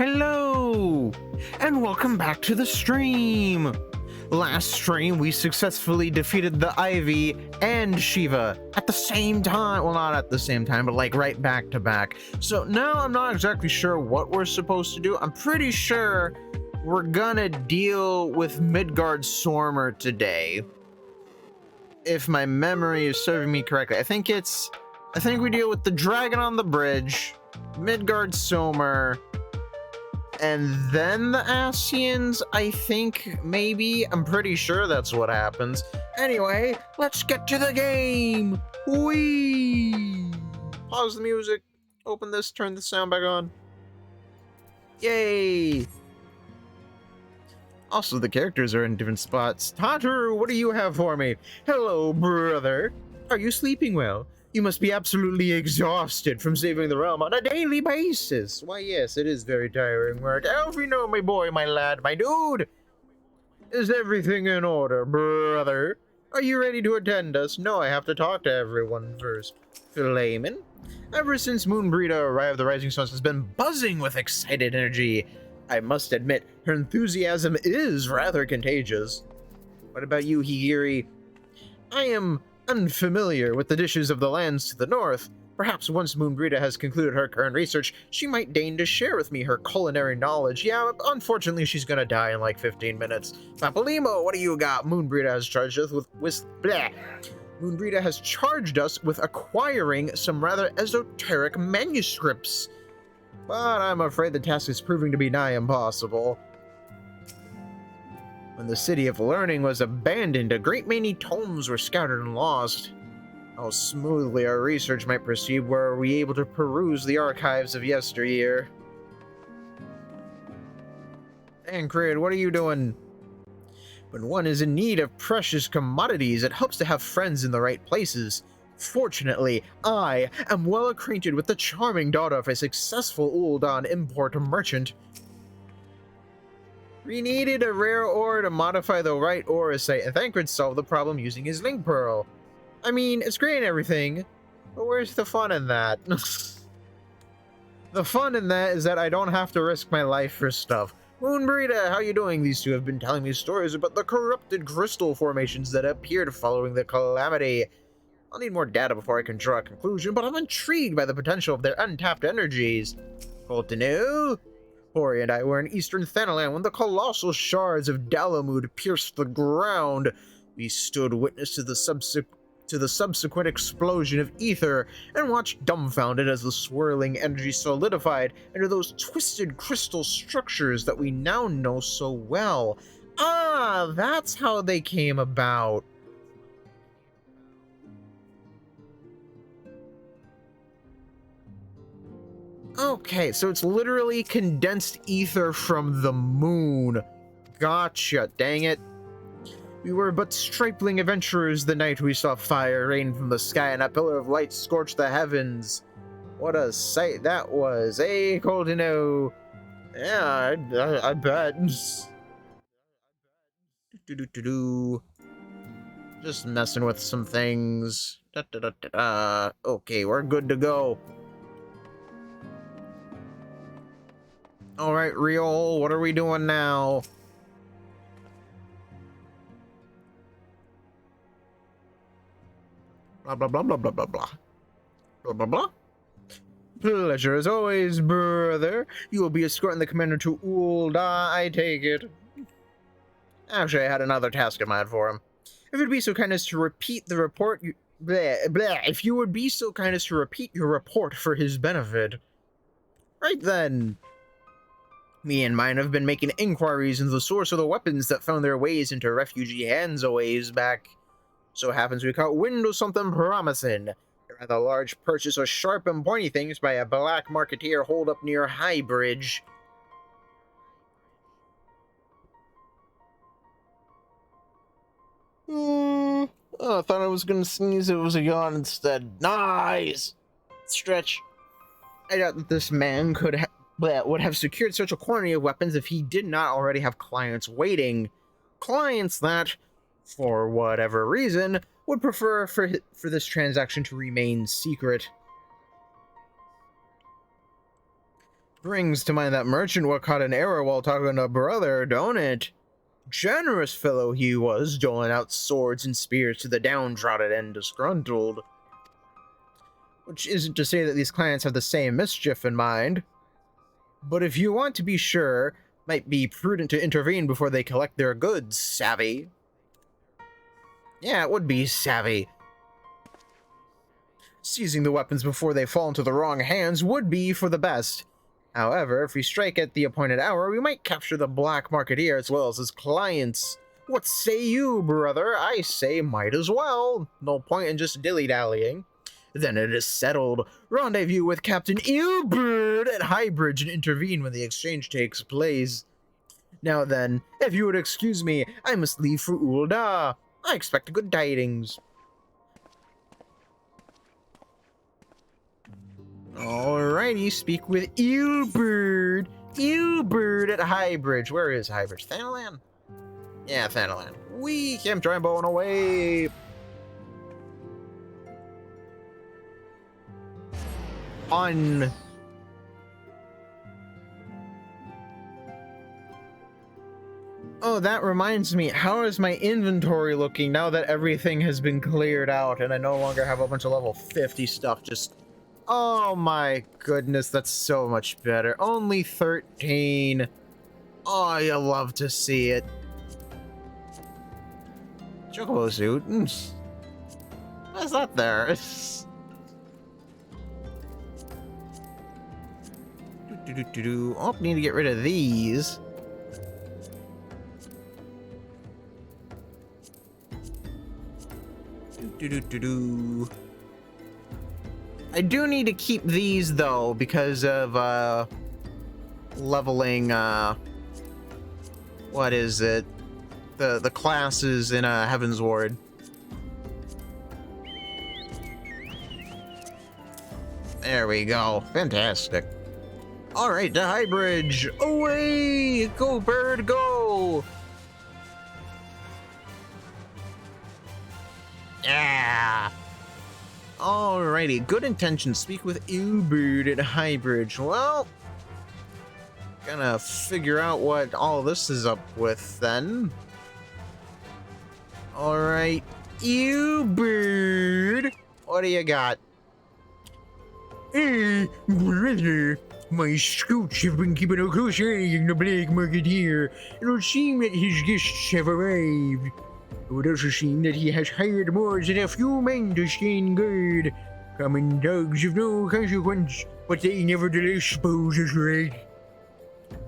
Hello, and welcome back to the stream. Last stream, we successfully defeated the Ivy and Shiva at the same time. Well, not at the same time, but like right back to back. So now I'm not exactly sure what we're supposed to do. I'm pretty sure we're gonna deal with Midgardsormr today, if my memory is serving me correctly. I think we deal with the dragon on the bridge, Midgardsormr, and then the Ascians, I think, maybe. I'm pretty sure that's what happens. Anyway, let's get to the game! Whee! Pause the music, open this, turn the sound back on. Yay! Also, the characters are in different spots. Tater, what do you have for me? Hello, brother. Are you sleeping well? You must be absolutely exhausted from saving the realm on a daily basis. Why, yes, it is very tiring work. Elfino, my boy, my lad, my dude. Is everything in order, brother? Are you ready to attend us? No, I have to talk to everyone first. Flamin? Ever since Moonbrita arrived, the Rising Suns has been buzzing with excited energy. I must admit, her enthusiasm is rather contagious. What about you, Higiri? I am unfamiliar with the dishes of the lands to the north. Perhaps once Moonbrita has concluded her current research, she might deign to share with me her culinary knowledge. Yeah, unfortunately, she's gonna die in like 15 minutes. Papolimo, what do you got? Moonbrita has charged us Moonbrita has charged us with acquiring some rather esoteric manuscripts. But I'm afraid the task is proving to be nigh impossible. When the City of Learning was abandoned, a great many tomes were scattered and lost. How smoothly our research might proceed were we able to peruse the archives of yesteryear. Tancred, what are you doing? When one is in need of precious commodities, it helps to have friends in the right places. Fortunately, I am well acquainted with the charming daughter of a successful Ul'dan import merchant. We needed a rare ore to modify the right auracite, and Thancred solved the problem using his link pearl. I mean, it's great and everything, but where's the fun in that? The fun in that is that I don't have to risk my life for stuff. Moonbrita, how you doing? These two have been telling me stories about the corrupted crystal formations that appeared following the calamity. I'll need more data before I can draw a conclusion, but I'm intrigued by the potential of their untapped energies. Coltinu? Hori and I were in eastern Thanalan when the colossal shards of Dalamud pierced the ground. We stood witness to the subsequent explosion of ether and watched dumbfounded as the swirling energy solidified into those twisted crystal structures that we now know so well. Ah, that's how they came about. Okay, so it's literally condensed ether from the moon. Gotcha, dang it. We were but stripling adventurers the night we saw fire rain from the sky and a pillar of light scorch the heavens. What a sight that was, eh, Coldino? Yeah, I bet. Just messing with some things. Okay, we're good to go. Alright, Riol, what are we doing now? Blah, blah, blah, blah, blah, blah, blah. Blah, blah, blah. Pleasure as always, brother. You will be escorting the commander to Ul'dah, I take it. Actually, I had another task in mind for him. If you'd be so kind as to repeat the report, if you would be so kind as to repeat your report for his benefit. Right then. Me and mine have been making inquiries into the source of the weapons that found their ways into refugee hands a ways back. So happens we caught wind of something promising. A rather large purchase of sharp and pointy things by a black marketeer holed up near High Bridge. Oh, I thought I was gonna sneeze, it was a yawn instead. Nice! Stretch. I doubt that this man would have secured such a quantity of weapons if he did not already have clients waiting. Clients that, for whatever reason, would prefer for this transaction to remain secret. Brings to mind that merchant what caught an error while talking to brother, don't it? Generous fellow he was, doling out swords and spears to the downtrodden and disgruntled. Which isn't to say that these clients have the same mischief in mind. But if you want to be sure, might be prudent to intervene before they collect their goods, savvy? Yeah, it would be savvy. Seizing the weapons before they fall into the wrong hands would be for the best. However, if we strike at the appointed hour, we might capture the black marketeer as well as his clients. What say you, brother? I say might as well. No point in just dilly-dallying. Then it is settled. Rendezvous with Captain Eelbird at Highbridge and intervene when the exchange takes place. Now then, if you would excuse me, I must leave for Ul'dah. I expect good tidings. Alrighty, speak with Eelbird. Eelbird at Highbridge. Where is Highbridge? Thanalan? Yeah, Thanalan. We keep trying away. On. Oh, that reminds me. How is my inventory looking now that everything has been cleared out and I no longer have a bunch of level 50 stuff just... Oh my goodness, that's so much better. Only 13. Oh, you love to see it. Chocobo suit. What's that there? Oh, need to get rid of these. I do need to keep these though because of leveling what is it? The classes in Heaven's Ward. There we go. Fantastic. All right, to Highbridge. Away! Go, bird, go! Yeah! Alrighty, good intentions. Speak with Eelbird at Highbridge. Well, gonna figure out what all this is up with then. Alright, Eelbird, what do you got? Hey, brother, my scouts have been keeping a close eye on the black market here. It would seem that his guests have arrived. It would also seem that he has hired more than a few men to stand guard. Common dogs of no consequence, but they nevertheless pose us right.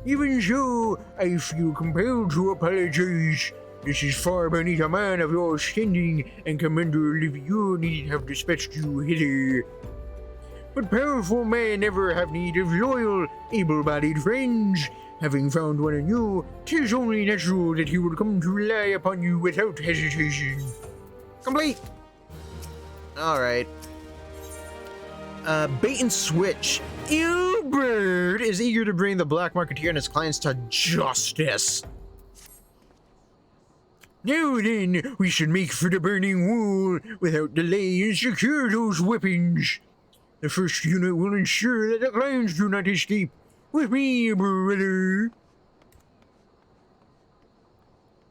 Even so, I feel compelled to apologize. This is far beneath a man of your standing, and Commander Olivier need have dispatched you hither. But powerful men never have need of loyal, able-bodied friends. Having found one anew, 'tis only natural that he would come to rely upon you without hesitation. Complete. Alright. Bait and switch. Eelbird is eager to bring the black marketeer and his clients to justice. Now then, we should make for the burning wall without delay and secure those weapons. The first unit will ensure that the clients do not escape. With me, brother.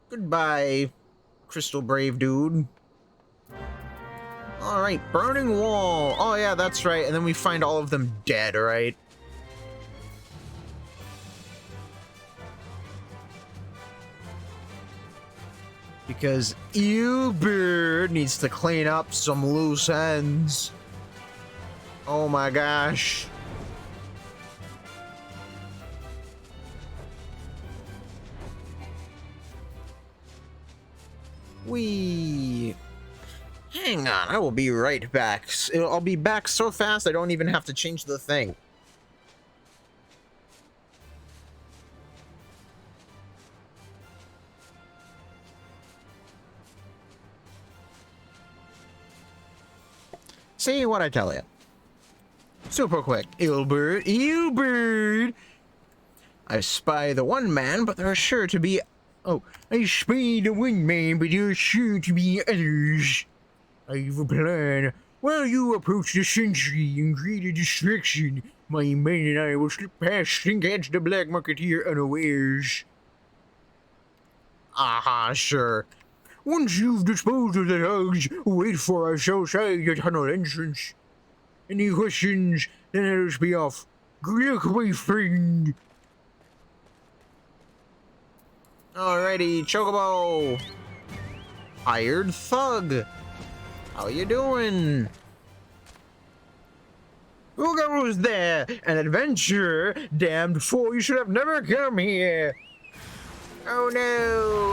Goodbye, Crystal Brave dude. Alright, burning wall. Oh yeah, that's right. And then we find all of them dead, right? Because Eelbird needs to clean up some loose ends. Oh my gosh. Hang on, I will be right back. I'll be back so fast I don't even have to change the thing. See what I tell you. Super quick. Eelbird! I spy the one man, but there are sure to be... Oh, I spy the one man, but there are sure to be others. I have a plan. While you approach the sentry and create a distraction, My men and I will slip past and catch the black marketeer unawares. Aha, sure. Once you've disposed of the thugs, wait for us outside the tunnel entrance. Any questions? Then let us be off. Good luck, my friend. Alrighty, Chocobo. Hired thug. How you doing? Who goes there? An adventurer? Damned fool, you should have never come here. Oh no,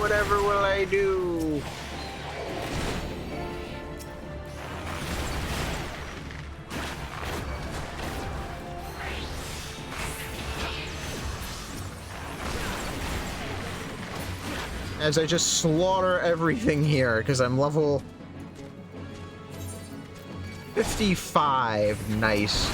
whatever will I do? As I just slaughter everything here, because I'm level 55. Nice.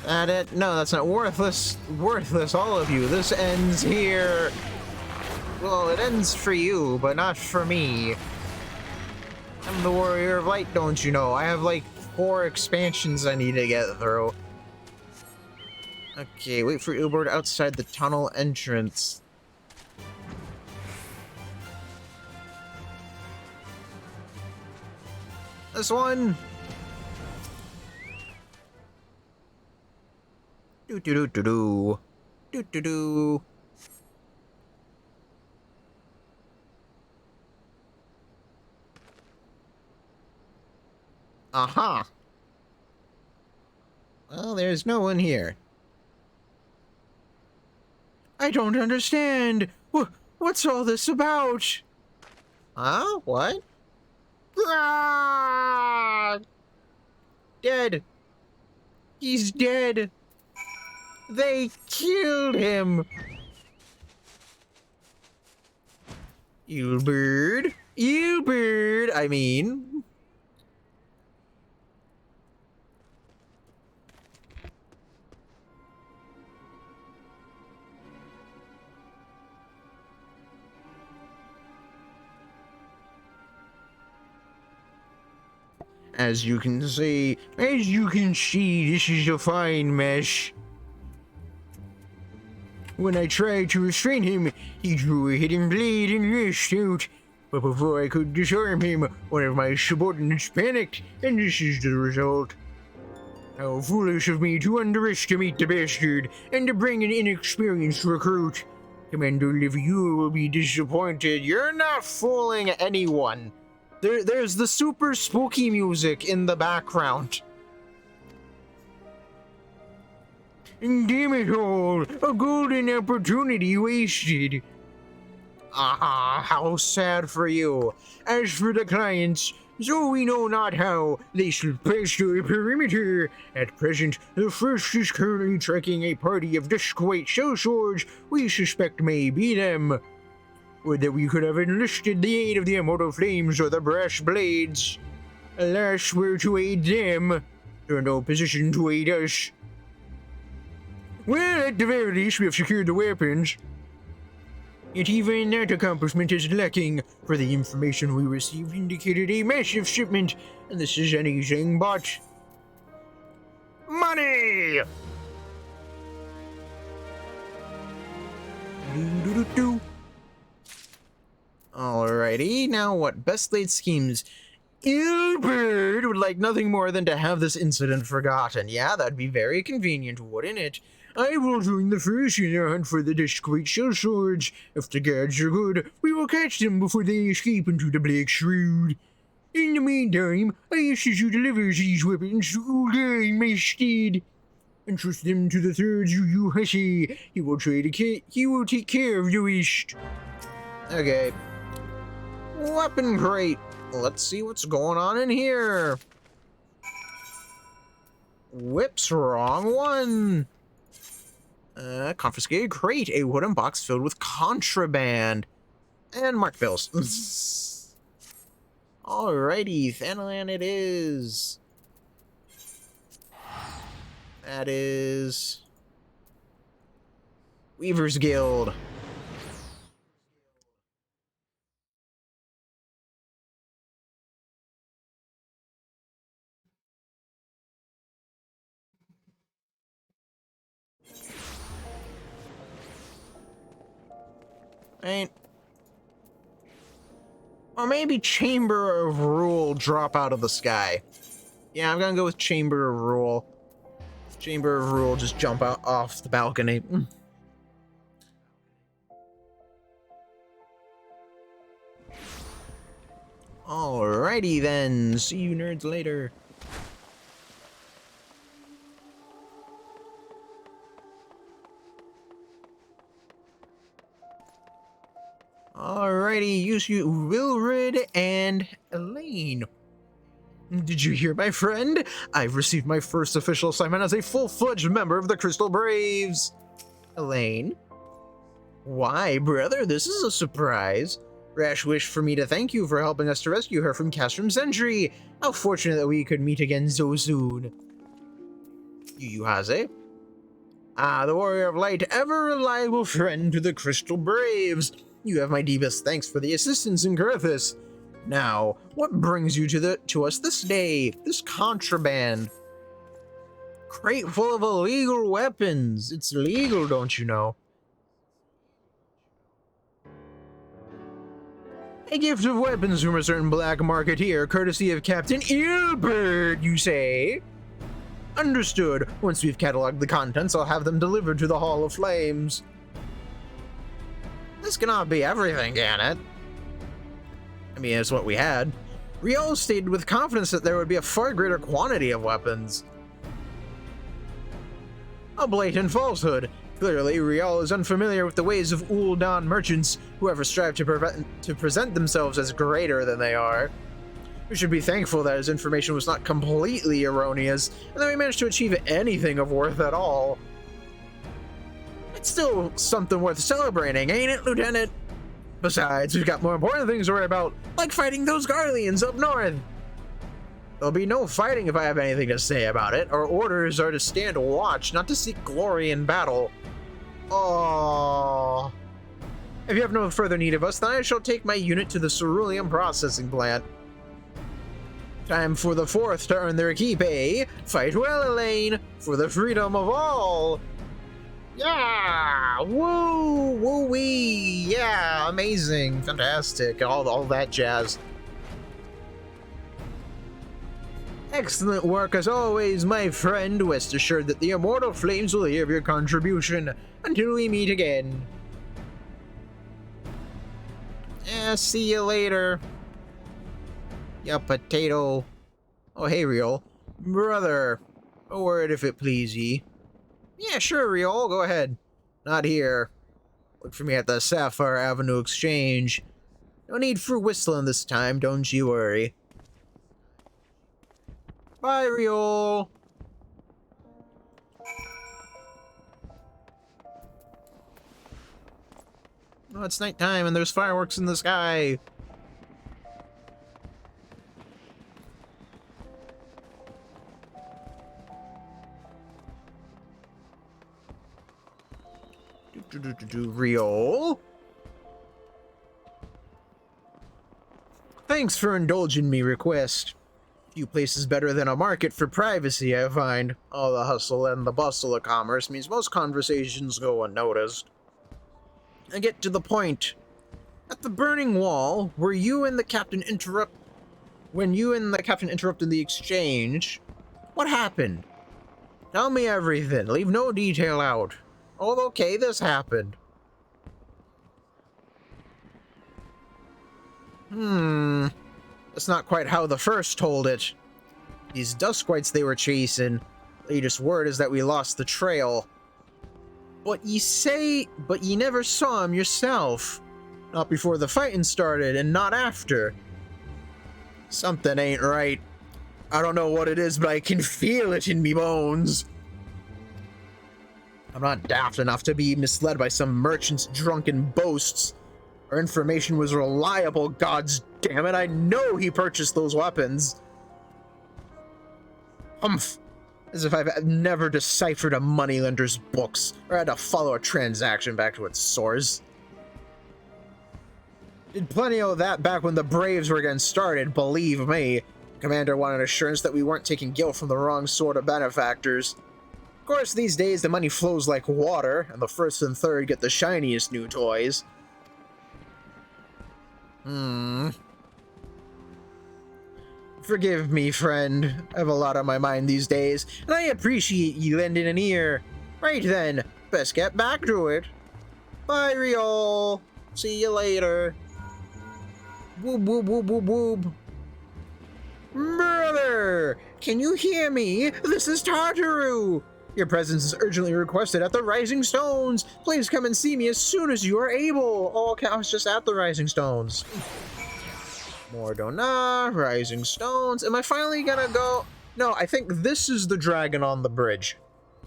That it? No, that's not worthless. Worthless, all of you. This ends here. Well, it ends for you, but not for me. I'm the Warrior of Light, don't you know? I have like 4 expansions I need to get through. Okay, wait for Uber outside the tunnel entrance. This one. Do do do do do. Do do do. Aha. Well, there's no one here. I don't understand. What's all this about? Huh? What? Ah! Dead. He's dead. They killed him. Eelbird. Eelbird, I mean. As you can see, this is a fine mess. When I tried to restrain him, he drew a hidden blade and rushed out. But before I could disarm him, one of my subordinates panicked, and this is the result. How foolish of me to underestimate the bastard, and to bring an inexperienced recruit. Commander Liviu will be disappointed. You're not fooling anyone. There's the super spooky music in the background. Damn it all! A golden opportunity wasted. Ah, how sad for you. As for the clients, so we know not how, they should pass through a perimeter. At present, the first is currently tracking a party of disc-white sellswords we suspect may be them. Whether we could have enlisted the aid of the immortal flames or the brass blades. Alas, we're to aid them. They're in no position to aid us. Well, at the very least, we have secured the weapons. Yet even that accomplishment is lacking, for the information we received indicated a massive shipment, and this is anything but money! Do-do-do-do. Alrighty, now what? Best laid schemes. Eelbird would like nothing more than to have this incident forgotten. Yeah, that'd be very convenient, wouldn't it? I will join the first in our hunt for the discreet sellswords. If the guards are good, we will catch them before they escape into the Black Shroud. In the meantime, I ask that you deliver these weapons to Ulgai, my steed. Entrust them to the third Yu Hashi. He will take care of the rest. Okay. Weapon crate. Let's see what's going on in here. Whoops, wrong one. Confiscated crate, a wooden box filled with contraband. And marked bills. Alrighty, Thanalan it is. That is Weaver's Guild. Right? Or maybe Chamber of Rule drop out of the sky. Yeah, I'm gonna go with Chamber of Rule. Chamber of Rule just jump out off the balcony. Alrighty then. See you nerds later. Alrighty, you Wilrid and Elaine. Did you hear, my friend? I've received my first official assignment as a full-fledged member of the Crystal Braves. Elaine? Why, brother, this is a surprise. Rash wished for me to thank you for helping us to rescue her from Castrum Sentry. How fortunate that we could meet again so soon. Yu Haze? Ah, the Warrior of Light, ever reliable friend to the Crystal Braves. You have my deepest thanks for the assistance in Kurthus. Now, what brings you to us this day? This contraband? Crate full of illegal weapons. It's legal, don't you know? A gift of weapons from a certain black marketeer, courtesy of Captain Ilbert, you say? Understood. Once we've cataloged the contents, I'll have them delivered to the Hall of Flames. This cannot be everything, can it? I mean, it's what we had. Riol stated with confidence that there would be a far greater quantity of weapons. A blatant falsehood. Clearly, Riol is unfamiliar with the ways of Ul'Dan merchants, who ever strive to present themselves as greater than they are. We should be thankful that his information was not completely erroneous, and that we managed to achieve anything of worth at all. It's still something worth celebrating, ain't it, Lieutenant? Besides, we've got more important things to worry about, like fighting those Garleans up north. There'll be no fighting if I have anything to say about it. Our orders are to stand watch, not to seek glory in battle. Oh. If you have no further need of us, then I shall take my unit to the cerulean processing plant. Time for the Fourth to earn their keep, eh? Fight well, Elaine, for the freedom of all. Yeah! Woo! Woo-wee! Yeah! Amazing! Fantastic! All that jazz. Excellent work as always, my friend. Rest assured that the immortal flames will hear of your contribution. Until we meet again. Yeah, see you later. Ya potato. Oh, hey, Riol. Brother. A word if it please ye. Yeah, sure, Riol, go ahead. Not here. Look for me at the Sapphire Avenue Exchange. No need for whistling this time, don't you worry. Bye, Riol. Oh, it's nighttime and there's fireworks in the sky. Riol? Thanks for indulging me request. Few places better than a market for privacy, I find. All the hustle and the bustle of commerce means most conversations go unnoticed. I get to the point. At the Burning Wall, when you and the captain interrupted the exchange, what happened? Tell me everything. Leave no detail out. Oh, okay, this happened. That's not quite how the first told it. These Duskwights they were chasing. Latest word is that we lost the trail. But ye never saw him yourself. Not before the fighting started, and not after. Something ain't right. I don't know what it is, but I can feel it in me bones. I'm not daft enough to be misled by some merchant's drunken boasts. Our information was reliable, gods damn it. I know he purchased those weapons. Humph. As if I've never deciphered a moneylender's books, or had to follow a transaction back to its source. Did plenty of that back when the Braves were getting started, believe me. Commander wanted assurance that we weren't taking guilt from the wrong sort of benefactors. Of course, these days the money flows like water, and the first and third get the shiniest new toys. Forgive me, friend. I have a lot on my mind these days, and I appreciate you lending an ear. Right then, best get back to it. Bye, Riol. See you later. Whoop, whoop, whoop, whoop, whoop. Brother! Can you hear me? This is Tartaru! Your presence is urgently requested at the Rising Stones. Please come and see me as soon as you are able. Oh, okay, I was just at the Rising Stones. Mordona, Rising Stones. Am I finally gonna go? No, I think this is the dragon on the bridge.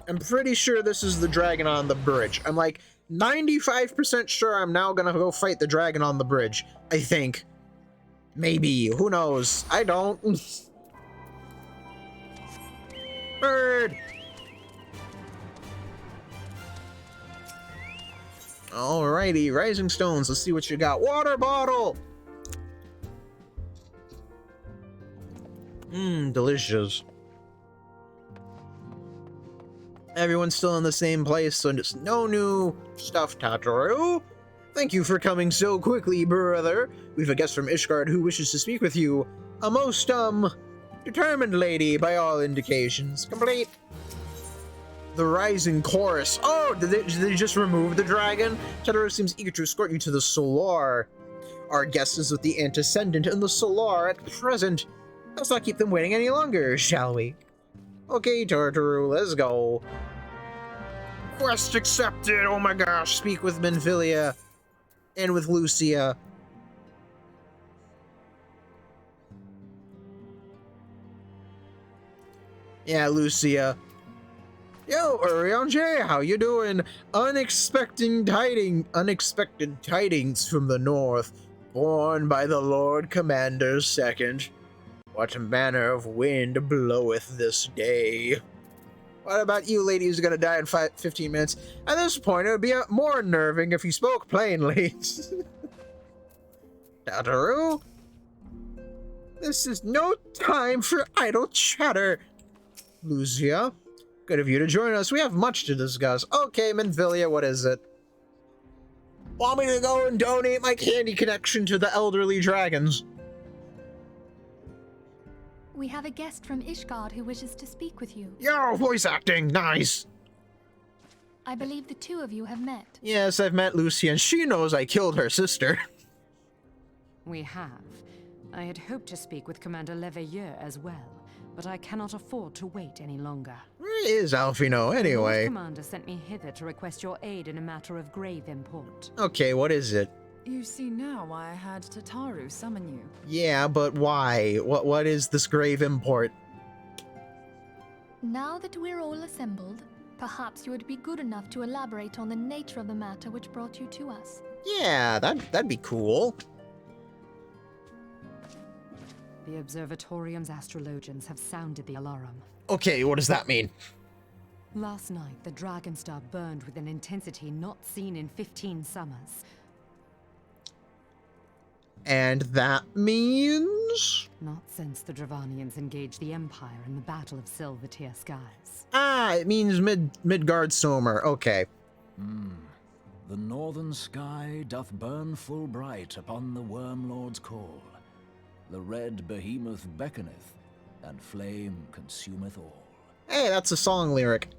I'm pretty sure this is the dragon on the bridge. I'm like 95% sure I'm now gonna go fight the dragon on the bridge. I think. Maybe. Who knows? I don't. Bird! Alrighty, Rising Stones. Let's see what you got. Water bottle! Delicious. Everyone's still in the same place, so just no new stuff, Tataru. Thank you for coming so quickly, brother. We've a guest from Ishgard who wishes to speak with you. A most, determined lady by all indications. Complete. The Rising Chorus. Oh, did they just remove the dragon? Tataru seems eager to escort you to the Solar. Our guest is with the Antecedent in the Solar at present. Let's not keep them waiting any longer, shall we? Okay, Tartaru, let's go. Quest accepted! Oh my gosh, speak with Minfilia. And with Lucia. Yeah, Lucia. Yo, Urion J, how you doing? Unexpected tidings from the north, borne by the Lord Commander II. What manner of wind bloweth this day? What about you, lady who's gonna die in 15 minutes? At this point, it would be more unnerving if you spoke plainly. Tataru? This is no time for idle chatter. Lucia? Good of you to join us. We have much to discuss. Okay, Minfilia, what is it? Want me to go and donate my candy connection to the elderly dragons? We have a guest from Ishgard who wishes to speak with you. Yo, voice acting, nice. I believe the two of you have met. Yes, I've met Lucia, and she knows I killed her sister. We have. I had hoped to speak with Commander Leveilleur as well, but I cannot afford to wait any longer. Where is Alfino, anyway? The Commander sent me hither to request your aid in a matter of grave import. Okay, what is it? You see now why I had Tataru summon you. Yeah, but why? What is this grave import? Now that we're all assembled, perhaps you would be good enough to elaborate on the nature of the matter which brought you to us. Yeah, that'd be cool. The Observatorium's astrologians have sounded the alarm. Okay, what does that mean? Last night, the Dragonstar burned with an intensity not seen in 15 summers. And that means? Not since the Dravanians engaged the Empire in the Battle of Silvertear Skies. Ah, it means Midgard Somer. Okay. The northern sky doth burn full bright upon the Wormlord's call. The red behemoth beckoneth, and flame consumeth all. Hey, that's a song lyric.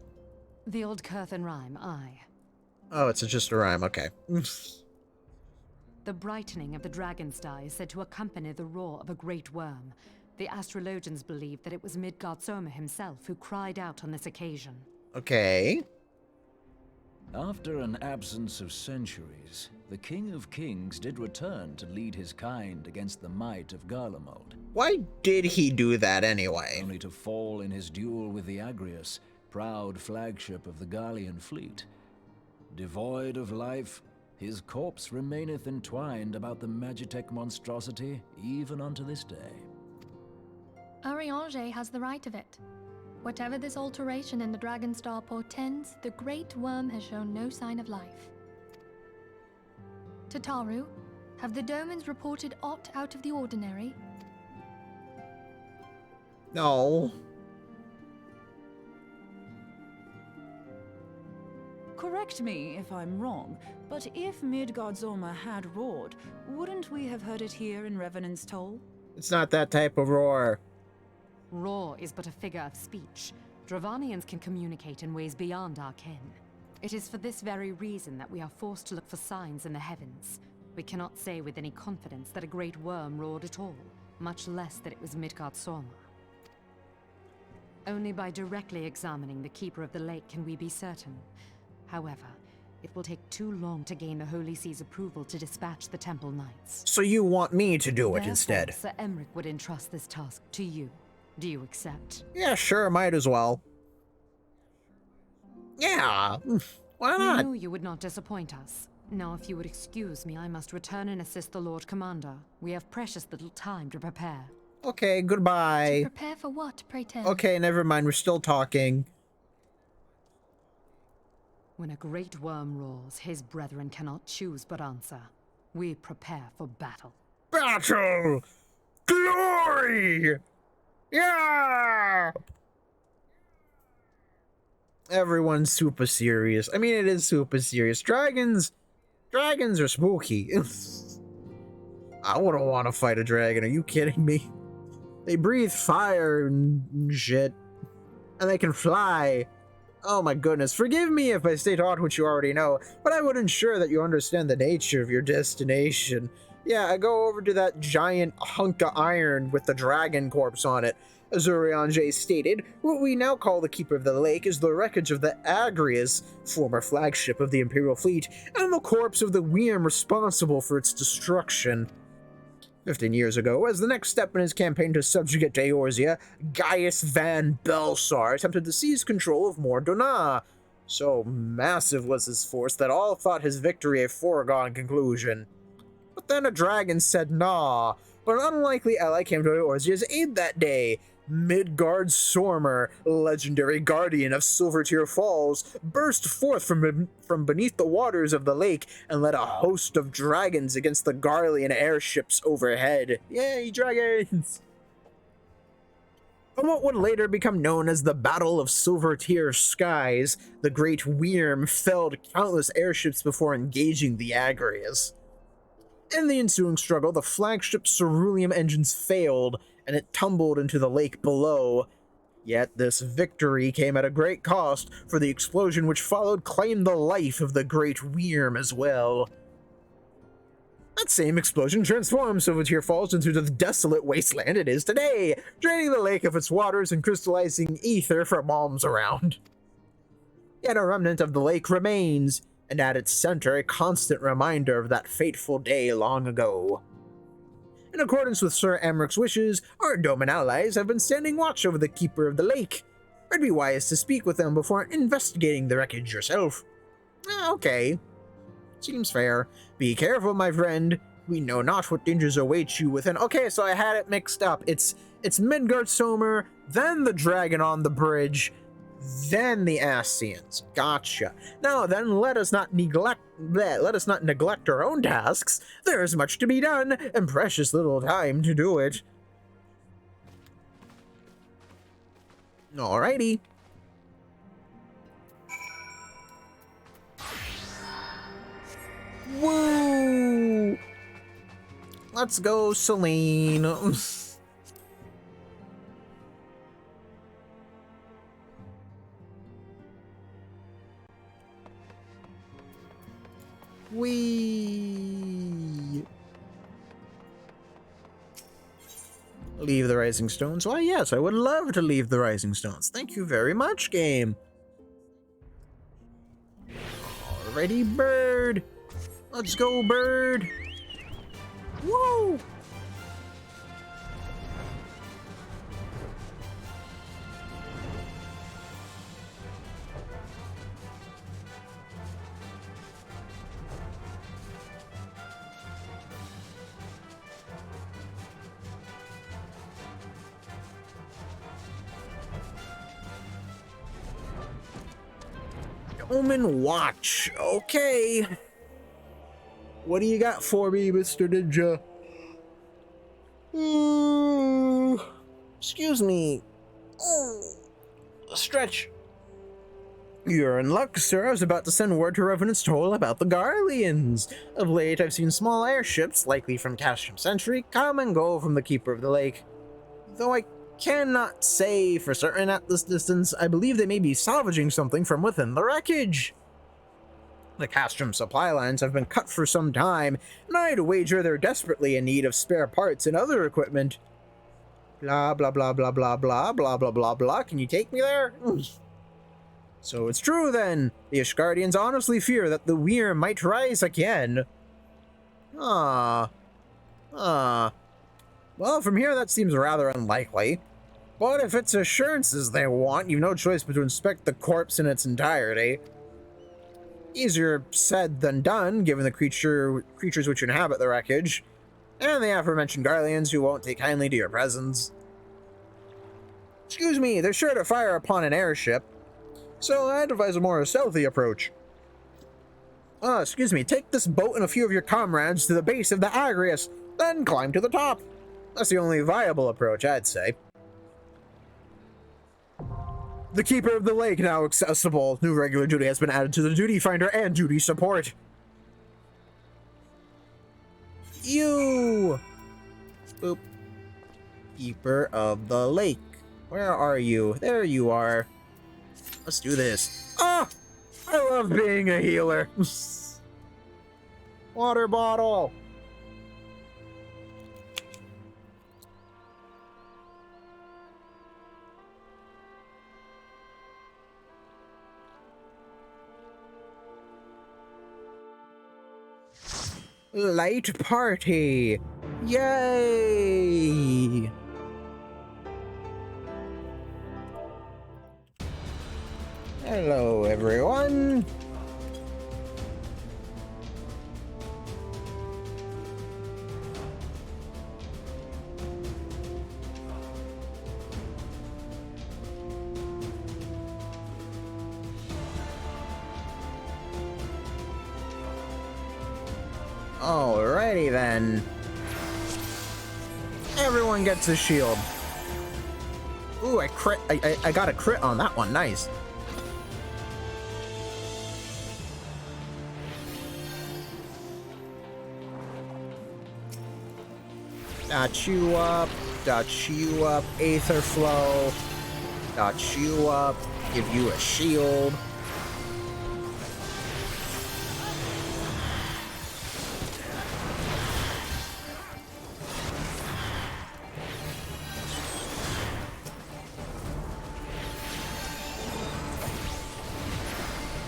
The old Curthan rhyme, aye. Oh, it's just a rhyme, okay. The brightening of the Dragonstar is said to accompany the roar of a great worm. The astrologians believe that it was Midgard Soma himself who cried out on this occasion. Okay. After an absence of centuries, the King of Kings did return to lead his kind against the might of Garlemald, Why did he do that anyway? only to fall in his duel with the Agrius, proud flagship of the Garlean fleet. Devoid of life, his corpse remaineth entwined about the Magitech monstrosity even unto this day. Urianger has the right of it. Whatever this alteration in the Dragonstar portends, the Great Worm has shown no sign of life. Tataru, have the Domans reported aught out of the ordinary? No. Correct me if I'm wrong, but if Midgardsormr had roared, wouldn't we have heard it here in Revenant's Toll? It's not that type of roar. Roar is but a figure of speech. Dravanians can communicate in ways beyond our ken. It is for this very reason that we are forced to look for signs in the heavens. We cannot say with any confidence that a great worm roared at all, much less that it was Midgardsormr. Only by directly examining the Keeper of the Lake can we be certain. However, it will take too long to gain the Holy See's approval to dispatch the Temple Knights. So you want me to do it Therefore, instead? Sir Emric would entrust this task to you. Do you accept? Yeah, sure, might as well. Yeah, why We not? knew you would not disappoint us. Now, if you would excuse me, I must return and assist the Lord Commander. We have precious little time to prepare. Okay, goodbye. Prepare for what, pray tell? Okay, never mind, we're still talking. When a great worm roars, his brethren cannot choose but answer. We prepare for battle. Battle! Glory! Yeah! Everyone's super serious. I mean, it is super serious. Dragons are spooky. I wouldn't want to fight a dragon. Are you kidding me? They breathe fire and shit. And they can fly. Oh my goodness. Forgive me if I state aught which you already know, but I would ensure that you understand the nature of your destination. Yeah, I go over to that giant hunk of iron with the dragon corpse on it. As Urianger stated, what we now call the Keeper of the Lake is the wreckage of the Agrias, former flagship of the Imperial fleet, and the corpse of the Wyrm responsible for its destruction. 15 years ago, as the next step in his campaign to subjugate Eorzea, Gaius Van Belsar attempted to seize control of Mor-Dhona. So massive was his force that all thought his victory a foregone conclusion. But then a dragon said nah, but an unlikely ally came to Eorzea's aid that day. Midgardsormr, legendary guardian of Silvertear Falls, burst forth from beneath the waters of the lake and led a host of dragons against the Garlean airships overhead. Yay, dragons! On what would later become known as the Battle of Silvertear Skies, the Great Wyrm felled countless airships before engaging the Agrias. In the ensuing struggle, the flagship ceruleum engines failed, and it tumbled into the lake below. Yet this victory came at a great cost, for the explosion which followed claimed the life of the Great Wyrm as well. That same explosion transformed Silvertear Falls into the desolate wasteland it is today, draining the lake of its waters and crystallizing ether from alms around. Yet a remnant of the lake remains, and at its center a constant reminder of that fateful day long ago. In accordance with Sir Emric's wishes, our Doman allies have been standing watch over the Keeper of the Lake. It'd be wise to speak with them before investigating the wreckage yourself. Okay. Seems fair. Be careful, my friend. We know not what dangers await you within. Okay, so I had it mixed up. It's Midgardsormr, then the dragon on the bridge, then the Ascians. Gotcha. Now then, let us not neglect our own tasks. There is much to be done, and precious little time to do it. Alrighty. Woo! Let's go, Selene. We leave the Rising Stones. Why, yes, I would love to leave the Rising Stones. Thank you very much, game. Alrighty, bird. Let's go, bird. Woo! Omen Watch. Okay. What do you got for me, Mr. Ninja? Mm, excuse me. Stretch. You're in luck, sir. I was about to send word to Revenant's Toll about the Garleans. Of late, I've seen small airships, likely from Castrum Sentry, come and go from the Keeper of the Lake. Though I cannot say for certain at this distance, I believe they may be salvaging something from within the wreckage. The Castrum supply lines have been cut for some time, and I'd wager they're desperately in need of spare parts and other equipment. Blah, blah, blah, blah, blah, blah, blah, blah, blah, blah. Can you take me there? So it's true then. The Ishgardians honestly fear that the Weir might rise again. Well, from here that seems rather unlikely. But if it's assurances they want, you've no choice but to inspect the corpse in its entirety. Easier said than done, given the creatures which inhabit the wreckage, and the aforementioned Garleans who won't take kindly to your presence. Excuse me, they're sure to fire upon an airship, so I'd advise a more stealthy approach. Excuse me, take this boat and a few of your comrades to the base of the Agrius, then climb to the top. That's the only viable approach, I'd say. The Keeper of the Lake now accessible. New regular duty has been added to the Duty Finder and Duty Support. You! Boop. Keeper of the Lake. Where are you? There you are. Let's do this. Ah! I love being a healer. Water bottle. Light party. Yay! Hello, everyone. Alrighty then. Everyone gets a shield. Ooh, I got a crit on that one. Nice. Dot you up, Aether Flow, dot you up, give you a shield.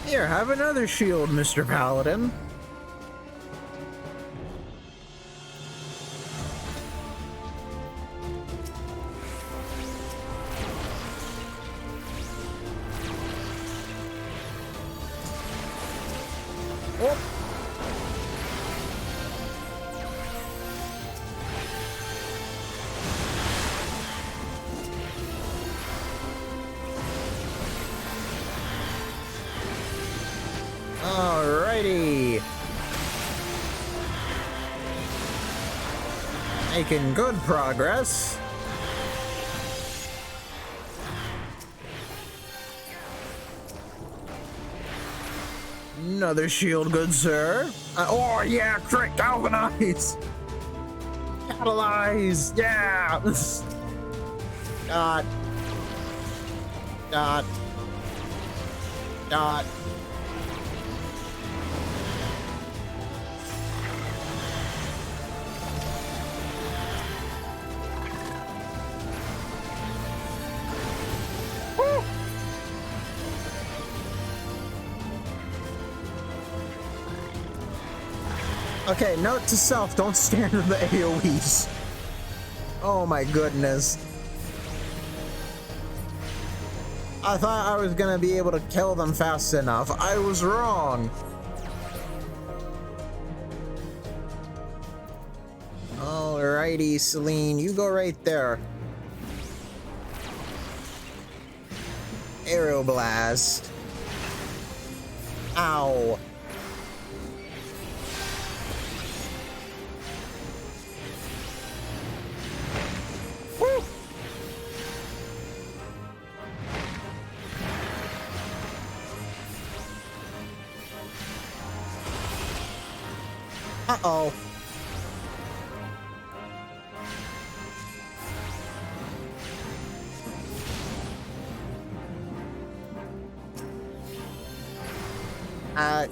Here, have another shield, Mr. Paladin. Alrighty. Making good progress. Another shield, good sir. Oh yeah, crit galvanize. Catalyze, yeah. Dot. Dot. Dot. Okay, note to self, don't stand in the AoEs. Oh my goodness. I thought I was gonna be able to kill them fast enough. I was wrong. Alrighty, Celine, you go right there. Aeroblast. Ow. Uh-oh.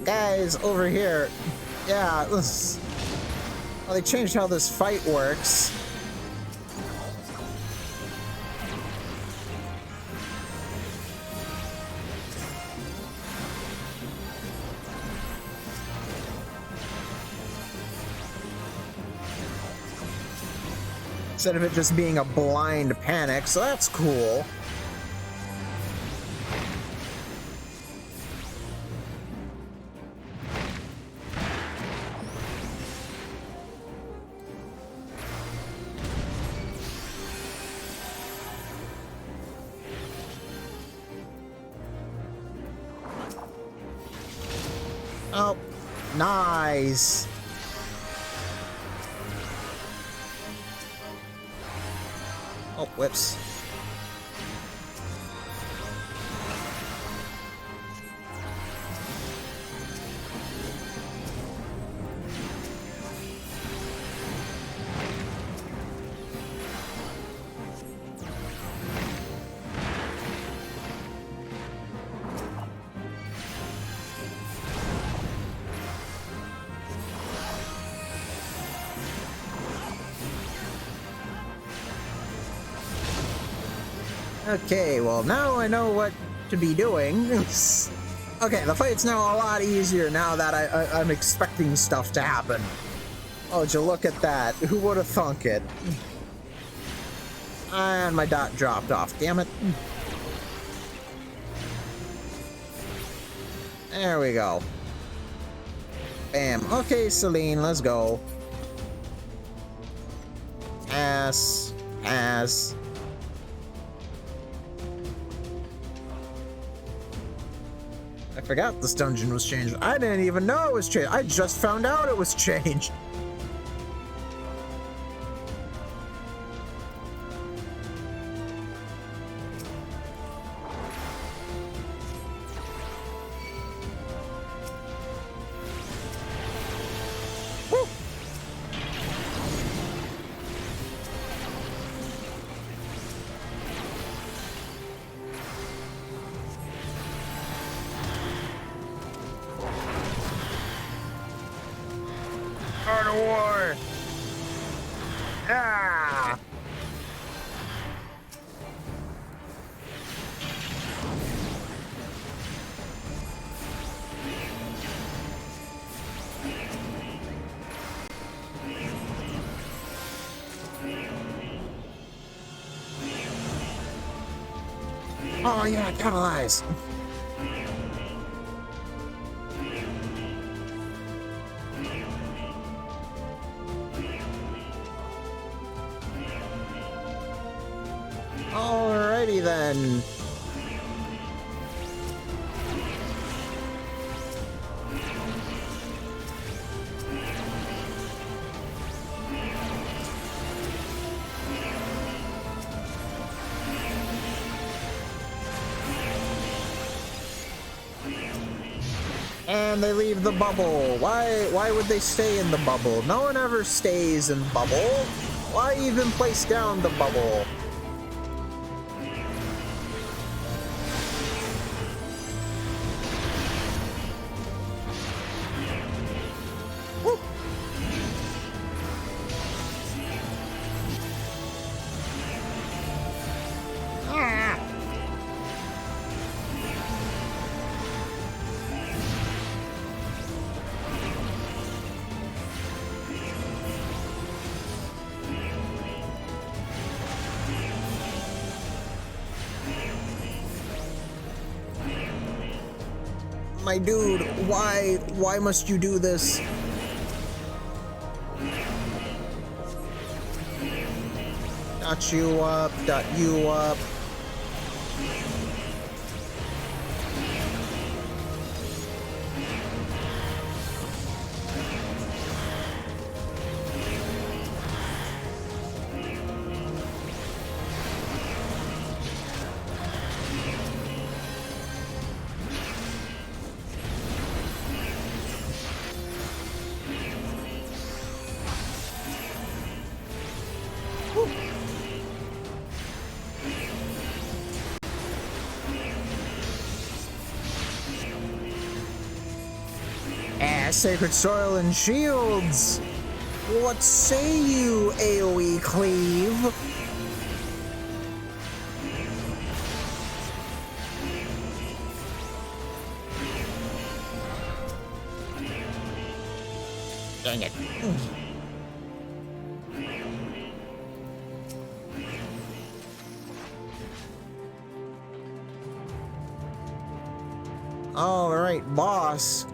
Guys, over here. Yeah, this... Well, they changed how this fight works. Instead of it just being a blind panic, so that's cool. Oh, nice. Oh, whoops. Okay, well now I know what to be doing. Okay, the fight's now a lot easier now that I'm expecting stuff to happen. Oh, would you look at that? Who would have thunk it? And my dot dropped off, damn it. There we go. Bam. Okay, Celine, let's go. Pass. Pass. I forgot this dungeon was changed. I didn't even know it was changed. I just found out it was changed. Woo. Art of war. Ah. Oh yeah, catalyze. Alrighty then. And they leave the bubble. Why would they stay in the bubble? No one ever stays in the bubble. Why even place down the bubble? Woo. Ah. My dude, why must you do this? Dot you up, dot you up. Sacred soil and shields. What say you, AoE cleave? Dang it. All right, boss.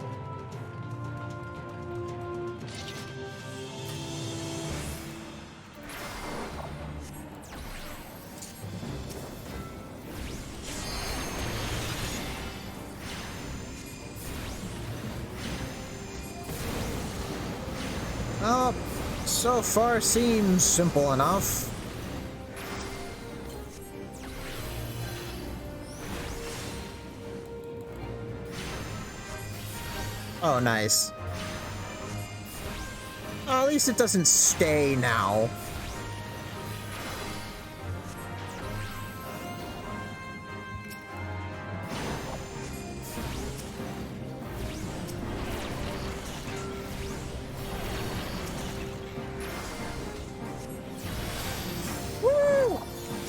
Oh, so far seems simple enough. Oh, nice. Oh, at least it doesn't stay now. Woo!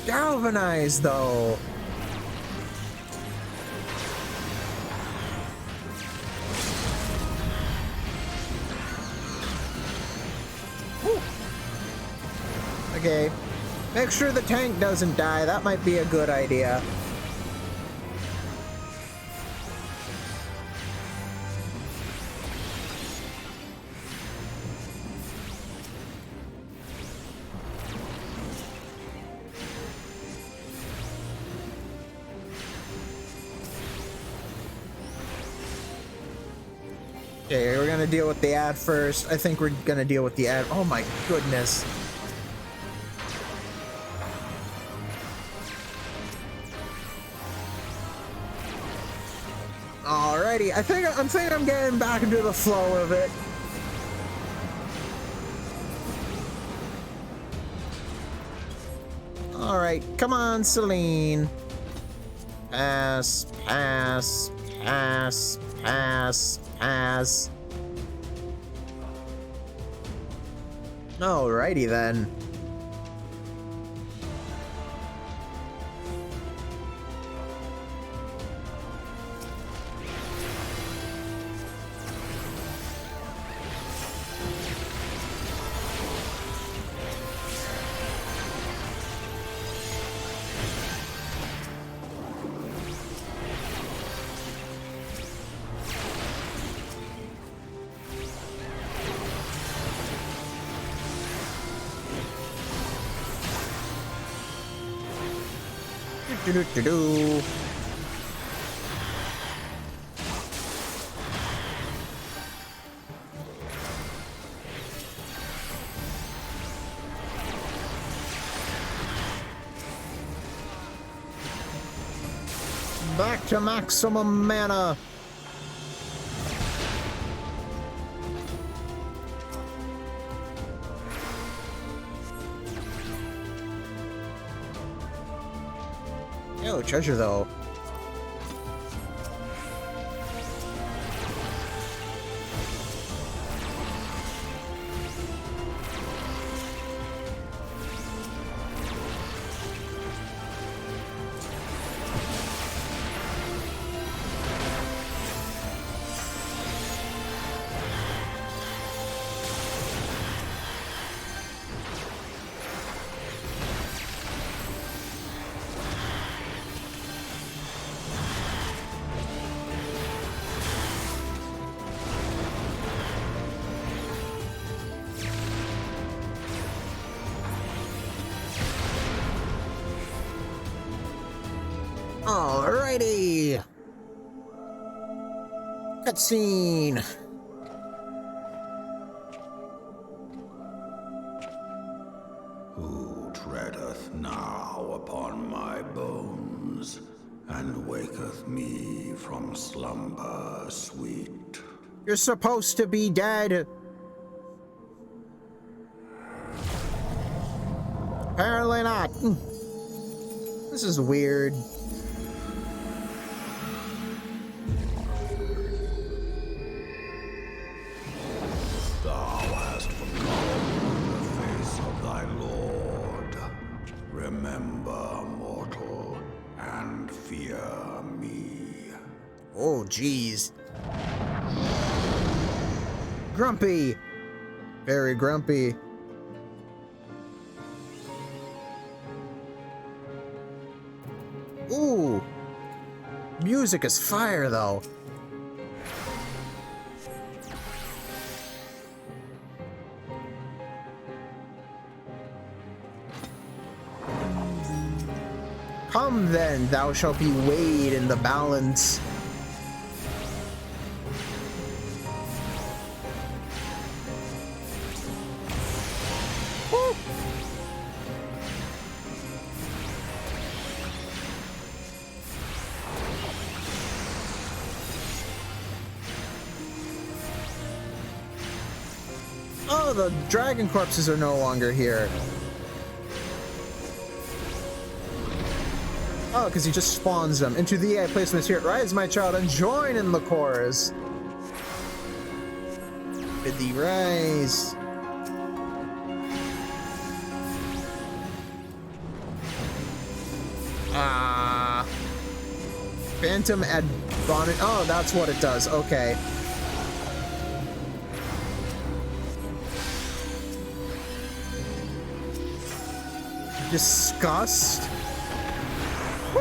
Galvanized, though. Okay, make sure the tank doesn't die. That might be a good idea. Okay, we're gonna deal with the ad first. I think we're gonna deal with the ad. Oh my goodness. Alrighty, I think I'm getting back into the flow of it. Alright, come on, Celine. Pass, pass, pass, pass, pass. Alrighty then. Do-do-do-do. Back to maximum mana. Yo, treasure though. Alrighty. Cutscene. Who treadeth now upon my bones, and waketh me from slumber sweet? You're supposed to be dead. Apparently not. This is weird. jeez. Grumpy. Very grumpy. Ooh. Music is fire, though. Come then, thou shalt be weighed in the balance. Woo. Oh, the dragon corpses are no longer here. Oh, because he just spawns them. Into thee I place my spirit. Rise, my child, and join in the chorus. Bid thee rise. Phantom Admonition. Oh, that's what it does. Okay. Disgust. Woo!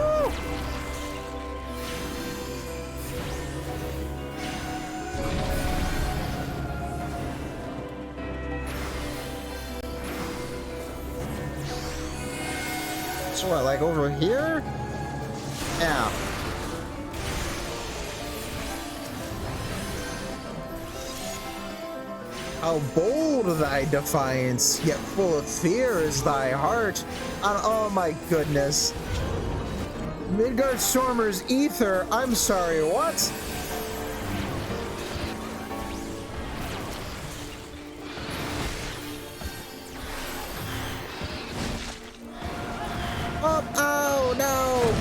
So what, like over here? Yeah. How bold thy defiance, yet full of fear is thy heart. And oh my goodness. Midgardstormer's ether. I'm sorry, what? Oh, oh no!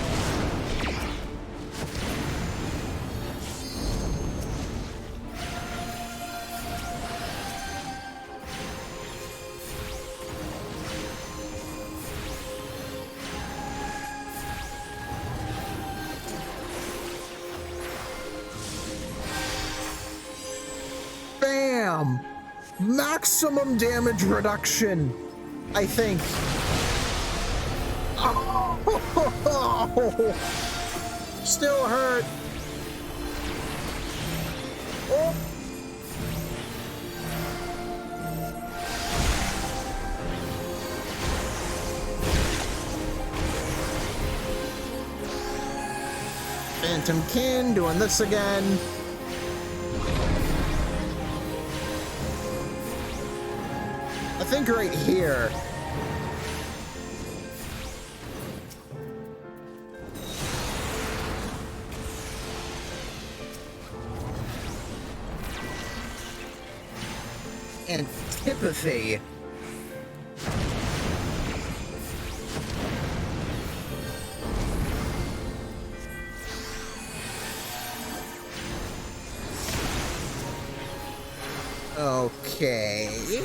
Bam! Maximum damage reduction, I think. Oh, still hurt. Oh. Phantom Kin doing this again. I think right here. Antipathy. Okay.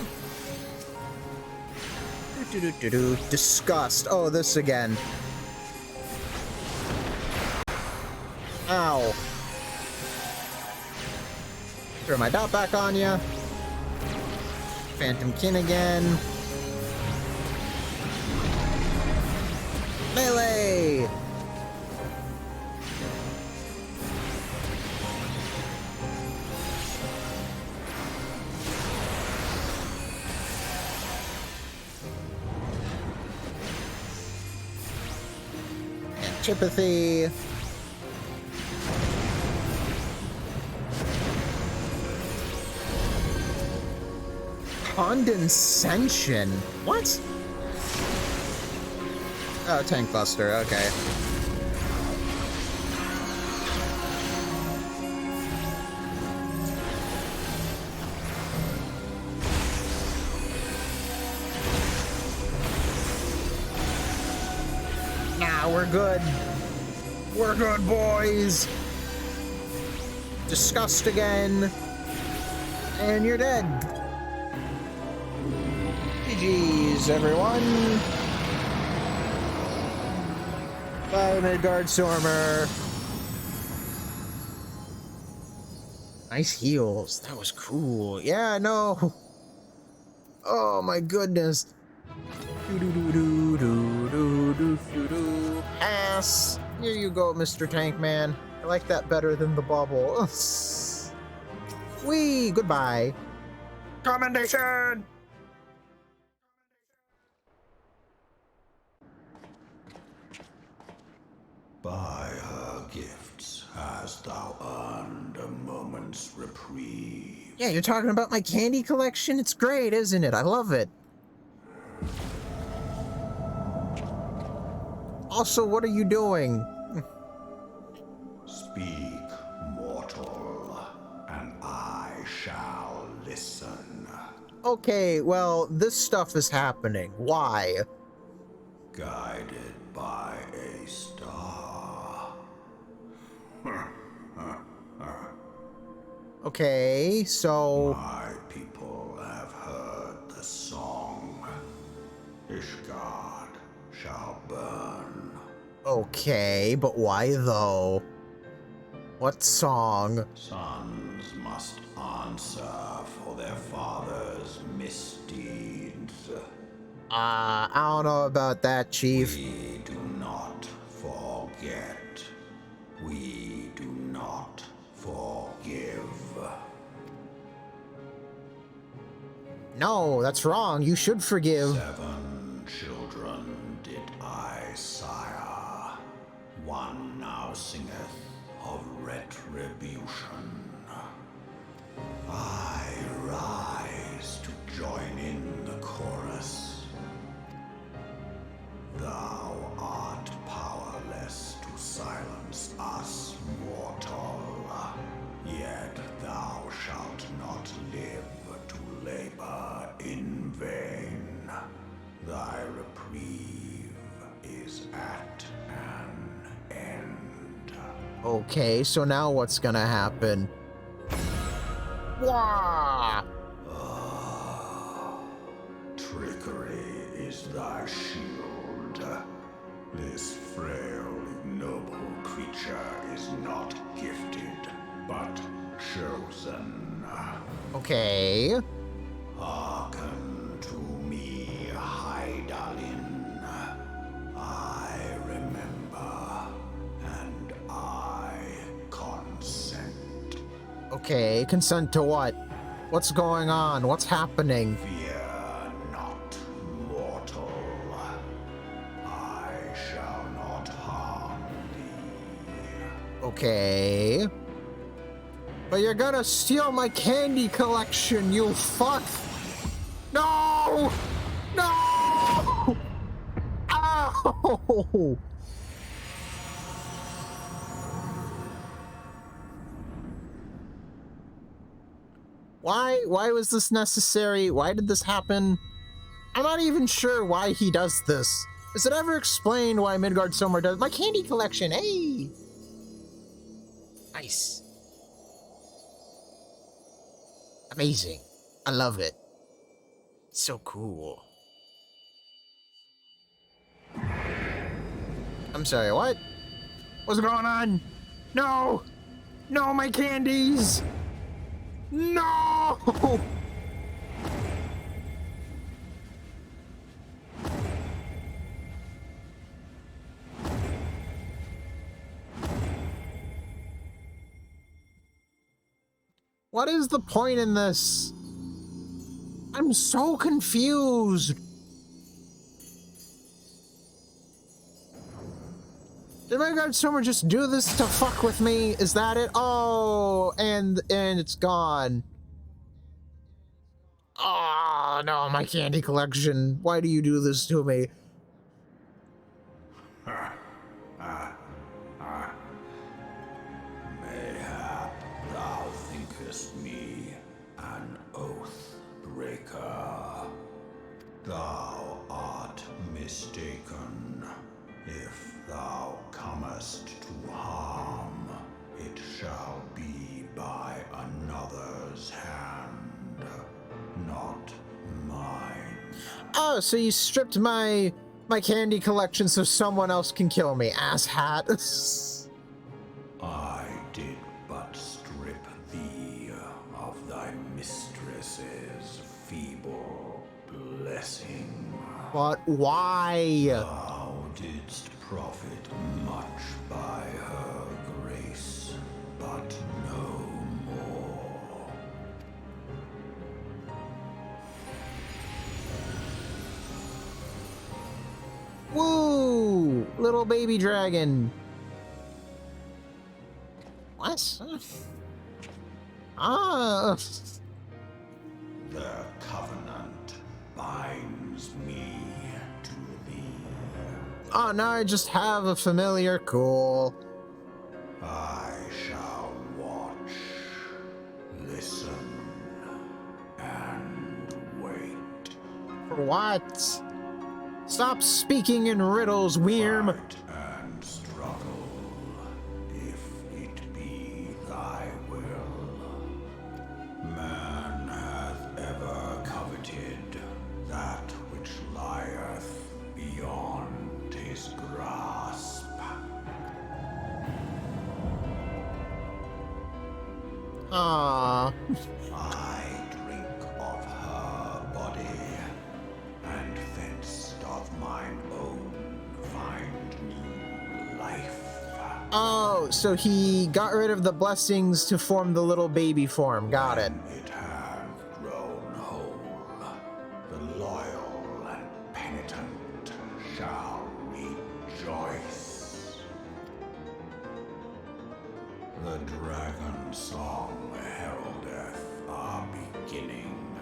Disgust. Oh, this again. Ow. Throw my dot back on ya. Phantom Kin again. Melee! Antipathy. Condescension. What? Oh, Tank Buster. Okay. Nah, we're good. We're good, boys. Disgust again. And you're dead. GG's, everyone. Bye, Midgardstormer. Nice heels. That was cool. Yeah, no. Oh my goodness. Do-do-do-do-do-do-do-do. Pass. Here you go, Mr. Tank Man. I like that better than the bubble. Wee, goodbye. Commendation! By her gifts hast thou earned a moment's reprieve. Yeah, you're talking about my candy collection? It's great, isn't it? I love it. Also, what are you doing? Speak, mortal, and I shall listen. Okay, well, this stuff is happening. Why? Guided by a star. Okay, so... My people have heard the song. Ishgard shall burn. Okay, but why though? What song? Sons must answer for their father's misdeeds. I don't know about that, Chief. We do not forget. We do not forgive. No, that's wrong. You should forgive. 7 children did I sire. One now singeth of retribution. I rise to join in the chorus. Thou art powerless to silence us, mortal. Yet thou shalt not live to labor in vain. Thy reprieve is at an end. Okay, so now what's gonna happen? Wah! Trickery is thy shield. This frail, ignoble creature is not gifted, but chosen. Okay. Hearken to me, Hydaelyn. I remember, and I consent. Okay, consent to what? What's going on? What's happening? Fear not, mortal. I shall not harm thee. Okay. But you're gonna steal my candy collection, you fuck! No! No! Ow! Why was this necessary? Why did this happen? I'm not even sure why he does this. Is it ever explained why Midgard Sommer does my candy collection? Hey! Nice. Amazing. I love it. It's so cool. I'm sorry, what? What's going on? No! No, my candies! No! What is the point in this? I'm so confused. Did Midgard Sommer just do this to fuck with me? Is that it? Oh, and it's gone. Oh, no, my candy collection. Why do you do this to me? Mayhap thou thinkest me an oath breaker. Thou art mistaken. If thou comest to harm, it shall be by another's hand, not mine. Oh, so you stripped my candy collection so someone else can kill me, asshat. I did but strip thee. mistress's feeble blessing. But why? Thou didst profit much by her grace, but no more. Woo! Little baby dragon. What? Ah. The covenant binds me to thee. Oh, now I just have a familiar. Cool. I shall watch, listen, and wait. For what? Stop speaking in riddles, Wyrm. Fight and struggle, if it be thy will. Man hath ever coveted that which lieth beyond his grasp. Ah. I drink of her body, and thence doth mine own find new life. Oh, so he got rid of the blessings to form the little baby form. Got it. When it hath grown whole, the loyal and penitent shall rejoice. The dragon song heraldeth our beginning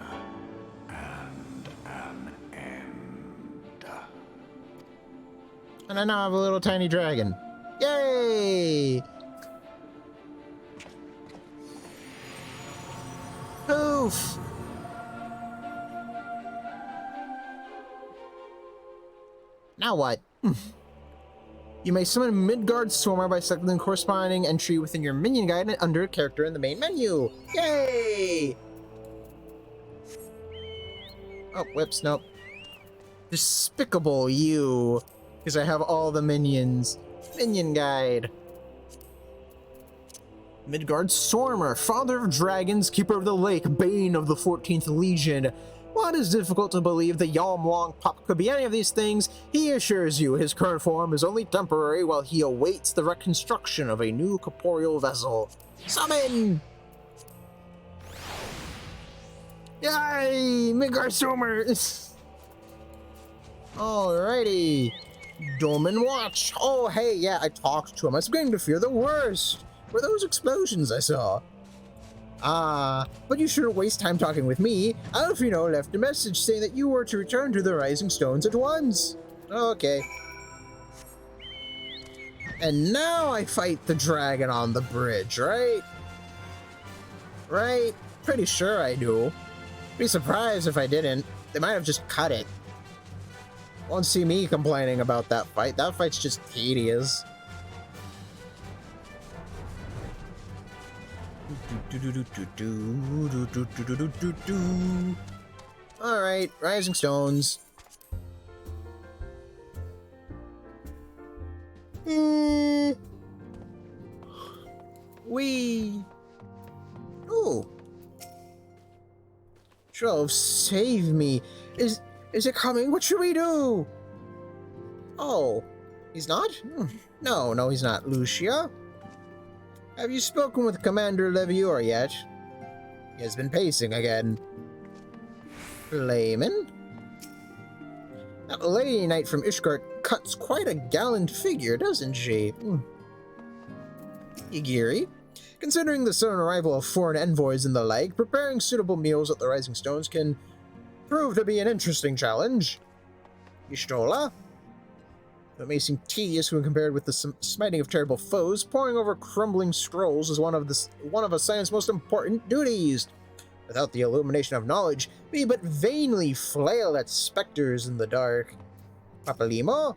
and an end. And I now have a little tiny dragon. Yay! Poof! Now what? You may summon Midgard Swarmer by selecting the corresponding entry within your minion guide and under a character in the main menu. Yay! Oh, whoops, nope. Despicable you. Because I have all the minions. Minion guide. Midgard Swarmer, father of dragons, keeper of the lake, bane of the 14th Legion. While it is difficult to believe that Yalmlong Pup could be any of these things, he assures you his current form is only temporary while he awaits the reconstruction of a new corporeal vessel. Summon! Yay! Midgard Swarmer! Alrighty. Dolmen Watch. Oh, hey, yeah, I talked to him. I was beginning to fear the worst. Were those explosions I saw? Ah, but you shouldn't waste time talking with me. Alfino left a message saying that you were to return to the Rising Stones at once. Okay. And now I fight the dragon on the bridge, right? Right? Pretty sure I do. Be surprised if I didn't. They might have just cut it. Won't see me complaining about that fight. That fight's just tedious. Alright, Rising Stones. Wee. Ooh. Shelf, save me. Is it coming? What should we do? Oh, he's not? No, he's not. Lucia? Have you spoken with Commander Levior yet? He has been pacing again. Layman? That Lady Knight from Ishgard cuts quite a gallant figure, doesn't she? Igiri? Considering the sudden arrival of foreign envoys and the like, preparing suitable meals at the Rising Stones can prove to be an interesting challenge. Y'shtola? It may seem tedious when compared with the smiting of terrible foes. Poring over crumbling scrolls is one of a science's most important duties. Without the illumination of knowledge, we but vainly flail at specters in the dark. Papalimo?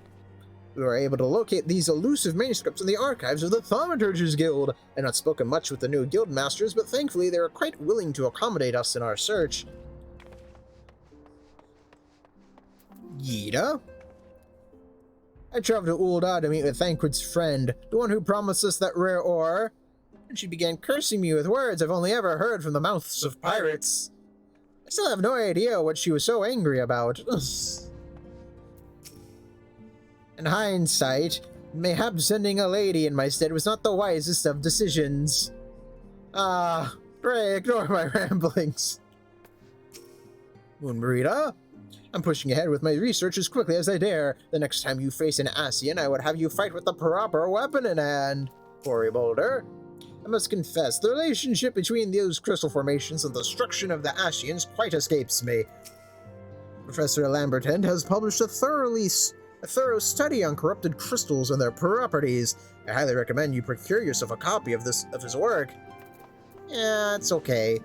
We were able to locate these elusive manuscripts in the archives of the Thaumaturges Guild. I had not spoken much with the new guild masters, but thankfully they were quite willing to accommodate us in our search. Yida? I traveled to Ul'dah to meet with Thancred's friend, the one who promised us that rare ore. and she began cursing me with words I've only ever heard from the mouths of pirates. I still have no idea what she was so angry about. In hindsight, mayhap sending a lady in my stead was not the wisest of decisions. Pray ignore my ramblings. Moonburrito, I'm pushing ahead with my research as quickly as I dare. The next time you face an Ascian, I would have you fight with the proper weapon in hand. Cory Boulder, I must confess, the relationship between those crystal formations and the destruction of the Ascians quite escapes me. Professor Lamberton has published a thorough study on corrupted crystals and their properties. I highly recommend you procure yourself a copy of his work. Yeah, it's okay.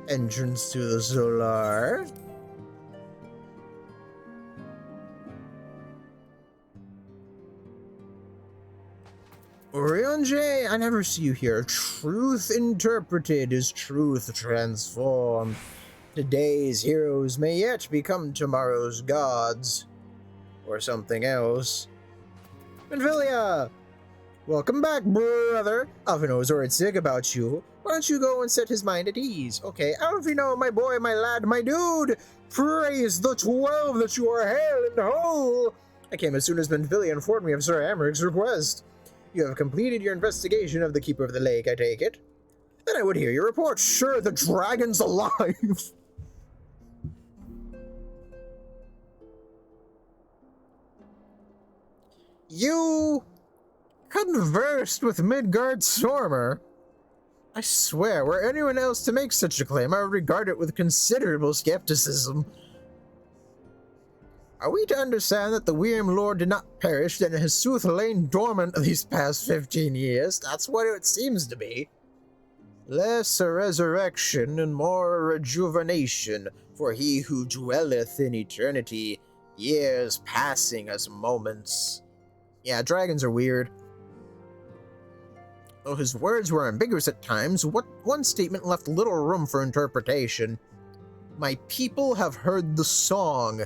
Entrance to the Solar. Orionje, I never see you here. Truth interpreted is truth transformed. Today's heroes may yet become tomorrow's gods. Or something else. Menfilia! Welcome back, brother. Alphinaud was sick about you. Why don't you go and set his mind at ease? Okay, Alphinaud, my boy, my lad, my dude! Praise the 12 that you are hale and whole! I came as soon as Menfilia informed me of Sir Amaric's request. You have completed your investigation of the Keeper of the Lake, I take it? Then I would hear your report. Sure, the dragon's alive! You conversed with Midgardsormr? I swear, were anyone else to make such a claim, I would regard it with considerable skepticism. Are we to understand that the Wyrm Lord did not perish, and has sooth lain dormant these past 15 years? That's what it seems to be. Less a resurrection and more a rejuvenation, for he who dwelleth in eternity, years passing as moments. Yeah, dragons are weird. Though his words were ambiguous at times, one statement left little room for interpretation. My people have heard the song,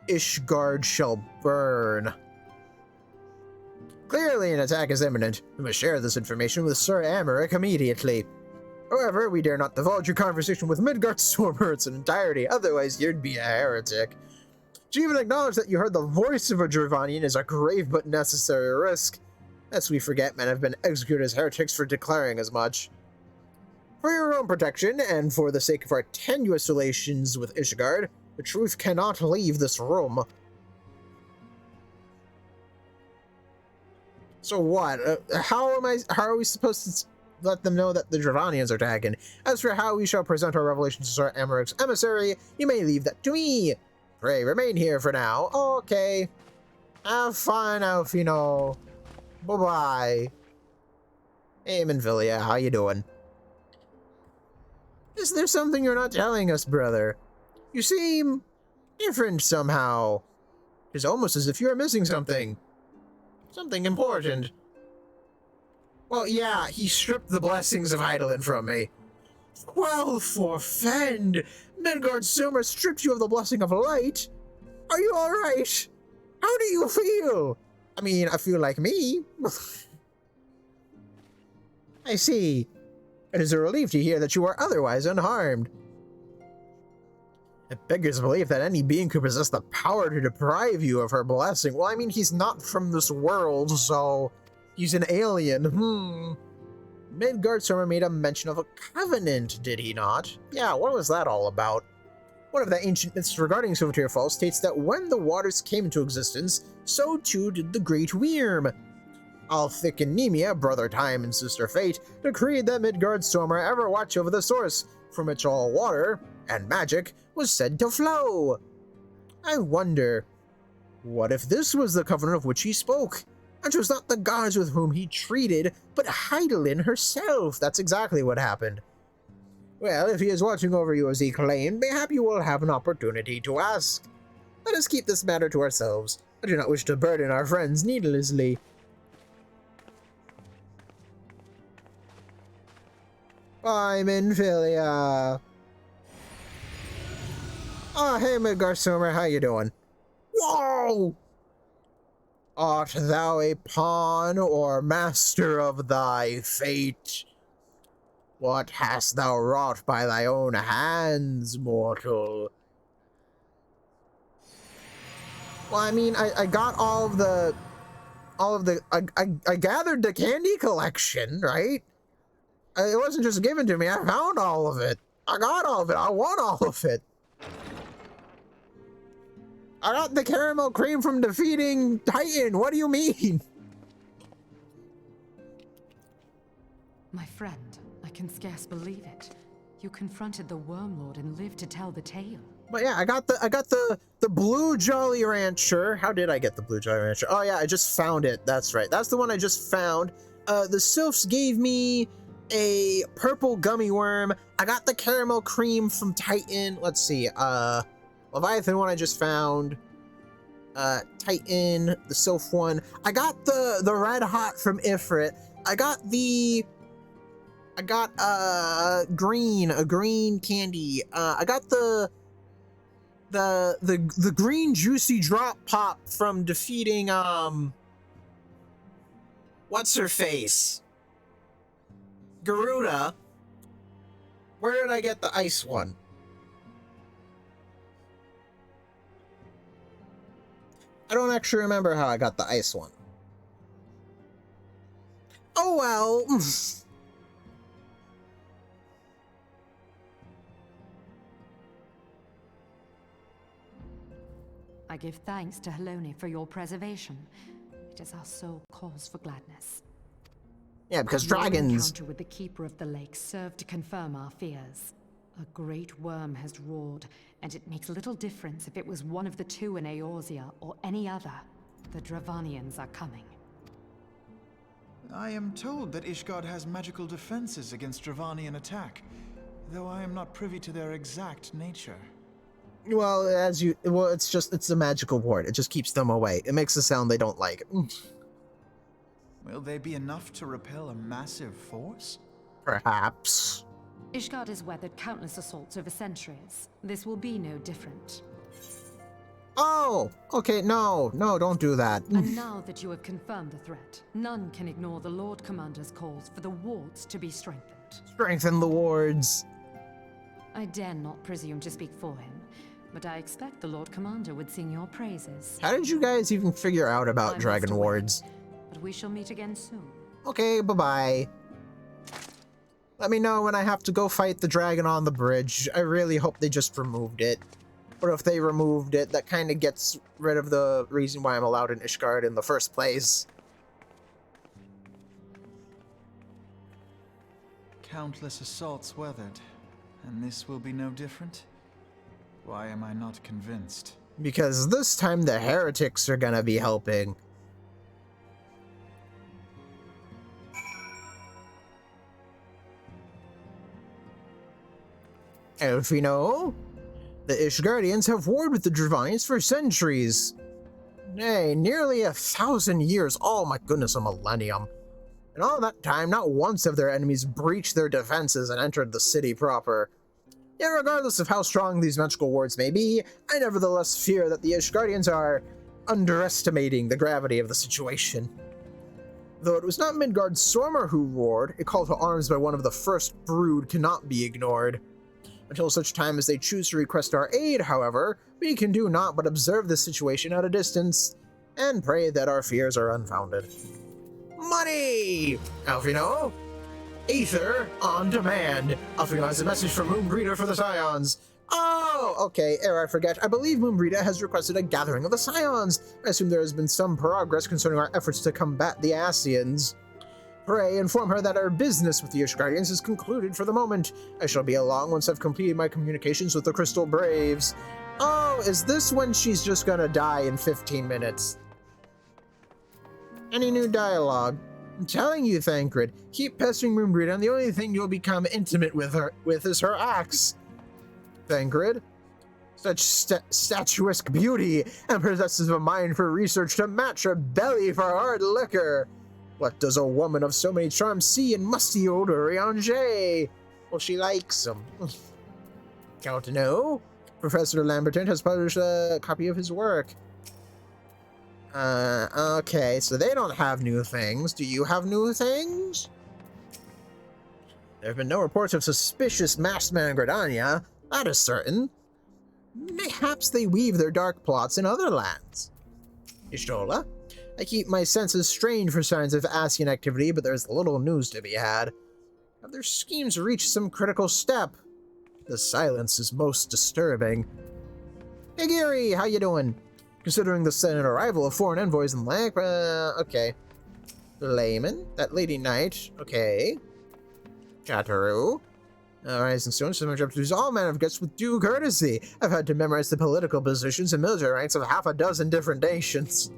Ishgard shall burn. Clearly an attack is imminent. We must share this information with Sir Amaric immediately. However, we dare not divulge your conversation with Midgardsormr in its entirety, otherwise you'd be a heretic. To even acknowledge that you heard the voice of a Dravanian is a grave but necessary risk. Lest we forget, men have been executed as heretics for declaring as much. For your own protection, and for the sake of our tenuous relations with Ishgard, the truth cannot leave this room. So what? How are we supposed to let them know that the Dravanians are taken? As for how we shall present our revelation to Sir Amaric's emissary, you may leave that to me. Pray, remain here for now. Okay. Have fun, Alphinaud. Bye-bye. Hey, Menfilia, how you doing? Is there something you're not telling us, brother? You seem different somehow. It's almost as if you're missing something. Something important. Well, yeah, he stripped the blessings of Hydaelyn from me. Well, forfend! Midgardsormr stripped you of the blessing of light? Are you alright? How do you feel? I mean, I feel like me. I see. It is a relief to hear that you are otherwise unharmed. It beggars belief that any being could possess the power to deprive you of her blessing. Well, I mean, he's not from this world, so he's an alien. Midgardsormr made a mention of a covenant, did he not? Yeah, what was that all about? One of the ancient myths regarding Silvertear Falls states that when the waters came into existence, so too did the Great Wyrm. Althik and Nemia, brother Time and sister Fate, decreed that Midgardsormr ever watch over the source, from which all water, and magic, was said to flow. I wonder, what if this was the covenant of which he spoke? And 'twas not the gods with whom he treated, but Hydaelyn herself. That's exactly what happened. Well, if he is watching over you as he claimed, mayhap you will have an opportunity to ask. Let us keep this matter to ourselves. I do not wish to burden our friends needlessly. Bye, Menfilia. Oh, hey, Midgardsormr, how you doing? Whoa! Art thou a pawn or master of thy fate? What hast thou wrought by thy own hands, mortal? Well, I mean, I got all of the, I gathered the candy collection, right? It wasn't just given to me, I found all of it. I got all of it, I want all of it. I got the caramel cream from defeating Titan, what do you mean? My friend, I can scarce believe it. You confronted the Wormlord and lived to tell the tale. But yeah, I got the blue Jolly Rancher. How did I get the blue Jolly Rancher? Oh yeah, I just found it. That's right. That's the one I just found. The Sylphs gave me a purple gummy worm. I got the caramel cream from Titan. Let's see. Leviathan one I just found. Titan, the Sylph one. I got the red hot from Ifrit. I got a green candy. I got the green juicy drop pop from defeating what's her face? Garuda. Where did I get the ice one? I don't actually remember how I got the ice one. Oh well. I give thanks to Halone for your preservation. It is our sole cause for gladness. Yeah, because Your dragons. encounter with the Keeper of the Lake served to confirm our fears. A great worm has roared, and it makes little difference if it was one of the two in Eorzea or any other. The Dravanians are coming. I am told that Ishgard has magical defenses against Dravanian attack, though I am not privy to their exact nature. Well, it's a magical ward. It just keeps them away. It makes a sound they don't like. Will they be enough to repel a massive force? Perhaps. Ishgard has weathered countless assaults over centuries. This will be no different. Oh, okay, no, don't do that. And now that you have confirmed the threat, none can ignore the Lord Commander's calls for the wards to be strengthened. Strengthen the wards. I dare not presume to speak for him, but I expect the Lord Commander would sing your praises. How did you guys even figure out about I dragon must away, wards? But we shall meet again soon. Okay, bye-bye. Let me know when I have to go fight the dragon on the bridge. I really hope they just removed it. Or if they removed it, that kind of gets rid of the reason why I'm allowed in Ishgard in the first place. Countless assaults weathered, and this will be no different? Why am I not convinced? Because this time the heretics are gonna be helping. Elfino, the Ishgardians have warred with the Dravanians for centuries. Nay, nearly 1,000 years. Oh my goodness, a millennium. In all that time, not once have their enemies breached their defenses and entered the city proper. Yet regardless of how strong these magical wards may be, I nevertheless fear that the Ishgardians are underestimating the gravity of the situation. Though it was not Midgard Sormer who roared, a call to arms by one of the first brood cannot be ignored. Until such time as they choose to request our aid, however, we can do naught but observe the situation at a distance, and pray that our fears are unfounded. Money! Alfino? Aether on demand. Alfino has a message from Moonbreeder for the Scions. Oh, okay, ere I forget, I believe Moonbreeder has requested a gathering of the Scions. I assume there has been some progress concerning our efforts to combat the Ascians. Pray inform her that our business with the Ishgardians is concluded for the moment. I shall be along once I've completed my communications with the Crystal Braves. Oh, is this when she's just gonna die in 15 minutes? Any new dialogue? I'm telling you, Thancred, keep pestering Moonbreeder and the only thing you'll become intimate with is her axe. Thancred? Such statuesque beauty, and possesses a mind for research to match her belly for hard liquor. What does a woman of so many charms see in musty old Urianger? Well, she likes him. Count to know? Professor Lamberton has published a copy of his work. Okay, so they don't have new things. Do you have new things? There have been no reports of suspicious masked men in Gridania, that is certain. Perhaps they weave their dark plots in other lands. Ishtola, I keep my senses strained for signs of Ascian activity, but there's little news to be had. Have their schemes reached some critical step? The silence is most disturbing. Hey Gary, how you doing? Considering the sudden arrival of foreign envoys in Lank, okay. Layman, that Lady Knight, okay. Chataru. Rising Stone, so much up to all men of guests with due courtesy. I've had to memorize the political positions and military ranks of half a dozen different nations.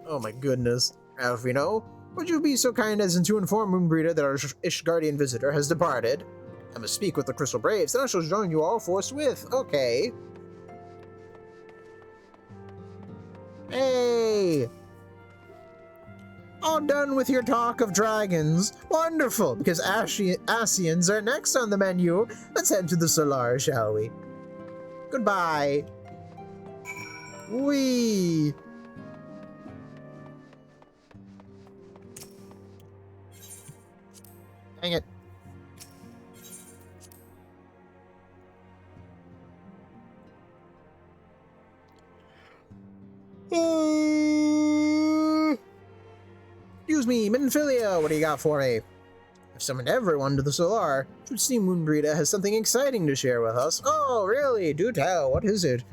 Oh my goodness. Alfino, would you be so kind as to inform Moonbreeder that our Ishgardian visitor has departed? I must speak with the Crystal Braves, then I shall join you all forthwith. Okay. Hey! All done with your talk of dragons. Wonderful, because Ascians are next on the menu. Let's head to the Solar, shall we? Goodbye. Whee! Dang it. Excuse me, Minfilia, what do you got for me? I've summoned everyone to the Solar. It would seem Moonbreeder has something exciting to share with us. Oh, really? Do tell. What is it?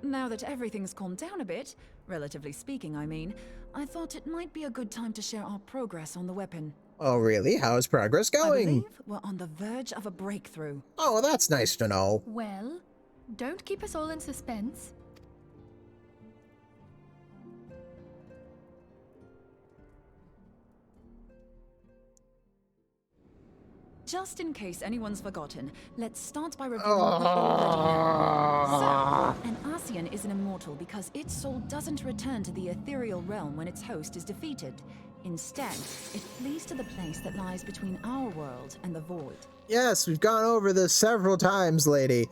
Now that everything's calmed down a bit, relatively speaking, I mean, I thought it might be a good time to share our progress on the weapon. Oh, really? How's progress I going? believe we're on the verge of a breakthrough. Oh, that's nice to know. Well, don't keep us all in suspense. Just in case anyone's forgotten, let's start by reviewing what we already know. So, an Ascian is an immortal because its soul doesn't return to the ethereal realm when its host is defeated. Instead, it flees to the place that lies between our world and the void. Yes, we've gone over this several times, lady.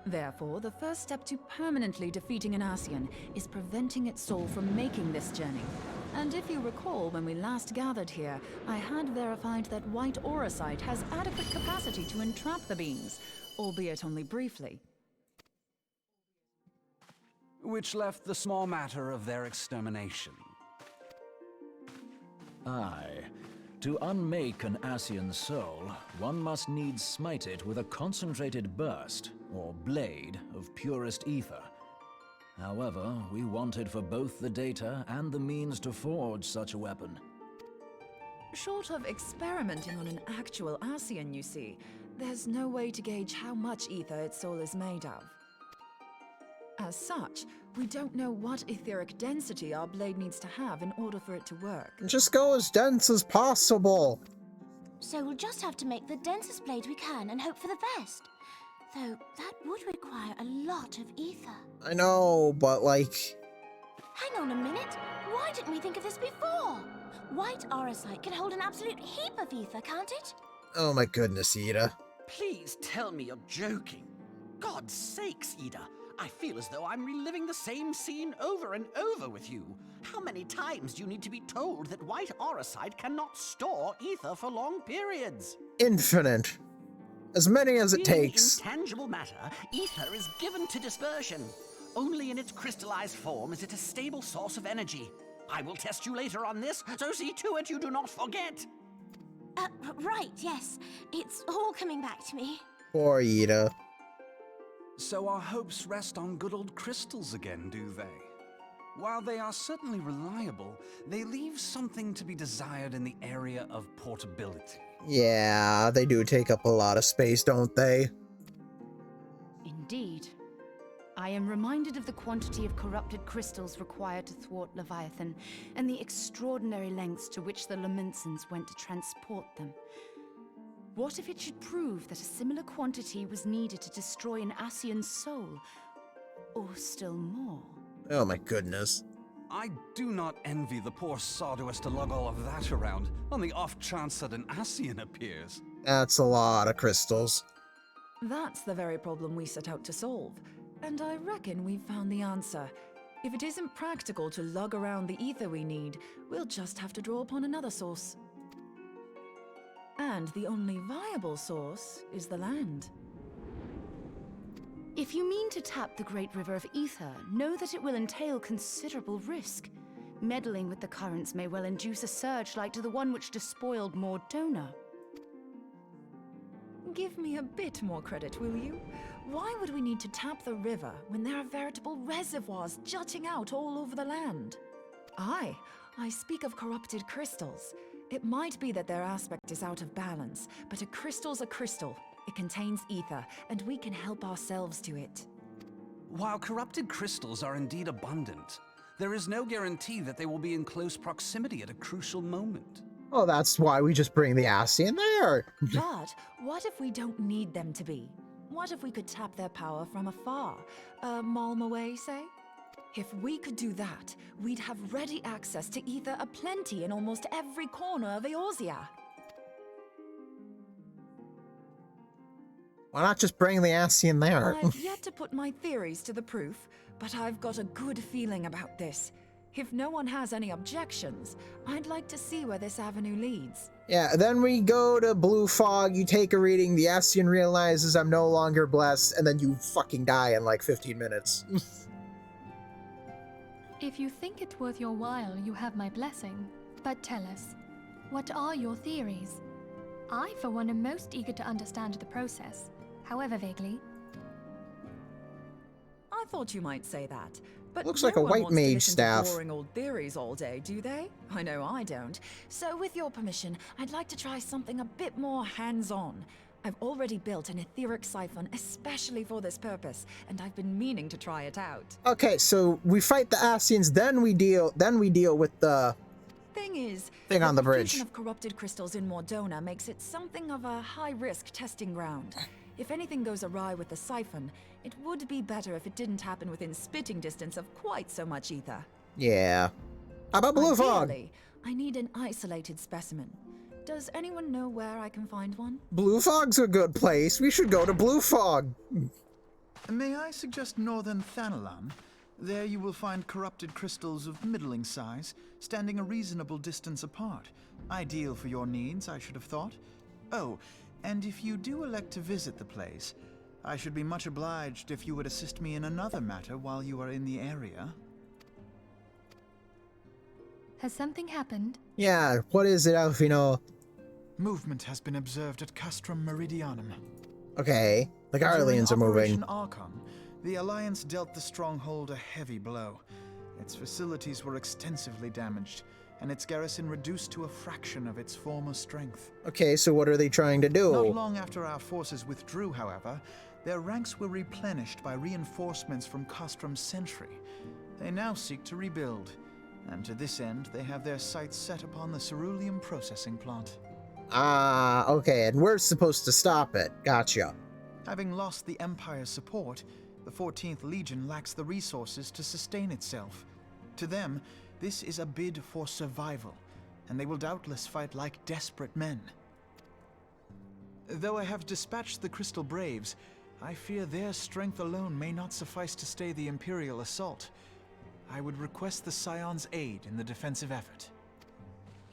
Therefore, the first step to permanently defeating an Ascian is preventing its soul from making this journey. And if you recall, when we last gathered here, I had verified that White Auracite has adequate capacity to entrap the beings, albeit only briefly. Which left the small matter of their extermination. Aye. To unmake an Ascian soul, one must needs smite it with a concentrated burst, or blade, of purest ether. However, we wanted for both the data and the means to forge such a weapon. Short of experimenting on an actual Ascian, you see, there's no way to gauge how much ether its soul is made of. As such, we don't know what etheric density our blade needs to have in order for it to work. Just go as dense as possible. So we'll just have to make the densest blade we can and hope for the best. Though that would require a lot of ether. I know, but like... Hang on a minute. Why didn't we think of this before? White Auracite can hold an absolute heap of ether, can't it? Oh my goodness, Ida. Please tell me you're joking. God's sakes, Ida. I feel as though I'm reliving the same scene over and over with you. How many times do you need to be told that White Auracite cannot store ether for long periods? Infinite. As many as it Being takes. intangible matter, ether is given to dispersion. Only in its crystallized form is it a stable source of energy. I will test you later on this, so see to it you do not forget. Right, yes. It's all coming back to me. Poor Ida. So our hopes rest on good old crystals again, do they? While they are certainly reliable, they leave something to be desired in the area of portability. Yeah, they do take up a lot of space, don't they? Indeed. I am reminded of the quantity of corrupted crystals required to thwart Leviathan, and the extraordinary lengths to which the Lamentsons went to transport them. What if it should prove that a similar quantity was needed to destroy an Ascian soul? Or still more? Oh my goodness. I do not envy the poor sod who has to lug all of that around on the off chance that an Ascian appears. That's a lot of crystals. That's the very problem we set out to solve. And I reckon we've found the answer. If it isn't practical to lug around the ether we need, we'll just have to draw upon another source. And the only viable source is the land. If you mean to tap the Great River of Ether, know that it will entail considerable risk. Meddling with the currents may well induce a surge like to the one which despoiled Mordona. Give me a bit more credit, will you? Why would we need to tap the river when there are veritable reservoirs jutting out all over the land? I speak of corrupted crystals. It might be that their aspect is out of balance, but a crystal's a crystal. It contains ether, and we can help ourselves to it. While corrupted crystals are indeed abundant, there is no guarantee that they will be in close proximity at a crucial moment. Oh, that's why we just bring the Ascian there. But what if we don't need them to be? What if we could tap their power from afar? A malm away, say? If we could do that, we'd have ready access to ether aplenty in almost every corner of Eorzea. Why not just bring the Ascian there? I've yet to put my theories to the proof, but I've got a good feeling about this. If no one has any objections, I'd like to see where this avenue leads. Yeah, then we go to Blue Fog, you take a reading, the Ascian realizes I'm no longer blessed, and then you fucking die in like 15 minutes. If you think it worth your while, you have my blessing. But tell us, what are your theories? I, for one, am most eager to understand the process, however vaguely. I thought you might say that. But Looks no like a one white wants to mage listen to staff. boring old theories all day, do they? I know I don't. So with your permission, I'd like to try something a bit more hands-on. I've already built an etheric siphon especially for this purpose, and I've been meaning to try it out. Okay, so we fight the Ascians, then we deal with the Thing is, thing on the bridge. fusion of corrupted crystals in Mordona makes it something of a high-risk testing ground. If anything goes awry with the siphon, it would be better if it didn't happen within spitting distance of quite so much ether. Yeah. How about Blue Fog? Ideally, I need an isolated specimen. Does anyone know where I can find one? Blue Fog's a good place. We should go to Blue Fog. May I suggest northern Thanalan? There you will find corrupted crystals of middling size, standing a reasonable distance apart. Ideal for your needs, I should have thought. Oh, and if you do elect to visit the place, I should be much obliged if you would assist me in another matter while you are in the area. Has something happened? Yeah, what is it, Alfino? Movement has been observed at Castrum Meridianum. Okay, the Garleans are During moving. Operation Archon, the Alliance dealt the stronghold a heavy blow. Its facilities were extensively damaged, and its garrison reduced to a fraction of its former strength. Okay, so what are they trying to do? Not long after our forces withdrew, however, their ranks were replenished by reinforcements from Castrum's sentry. They now seek to rebuild, and to this end they have their sights set upon the ceruleum processing plant. Ah, okay, and we're supposed to stop it. Gotcha. Having lost the Empire's support, the 14th Legion lacks the resources to sustain itself. To them, this is a bid for survival, and they will doubtless fight like desperate men. Though I have dispatched the Crystal Braves, I fear their strength alone may not suffice to stay the Imperial assault. I would request the Scion's aid in the defensive effort.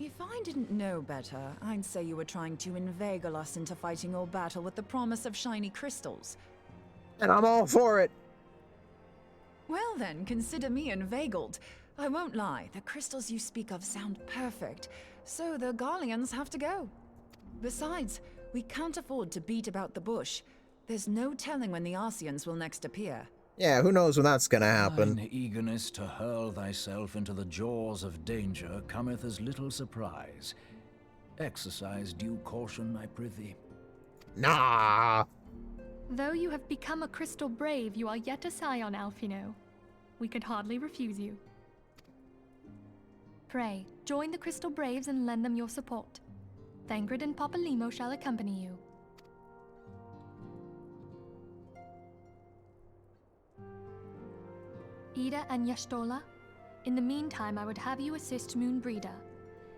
If I didn't know better, I'd say you were trying to inveigle us into fighting your battle with the promise of shiny crystals. And I'm all for it. Well then, consider me inveigled. I won't lie, the crystals you speak of sound perfect, so the Garleans have to go. Besides, we can't afford to beat about the bush. There's no telling when the Ascians will next appear. Yeah, who knows when that's gonna happen. Thine eagerness to hurl thyself into the jaws of danger cometh as little surprise. Exercise due caution, I prithee. Nah. Though you have become a Crystal Brave, you are yet a Scion, Alfino. We could hardly refuse you. Pray, join the Crystal Braves and lend them your support. Thangred and Papalymo shall accompany you. Ida and Y'shtola, In the meantime, I would have you assist Moonbreeder.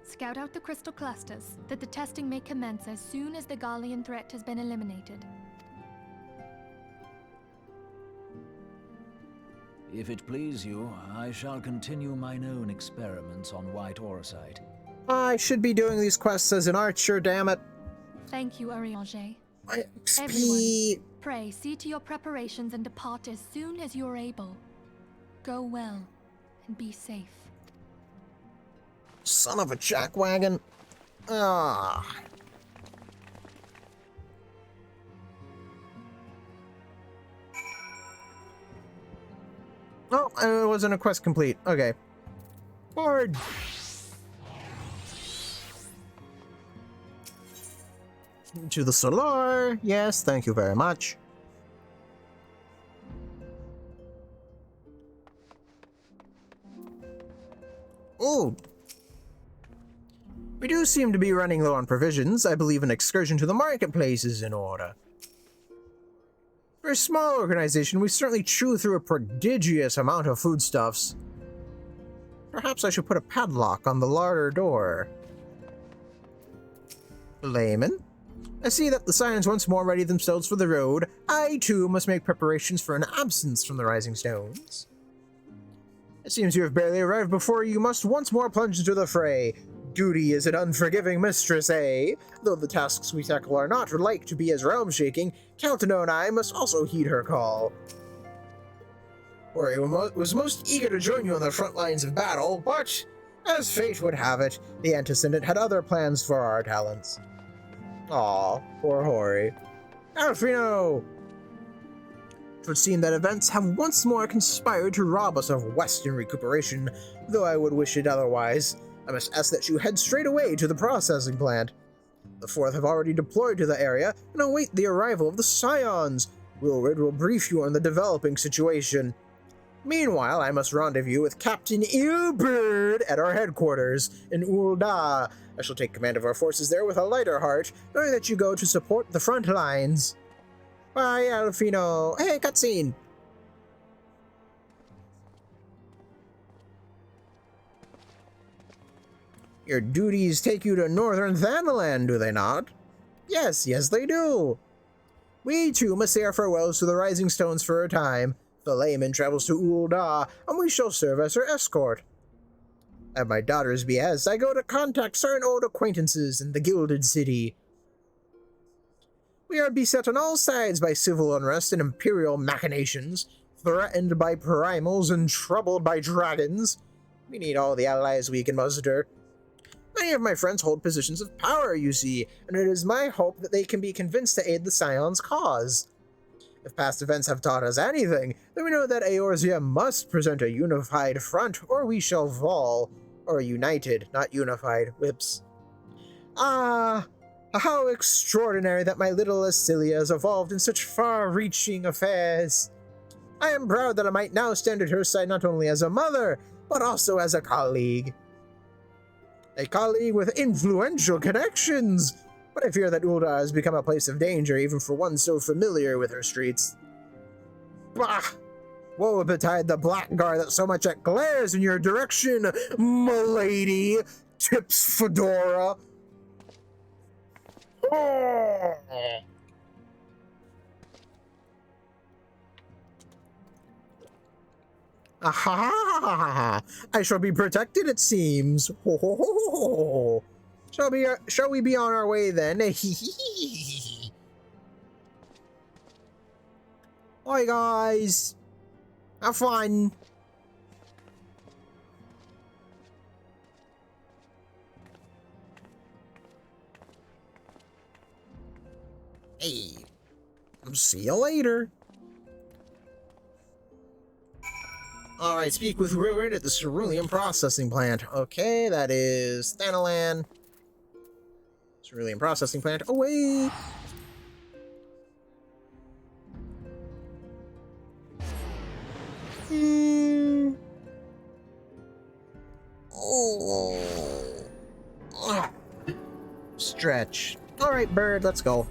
Scout out the crystal clusters, that the testing may commence as soon as the Garlean threat has been eliminated. If it please you, I shall continue mine own experiments on white aurosite. I should be doing these quests as an archer, damn it. Thank you, Urianger. XP. Everyone, pray see to your preparations and depart as soon as you are able. Go well, and be safe. Son of a jackwagon. Ah. Oh, it wasn't a quest complete. Okay. Board. To the Solar. Yes, thank you very much. Ooh. We do seem to be running low on provisions. I believe an excursion to the marketplace is in order. For a small organization, we certainly chew through a prodigious amount of foodstuffs. Perhaps I should put a padlock on the larder door. Layman? I see that the Scions once more ready themselves for the road. I, too, must make preparations for an absence from the Rising Stones. It seems you have barely arrived before you must once more plunge into the fray. Duty is an unforgiving mistress, eh? Though the tasks we tackle are not like to be as realm-shaking, Caltano and I must also heed her call. Ori was most eager to join you on the front lines of battle, but, as fate would have it, the Antecedent had other plans for our talents. Aw, poor Hori. Alfino! It would seem that events have once more conspired to rob us of Western recuperation, though I would wish it otherwise. I must ask that you head straight away to the processing plant. The Fourth have already deployed to the area and await the arrival of the Scions. Wilrid will brief you on the developing situation. Meanwhile, I must rendezvous with Captain Ilbird at our headquarters in Ul'dah. I shall take command of our forces there with a lighter heart, knowing that you go to support the front lines. Bye, Alfino. Hey, cutscene! Your duties take you to Northern Thanalan, do they not? Yes, they do. We too must say our farewells to the Rising Stones for a time. The layman travels to Ul'dah, and we shall serve as her escort. At my daughter's behest, I go to contact certain old acquaintances in the Gilded City. We are beset on all sides by civil unrest and imperial machinations, threatened by primals and troubled by dragons. We need all the allies we can muster. Many of my friends hold positions of power, you see, and it is my hope that they can be convinced to aid the Scion's cause. If past events have taught us anything, then we know that Eorzea must present a unified front, or we shall fall. Or united, not unified, whips. Ah, how extraordinary that my little Acilia has evolved in such far-reaching affairs. I am proud that I might now stand at her side not only as a mother, but also as a colleague. A colleague with influential connections, but I fear that Ul'dah has become a place of danger even for one so familiar with her streets. Bah! Woe betide the blackguard that so much glares in your direction, m'lady, Tips Fedora. Oh. Aha! I shall be protected, it seems. Ho, ho, ho, ho. Shall we be on our way then? Hi guys. Have fun. Hey. See you later. Alright, speak with Ruin at the Cerulean Processing Plant. Okay, that is Thanalan. Cerulean Processing Plant. Away! Oh. Stretch. Alright, bird, let's go.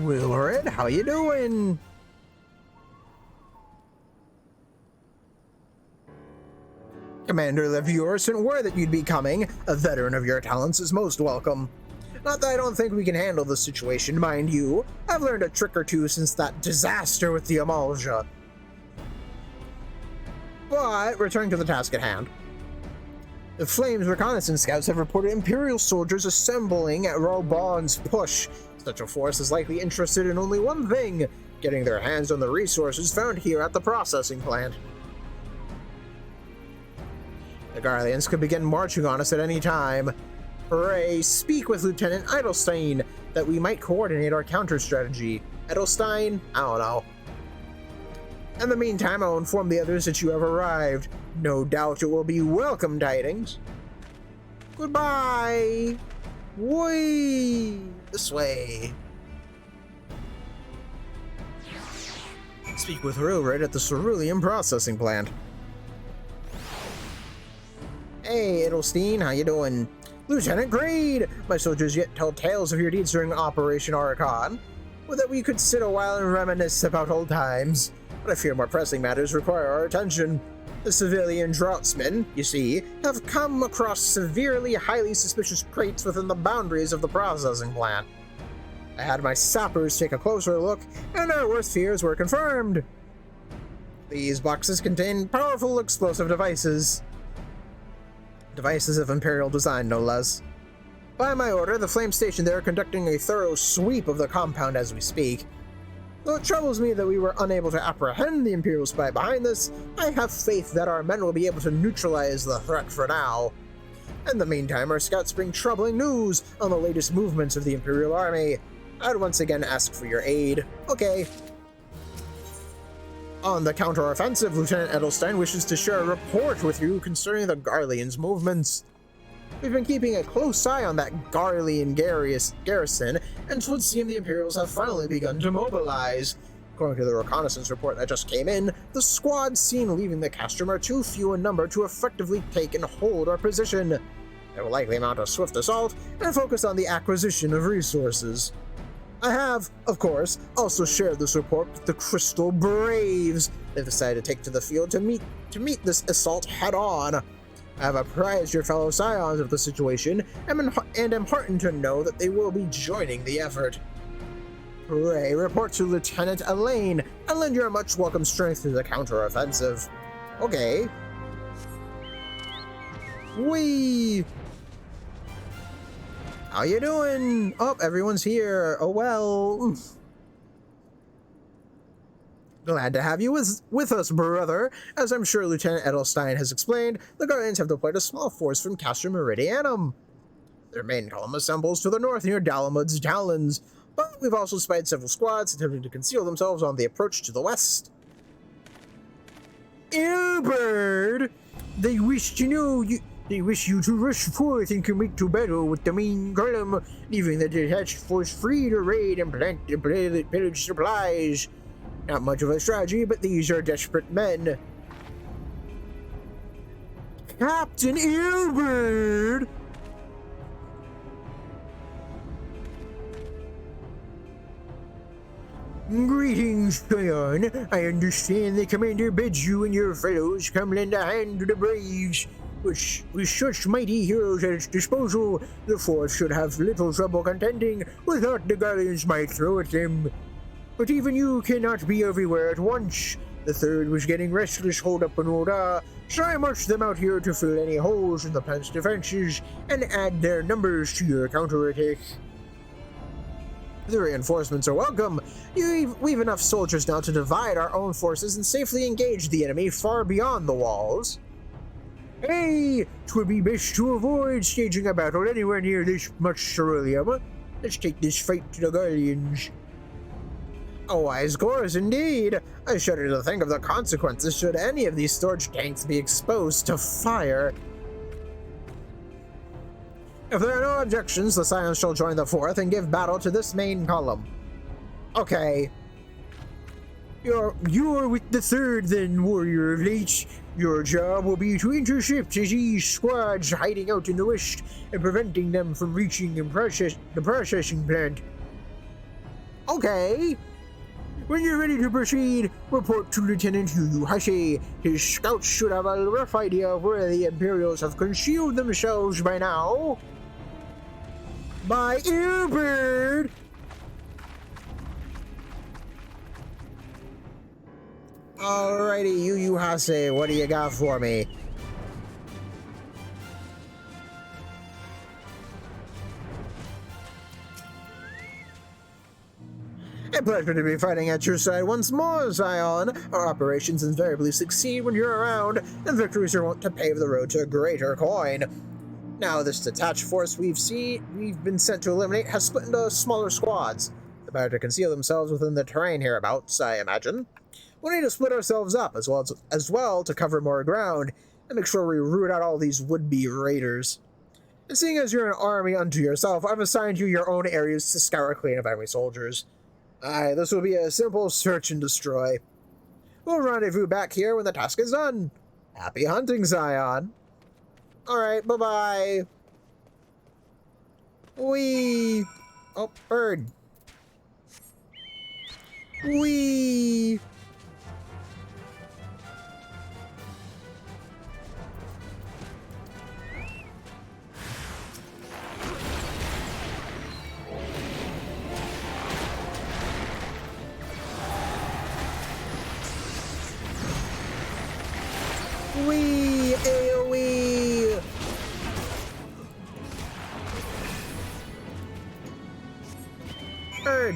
Wilrid, how you doing? Commander Levior sent word that you'd be coming. A veteran of your talents is most welcome. Not that I don't think we can handle the situation, mind you. I've learned a trick or two since that disaster with the Amalja. But, returning to the task at hand. The Flames reconnaissance scouts have reported Imperial soldiers assembling at Raubon's push. Such a force is likely interested in only one thing, getting their hands on the resources found here at the processing plant. The Garleans could begin marching on us at any time. Hooray, speak with Lieutenant Edelstein that we might coordinate our counter strategy. Edelstein? I don't know. In the meantime, I'll inform the others that you have arrived. No doubt it will be welcome tidings. Goodbye! Whee! This way. Speak with Rilred at the Cerulean processing plant. Hey, Edelstein, how you doing? Lieutenant Grade! My soldiers yet tell tales of your deeds during Operation Archon. Would that we could sit a while and reminisce about old times. But I fear more pressing matters require our attention. The civilian draughtsmen, you see, have come across severely highly suspicious crates within the boundaries of the processing plant. I had my sappers take a closer look, and our worst fears were confirmed. These boxes contain powerful explosive devices. Devices of Imperial design, no less. By my order, the Flame Station there are conducting a thorough sweep of the compound as we speak. Though it troubles me that we were unable to apprehend the Imperial spy behind this, I have faith that our men will be able to neutralize the threat for now. In the meantime, our scouts bring troubling news on the latest movements of the Imperial Army. I'd once again ask for your aid. Okay. On the counter-offensive, Lieutenant Edelstein wishes to share a report with you concerning the Garleans' movements. We've been keeping a close eye on that Garlean garrison, and it would seem the Imperials have finally begun to mobilize. According to the reconnaissance report that just came in, the squads seen leaving the castrum are too few in number to effectively take and hold our position. They will likely mount a swift assault and focus on the acquisition of resources. I have, of course, also shared this report with the Crystal Braves. They've decided to take to the field to meet this assault head-on. I have apprised your fellow scions of the situation and am heartened to know that they will be joining the effort. Hooray, report to Lieutenant Elaine and lend your much welcome strength to the counter-offensive. Okay. Whee! How you doing? Oh, everyone's here. Oh well. Glad to have you with us, brother. As I'm sure Lieutenant Edelstein has explained, the Guardians have deployed a small force from Castrum Meridianum. Their main column assembles to the north near Dalamud's Talons, but we've also spied several squads attempting to conceal themselves on the approach to the west. Ilberd! They wish you to rush forth and commit to battle with the main column, leaving the detached force free to raid and pillage supplies. Not much of a strategy, but these are desperate men. Captain Ilberd! Greetings, Scion. I understand the commander bids you and your fellows come lend a hand to the Braves. Which, with such mighty heroes at its disposal, the force should have little trouble contending with what the Guardians might throw at them. But even you cannot be everywhere at once. The Third was getting restless holed up in Ul'dah, so I marched them out here to fill any holes in the plant's defenses and add their numbers to your counterattack. The reinforcements are welcome. We've enough soldiers now to divide our own forces and safely engage the enemy far beyond the walls. Hey, 'twould be best to avoid staging a battle anywhere near this much ceruleum. Let's take this fight to the Guardians. A wise course indeed. I shudder to think of the consequences should any of these storage tanks be exposed to fire. If there are no objections, the Scions shall join the Fourth and give battle to this main column. Okay. You're with the Third then, Warrior of Light. Your job will be to intercept these squads hiding out in the west and preventing them from reaching the processing plant. Okay. When you're ready to proceed, report to Lieutenant Yu Hashi. His scouts should have a rough idea of where the Imperials have concealed themselves by now. By Airbird! Alrighty, Yu Hase, what do you got for me? A pleasure to be fighting at your side once more, Zion. Our operations invariably succeed when you're around, and victories are wont to pave the road to a greater coin. Now, this detached force we've been sent to eliminate has split into smaller squads. The better to conceal themselves within the terrain hereabouts, I imagine. We'll need to split ourselves up as well to cover more ground and make sure we root out all these would-be raiders. And seeing as you're an army unto yourself, I've assigned you your own areas to scour clean of enemy soldiers. Aye, this will be a simple search and destroy. We'll rendezvous back here when the task is done. Happy hunting, Zion. Alright, bye-bye. Wee. Oh, bird. Wee. Wee! AoE! Bird!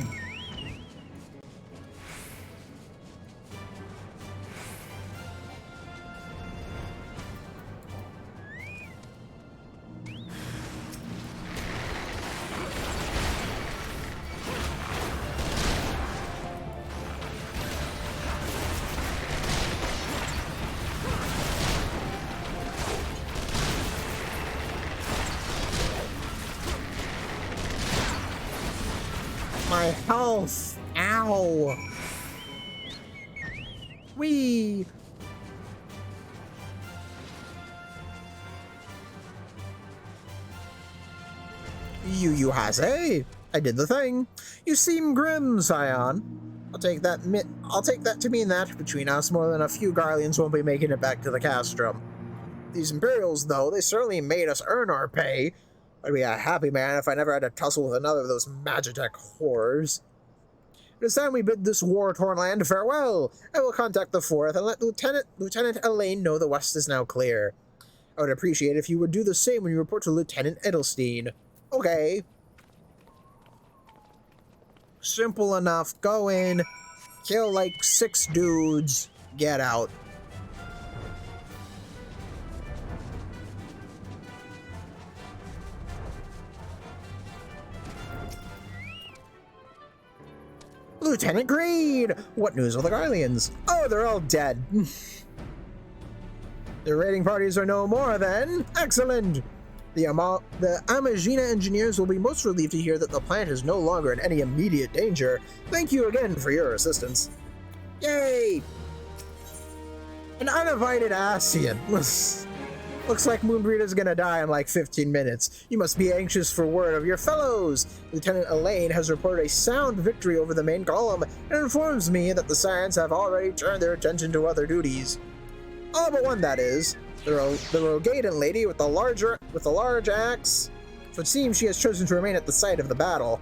My health! Ow! Wee! Yu Hase! I did the thing. You seem grim, Scion. I'll take that to mean that, between us, more than a few Garleans won't be making it back to the castrum. These Imperials, though, they certainly made us earn our pay. I'd be a happy man if I never had to tussle with another of those Magitech horrors. It is time we bid this war-torn land farewell. I will contact the Fourth and let Lieutenant Elaine know the West is now clear. I would appreciate if you would do the same when you report to Lieutenant Edelstein. Okay. Simple enough. Go in, kill like 6 dudes, get out. Lieutenant Greed! What news of the Garleans? Oh, they're all dead. The raiding parties are no more, then? Excellent! The Amagina engineers will be most relieved to hear that the plant is no longer in any immediate danger. Thank you again for your assistance. Yay! An uninvited Asian. Looks like Moonbreeder's gonna die in like 15 minutes. You must be anxious for word of your fellows. Lieutenant Elaine has reported a sound victory over the main column and informs me that the Scions have already turned their attention to other duties. All but one, that is. The Rogaden lady with the large axe. So it seems she has chosen to remain at the site of the battle.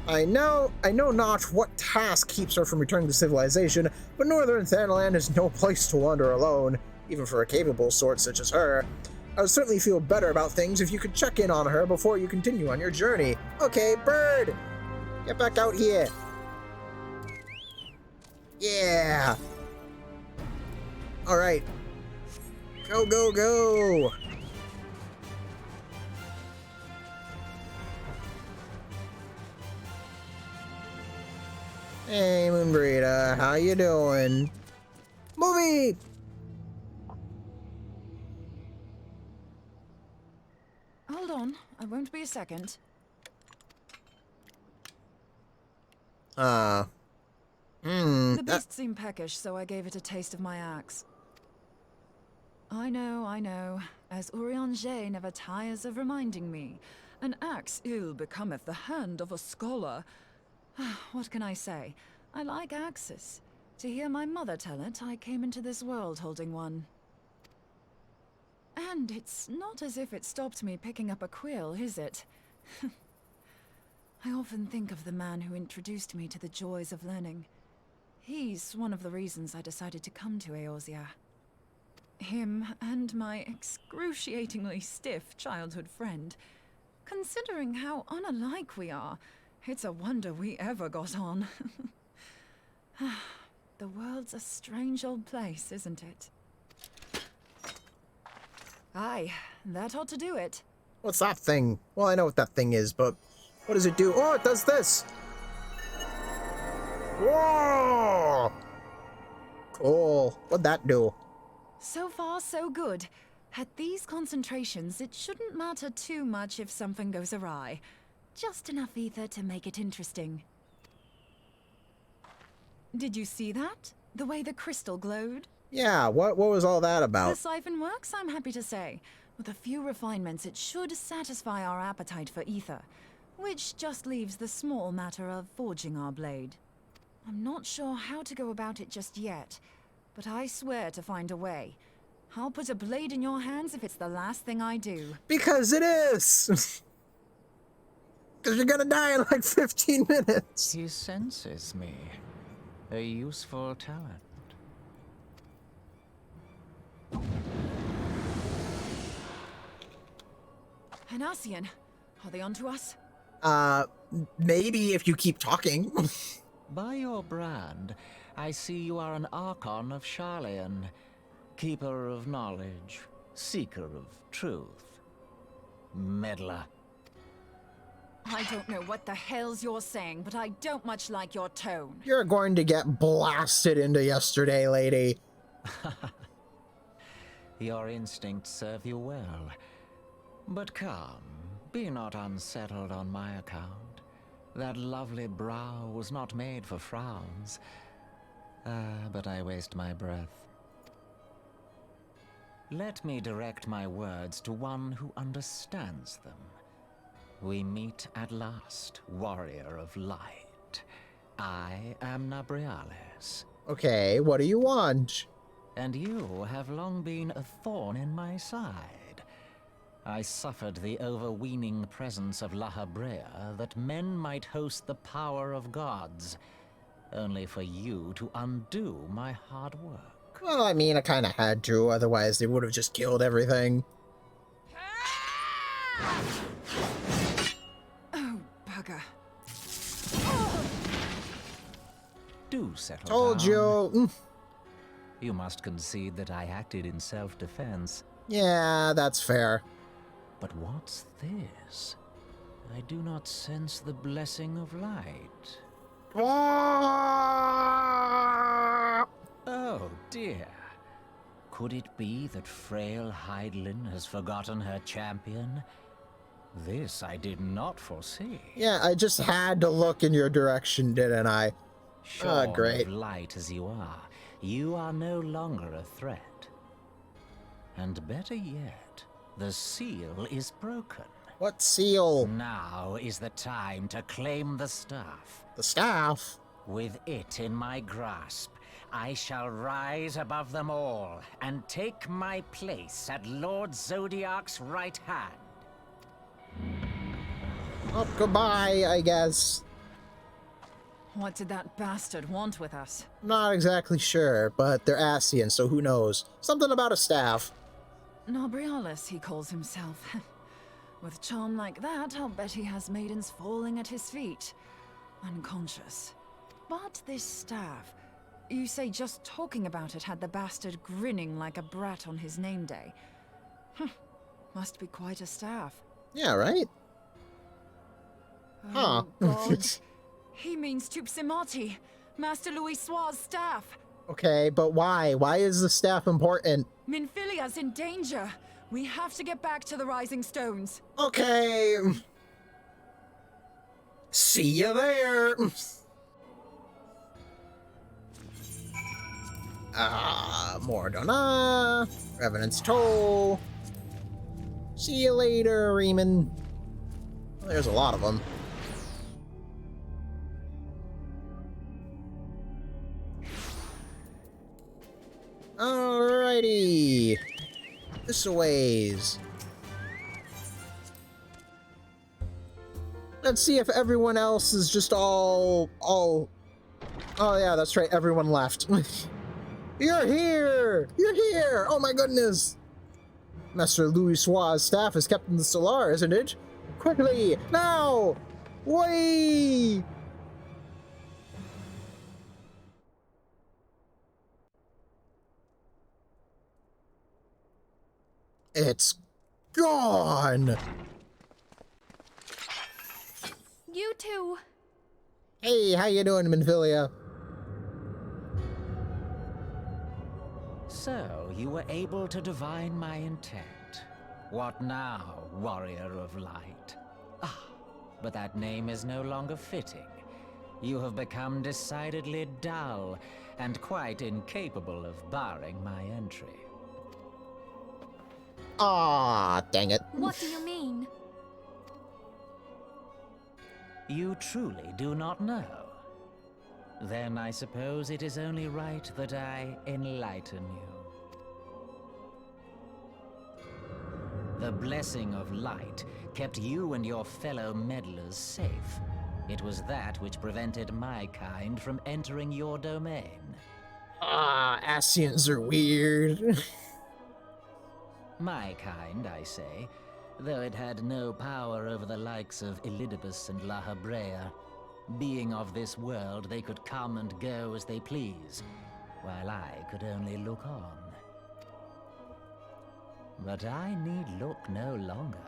I know not what task keeps her from returning to civilization, but northern Thanalan is no place to wander alone, even for a capable sort such as her. I would certainly feel better about things if you could check in on her before you continue on your journey. Okay, bird! Get back out here. Yeah! Alright. Go, go, go! Hey, Moonbreeder, how you doing? Movie! Hold on, I won't be a second. The beast seemed peckish, so I gave it a taste of my axe. I know. As Urianger never tires of reminding me, an axe ill becometh the hand of a scholar. What can I say? I like axes. To hear my mother tell it, I came into this world holding one. And it's not as if it stopped me picking up a quill, is it? I often think of the man who introduced me to the joys of learning. He's one of the reasons I decided to come to Eorzea. Him and my excruciatingly stiff childhood friend. Considering how unalike we are, it's a wonder we ever got on. The world's a strange old place, isn't it? Aye, that ought to do it. What's that thing? Well, I know what that thing is, but what does it do? Oh, it does this! Whoa! Cool. What'd that do? So far, so good. At these concentrations, it shouldn't matter too much if something goes awry. Just enough ether to make it interesting. Did you see that? The way the crystal glowed? Yeah, what was all that The about? siphon works, I'm happy to say. With a few refinements, it should satisfy our appetite for ether, which just leaves the small matter of forging our blade. I'm not sure how to go about it just yet, but I swear to find a way. I'll put a blade in your hands if it's the last thing I do. Because it is! Because you're gonna die in like 15 minutes. He senses me. A useful talent. Hanassian, are they onto us? Maybe if you keep talking. By your brand, I see you are an Archon of Sharlayan, keeper of knowledge, seeker of truth. Meddler. I don't know what the hell's you're saying, but I don't much like your tone. You're going to get blasted into yesterday, lady. Your instincts serve you well. But come, be not unsettled on my account. That lovely brow was not made for frowns. But I waste my breath. Let me direct my words to one who understands them. We meet at last, warrior of light. I am Nabriales. Okay, what do you want? And you have long been a thorn in my side. I suffered the overweening presence of La Habrea that men might host the power of gods, only for you to undo my hard work. Well, I mean, I kind of had to, otherwise they would have just killed everything. Oh, bugger. Do settle Told down. you. You must concede that I acted in self-defense. Yeah, that's fair. But what's this? I do not sense the blessing of light. Oh dear. Could it be that frail Hydaelyn has forgotten her champion? This I did not foresee. Yeah, I just had to look in your direction, didn't I? Shorn great. of light as you are no longer a threat. And better yet, the seal is broken. What seal? Now is the time to claim the staff. The staff? With it in my grasp, I shall rise above them all and take my place at Lord Zodiac's right hand. Oh, goodbye, I guess. What did that bastard want with us? Not exactly sure, but they're Ascian, so who knows? Something about a staff. Nabriales, he calls himself. With charm like that, I'll bet he has maidens falling at his feet. Unconscious. But this staff, you say just talking about it had the bastard grinning like a brat on his name day. Must be quite a staff. Yeah, right? Oh, God. He means Tupsimati, Master Louis Soir's staff. Okay, but why? Why is the staff important? Minfilia's in danger. We have to get back to the Rising Stones. Okay. See you there. Mordona. Revenant's Toll. See you later, Riemann. Well, there's a lot of them. Alrighty. This a ways. Let's see if everyone else is just all... Oh yeah, that's right, everyone left. You're here! You're here! Oh my goodness! Master Louis Sua's staff is kept in the Solar, isn't it? Quickly! Now! Whee! It's gone! You two. Hey, how you doing, Minfilia? So, you were able to divine my intent. What now, warrior of light? Ah, but that name is no longer fitting. You have become decidedly dull, and quite incapable of barring my entry. Ah, dang it. What do you mean? You truly do not know? Then I suppose it is only right that I enlighten you. The blessing of light kept you and your fellow meddlers safe. It was that which prevented my kind from entering your domain. Ah, Ascians are weird. My kind, I say, though it had no power over the likes of Elidibus and La Habrea. Being of this world, they could come and go as they please, while I could only look on. But I need look no longer.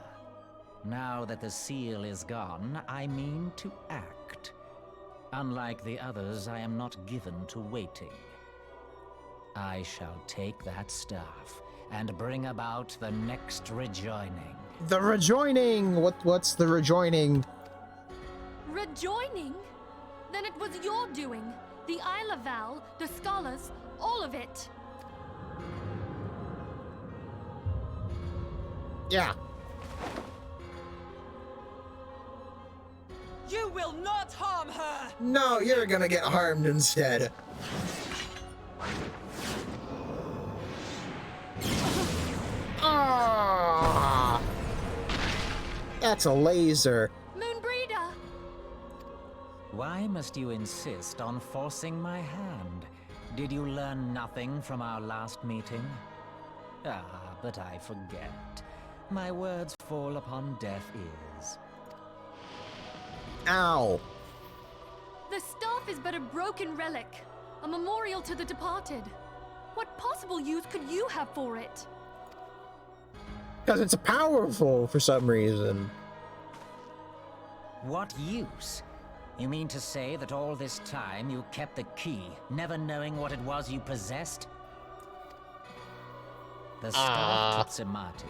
Now that the seal is gone, I mean to act. Unlike the others, I am not given to waiting. I shall take that staff and bring about the next rejoining. The rejoining! What's the rejoining? Rejoining? Then it was your doing. The Isle of Val, the scholars, all of it. Yeah. You will not harm her! No, you're gonna get harmed instead. Ah! That's a laser. Moonbreeder! Why must you insist on forcing my hand? Did you learn nothing from our last meeting? Ah, but I forget. My words fall upon deaf ears. Ow. The staff is but a broken relic, a memorial to the departed. What possible use could you have for it? Because it's powerful for some reason. What use? You mean to say that all this time you kept the key, never knowing what it was you possessed? The Star Tutsimati,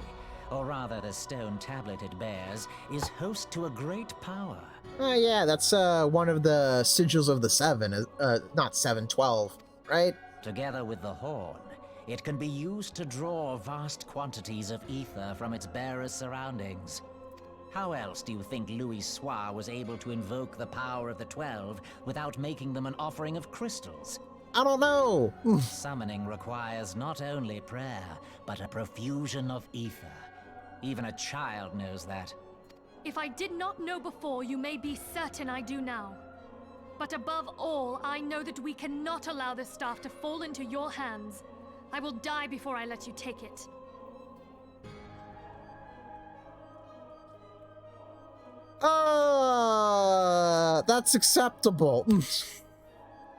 or rather the stone tablet it bears, is host to a great power. Oh yeah, that's one of the sigils of the seven, not 7, 12, right? Together with the horn, it can be used to draw vast quantities of ether from its bearer's surroundings. How else do you think Louis Soi was able to invoke the power of the 12 without making them an offering of crystals? I don't know. Summoning requires not only prayer, but a profusion of ether. Even a child knows that. If I did not know before, you may be certain I do now. But above all, I know that we cannot allow this staff to fall into your hands. I will die before I let you take it. That's acceptable.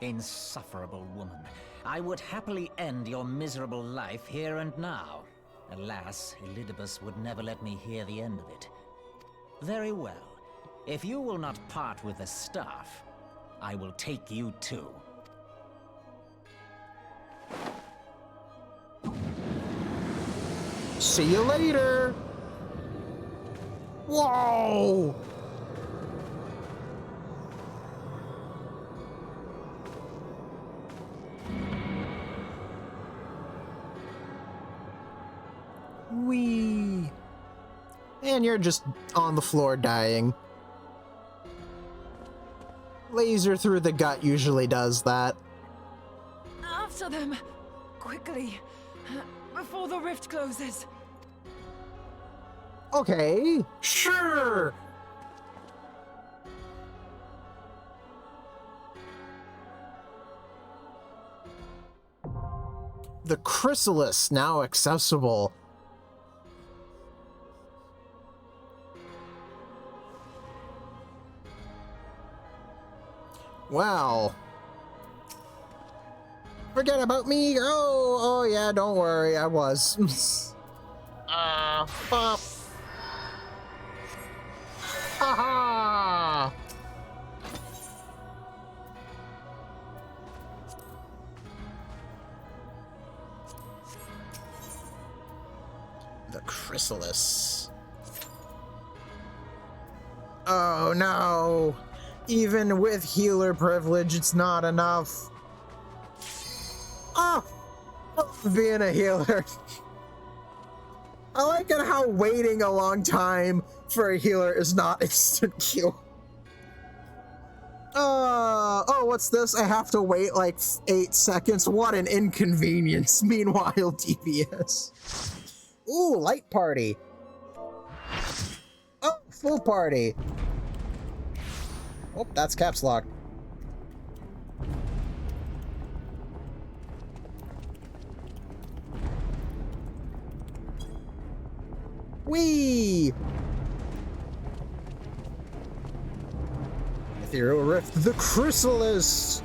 Insufferable woman. I would happily end your miserable life here and now. Alas, Elidibus would never let me hear the end of it. Very well. If you will not part with the staff, I will take you too. See you later. Whoa! Wee. And you're just on the floor dying. Laser through the gut usually does that. After them! quickly, before the rift closes. Okay, sure. The chrysalis now accessible. Well, forget about me. Oh yeah, don't worry, I was. Pop. Haha. The chrysalis. Oh no. Even with healer privilege, it's not enough. Oh, being a healer. I like it how waiting a long time for a healer is not instant kill. Oh, what's this? I have to wait like 8 seconds. What an inconvenience. Meanwhile, DPS. Ooh, light party. Oh, full party. Oh, that's caps lock. Whee! Ethereal Rift, the chrysalis!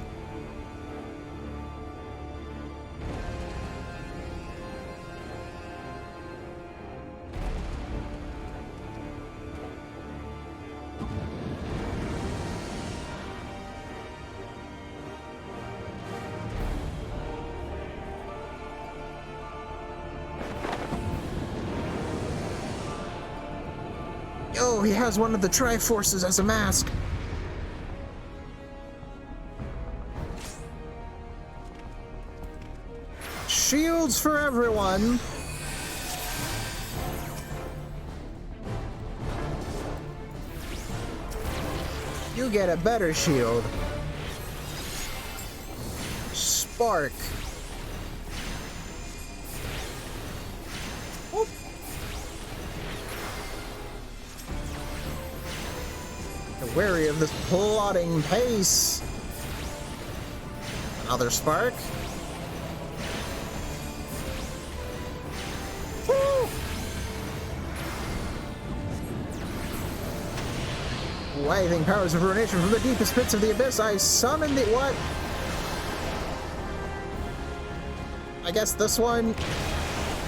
Oh, he has one of the Triforces as a mask. Shields for everyone. You get a better shield. Spark. Whoop. Wary of this plodding pace. Another spark. Woo! Waving powers of ruination from the deepest pits of the abyss, I summon the what? I guess this one.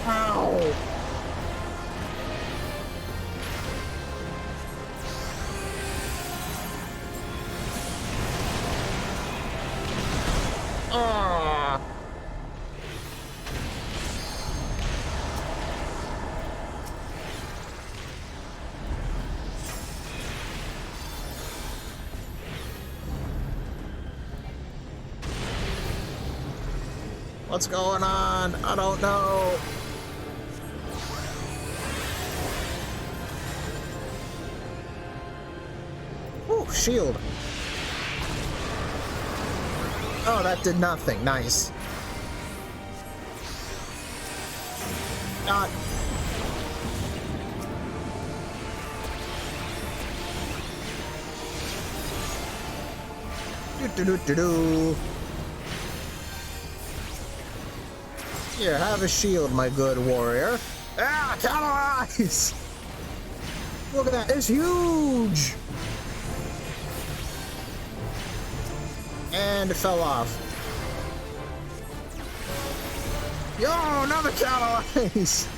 Ow! Ah! What's going on? I don't know. Ooh, shield. Oh, that did nothing. Nice. Not. Do. Here, have a shield, my good warrior. Ah, catalyze! Look at that, it's huge! And it fell off. Yo, another catalyze!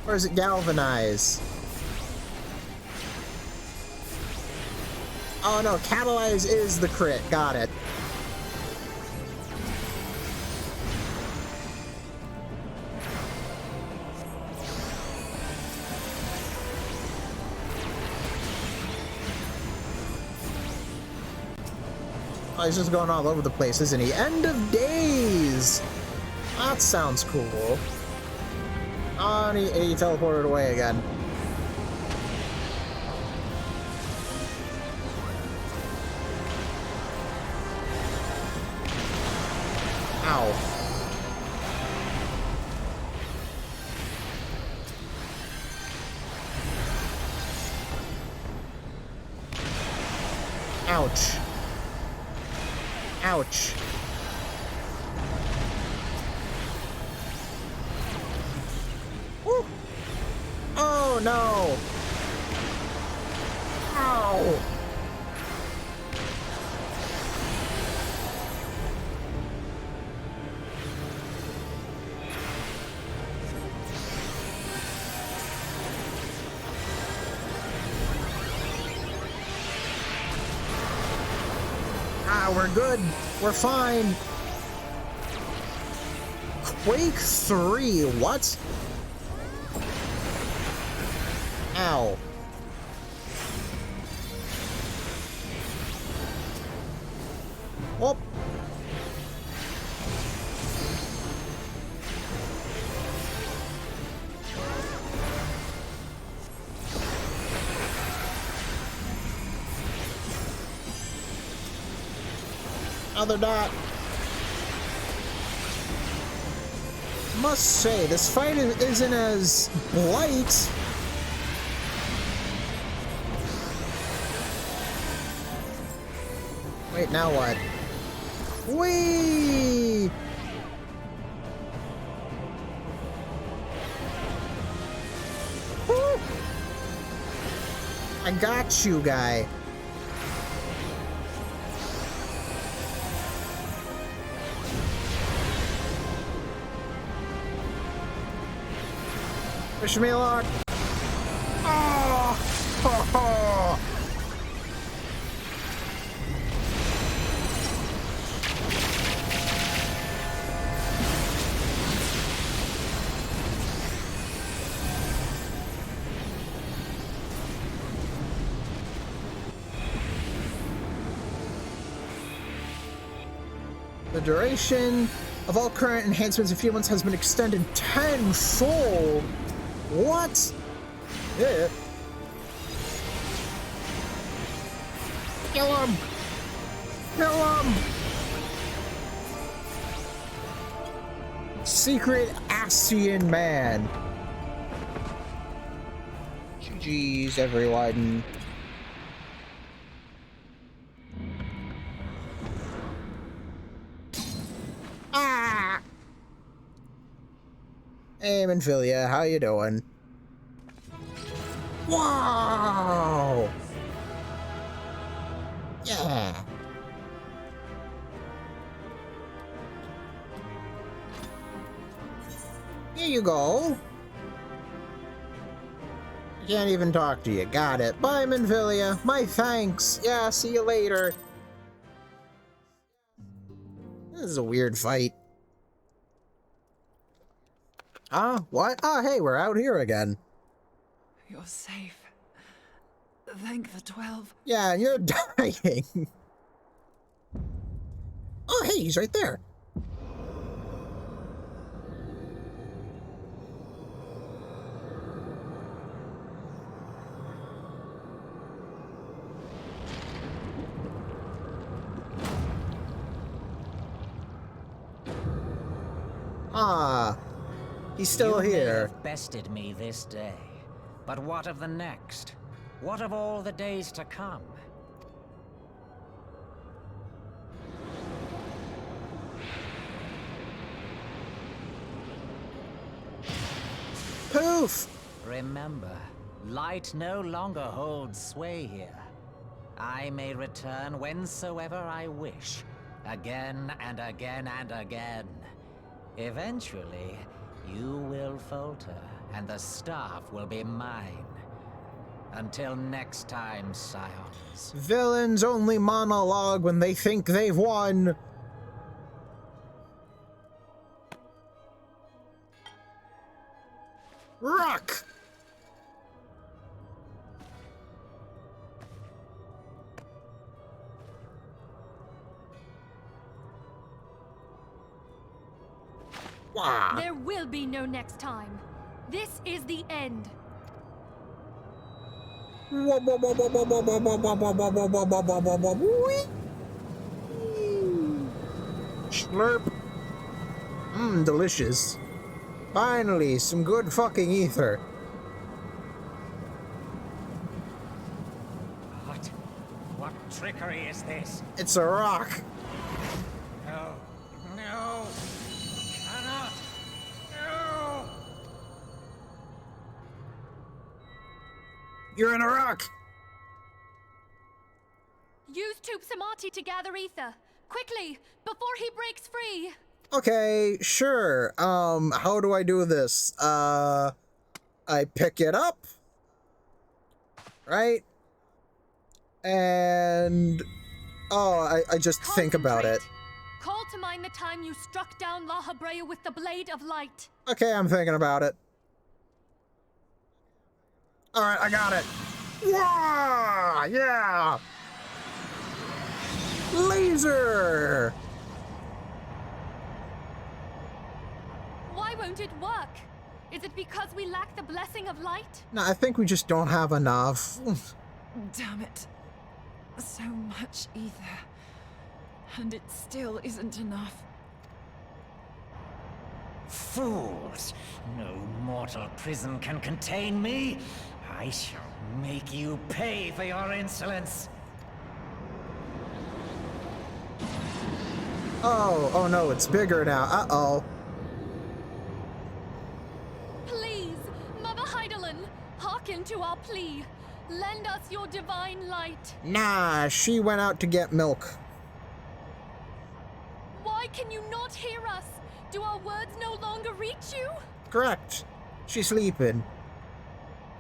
Or is it galvanize? Oh no, catalyze is the crit, got it. Oh, he's just going all over the place, isn't he? End of days! That sounds cool. Oh, and he teleported away again. Ow. Ouch. Ouch. Woo. Oh no! Ow! Ah, we're good. We're fine. Quake 3, what? Ow. Oh. No, they're not. Must say, this fight isn't as light. Wait, now what? Whee! Woo! I got you, guy. Wish me luck. Oh! Ho, ho. The duration of all current enhancements of humans has been extended tenfold. What? Yeah. Kill him! Kill him! Secret Asian man. GG's, everyone. Ah! Hey, Minfilia, how you doing? Wow! Yeah! Here you go. I can't even talk to you. Got it. Bye, Minfilia. My thanks. Yeah, see you later. This is a weird fight. Ah, what? Ah, hey, we're out here again. You're safe. Thank the 12. Yeah, and you're dying. Oh, hey, he's right there. Ah, he's still You may here. have bested me this day, but what of the next? What of all the days to come? Poof! Remember, light no longer holds sway here. I may return whensoever I wish, again and again and again. Eventually, you will falter, and the staff will be mine. Until next time, Scions. Villains only monologue when they think they've won. Rock! Wow. There will be no next time. This is the end. Slurp. Mmm, delicious. Finally, some good fucking ether. What? What trickery is this? It's a rock. No. No. Cannot. No. You're in a rock. Use Tube Samati to gather ether. Quickly, before he breaks free. Okay, sure. How do I do this? I pick it up. Right? And I just think about it. Call to mind the time you struck down La Habrea with the Blade of Light. Okay, I'm thinking about it. Alright, I got it. Yeah! Yeah! Laser! Why won't it work? Is it because we lack the blessing of light? No, I think we just don't have enough. Damn it. So much ether. And it still isn't enough. Fools! No mortal prison can contain me. I shall make you pay for your insolence. Oh no, it's bigger now. Uh-oh. Please, Mother Heidelin, hearken to our plea. Lend us your divine light. Nah, she went out to get milk. Why can you not hear us? Do our words no longer reach you? Correct. She's sleeping.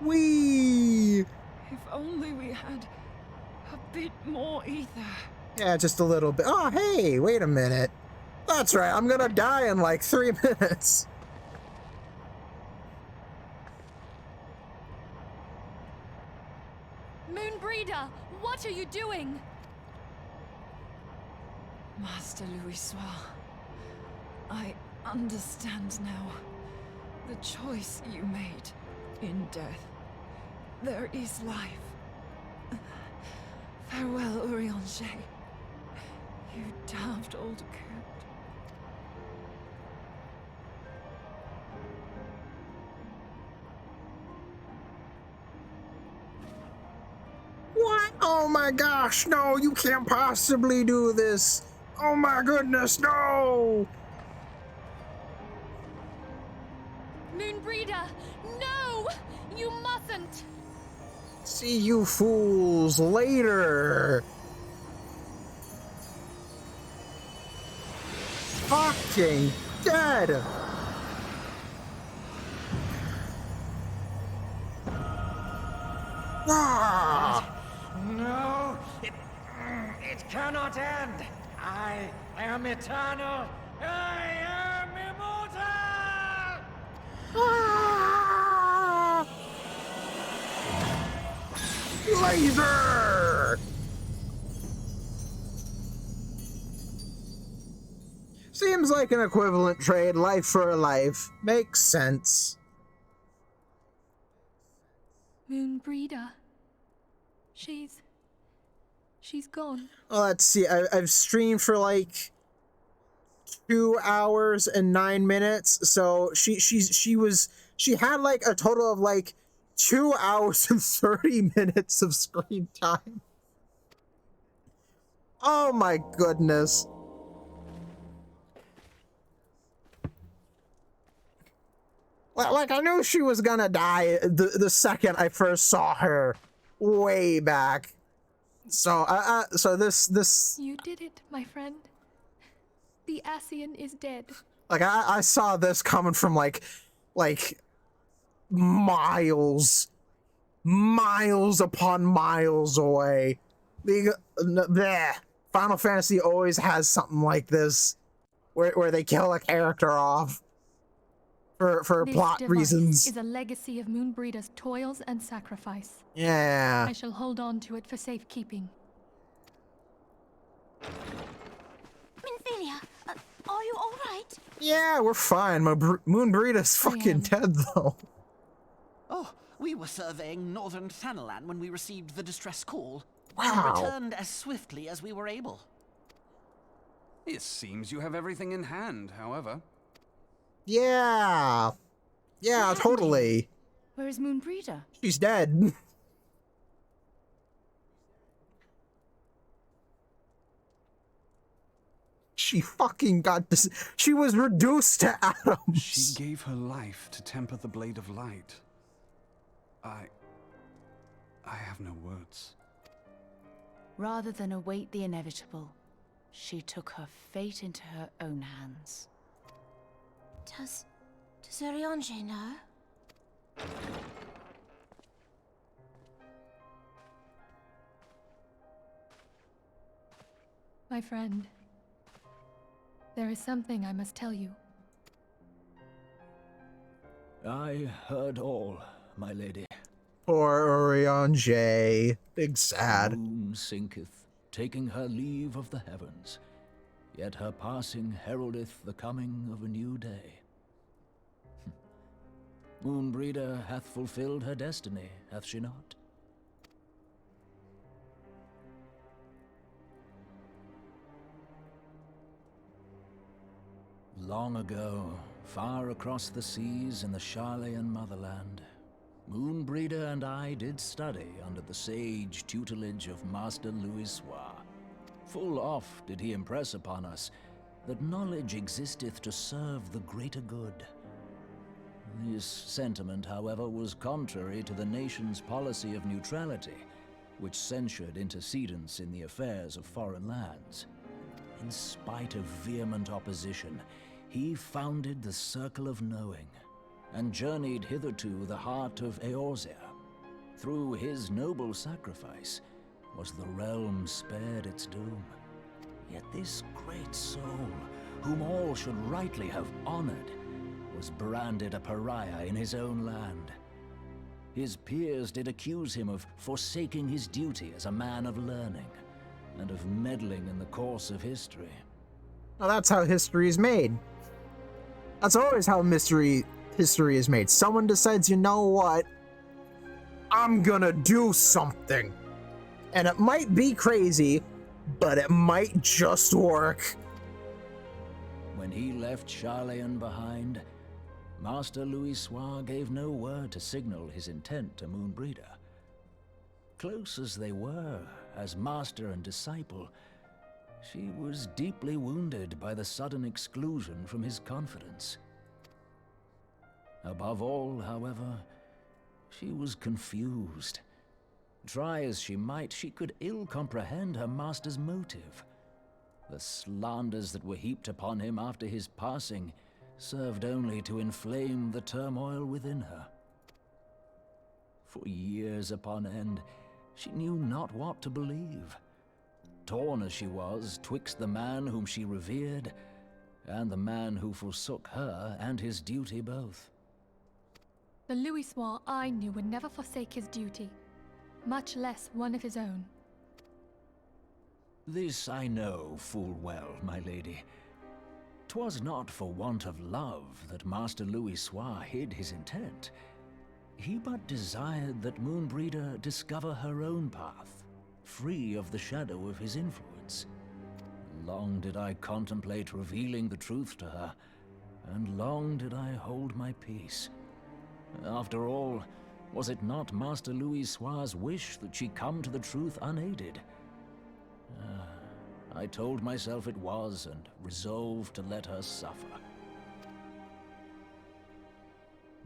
Whee! If only we had a bit more ether. Yeah, just a little bit. Oh, hey, wait a minute. That's right, I'm gonna die in like 3 minutes. Moonbreeder, what are you doing? Master Louisoix, I understand now. The choice you made in death. There is life. Farewell, Urianger. You damned old coot. What? Oh my gosh, no, you can't possibly do this. Oh my goodness, no! Moonbreeder, no! You mustn't! See you fools later. Fucking dead. Ah! No, it cannot end. I am eternal. I am immortal. Ah! Laser! Seems like an equivalent trade, life for life. Makes sense. Moonbreeder. She's gone. Well, let's see. I've streamed for like 2 hours and 9 minutes. So she had like a total of like 2 hours and 30 minutes of screen time. Oh my goodness. Like, I knew she was gonna die the second I first saw her way back. So, so this... You did it, my friend. The Ascian is dead. Like, I saw this coming from, like miles upon miles away. Final Fantasy always has something like this, where they kill a character off for This plot device reasons. is a legacy of Moonbreeder's toils and sacrifice. Yeah. I shall hold on to it for safekeeping. Minfilia, are you all right? Yeah, we're fine. My Moonbreeder's fucking dead, though. Oh, we were surveying northern Thanalan when we received the distress call. Wow. And returned as swiftly as we were able. It seems you have everything in hand, however. Yeah. Yeah, totally. Where is Moonbreeder? She's dead. she fucking got this. She was reduced to atoms. She gave her life to temper the blade of light. I have no words. Rather than await the inevitable, she took her fate into her own hands. Does Urianger know? My friend, there is something I must tell you. I heard all, my lady. Poor Urianger. Big sad. The moon sinketh, taking her leave of the heavens. Yet her passing heraldeth the coming of a new day. Moonbreeder hath fulfilled her destiny, hath she not? Long ago, far across the seas in the Sharlayan motherland, Moonbreeder and I did study under the sage tutelage of Master Louisoix. Full oft did he impress upon us that knowledge existeth to serve the greater good. This sentiment, however, was contrary to the nation's policy of neutrality, which censured intercedence in the affairs of foreign lands. In spite of vehement opposition, he founded the Circle of Knowing, and journeyed hitherto the heart of Eorzea. Through his noble sacrifice was the realm spared its doom. Yet this great soul, whom all should rightly have honored, was branded a pariah in his own land. His peers did accuse him of forsaking his duty as a man of learning, and of meddling in the course of history. Well, that's how history is made. That's always how history is made. Someone decides, you know what? I'm gonna do something. And it might be crazy, but it might just work. When he left Sharlayan behind, Master Louisoix gave no word to signal his intent to Moonbreeder. Close as they were, as master and disciple, she was deeply wounded by the sudden exclusion from his confidence. Above all, however, she was confused. Try as she might, she could ill comprehend her master's motive. The slanders that were heaped upon him after his passing served only to inflame the turmoil within her. For years upon end, she knew not what to believe. Torn as she was twixt the man whom she revered and the man who forsook her and his duty both. The Louisoix I knew would never forsake his duty, much less one of his own. This I know full well, my lady. 'Twas not for want of love that Master Louisoix hid his intent. He but desired that Moonbreeder discover her own path, free of the shadow of his influence. Long did I contemplate revealing the truth to her, and long did I hold my peace. After all, was it not Master Louisoix's wish that she come to the truth unaided? I told myself it was, and resolved to let her suffer.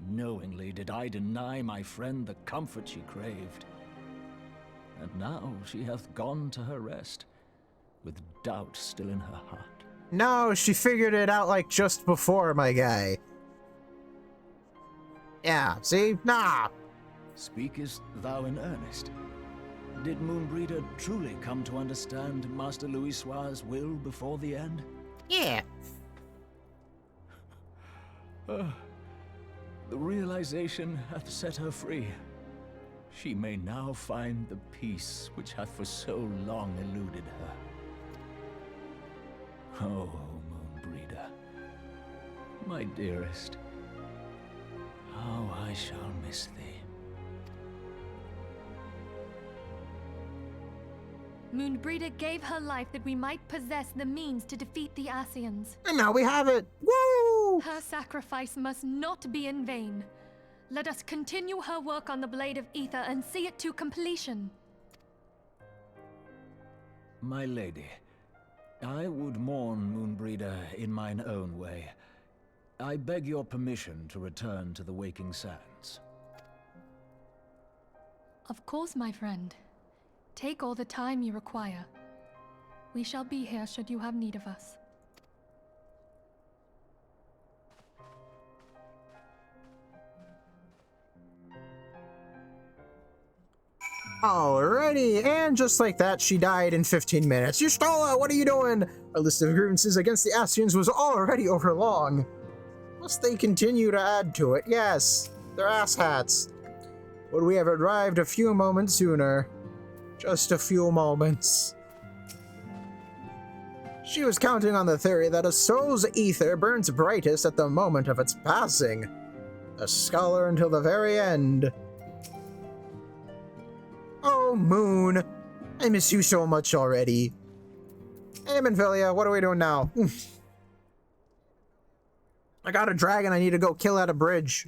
Knowingly did I deny my friend the comfort she craved. And now she hath gone to her rest, with doubt still in her heart. No, she figured it out like just before, my guy. Yeah, see? Nah. Speakest thou in earnest? Did Moonbreeder truly come to understand Master Louisoix's will before the end? Yeah. The realization hath set her free. She may now find the peace which hath for so long eluded her. Oh, Moonbreeder, my dearest, how I shall miss thee. Moonbreeder gave her life that we might possess the means to defeat the Ascians. And now we have it! Woo! Her sacrifice must not be in vain. Let us continue her work on the Blade of Ether and see it to completion. My lady, I would mourn Moonbreeder in mine own way. I beg your permission to return to the Waking Sands. Of course, my friend. Take all the time you require. We shall be here should you have need of us. Alrighty, and just like that, she died in 15 minutes. Y'shtola, what are you doing? Our list of grievances against the Ascians was already overlong. Must they continue to add to it? Yes, they're asshats. Would we have arrived a few moments sooner? Just a few moments. She was counting on the theory that a soul's ether burns brightest at the moment of its passing. A scholar until the very end. Oh, Moon. I miss you so much already. Hey, Minfilia, what are we doing now? I got a dragon I need to go kill at a bridge.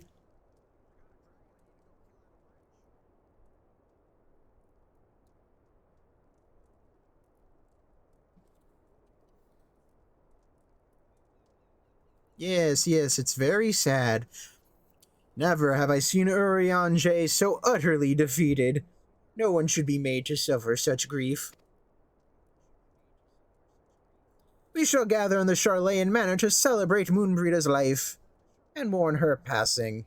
Yes, it's very sad. Never have I seen Urianger so utterly defeated. No one should be made to suffer such grief. We shall gather in the Charlayan Manor to celebrate Moonbreeda's life and mourn her passing.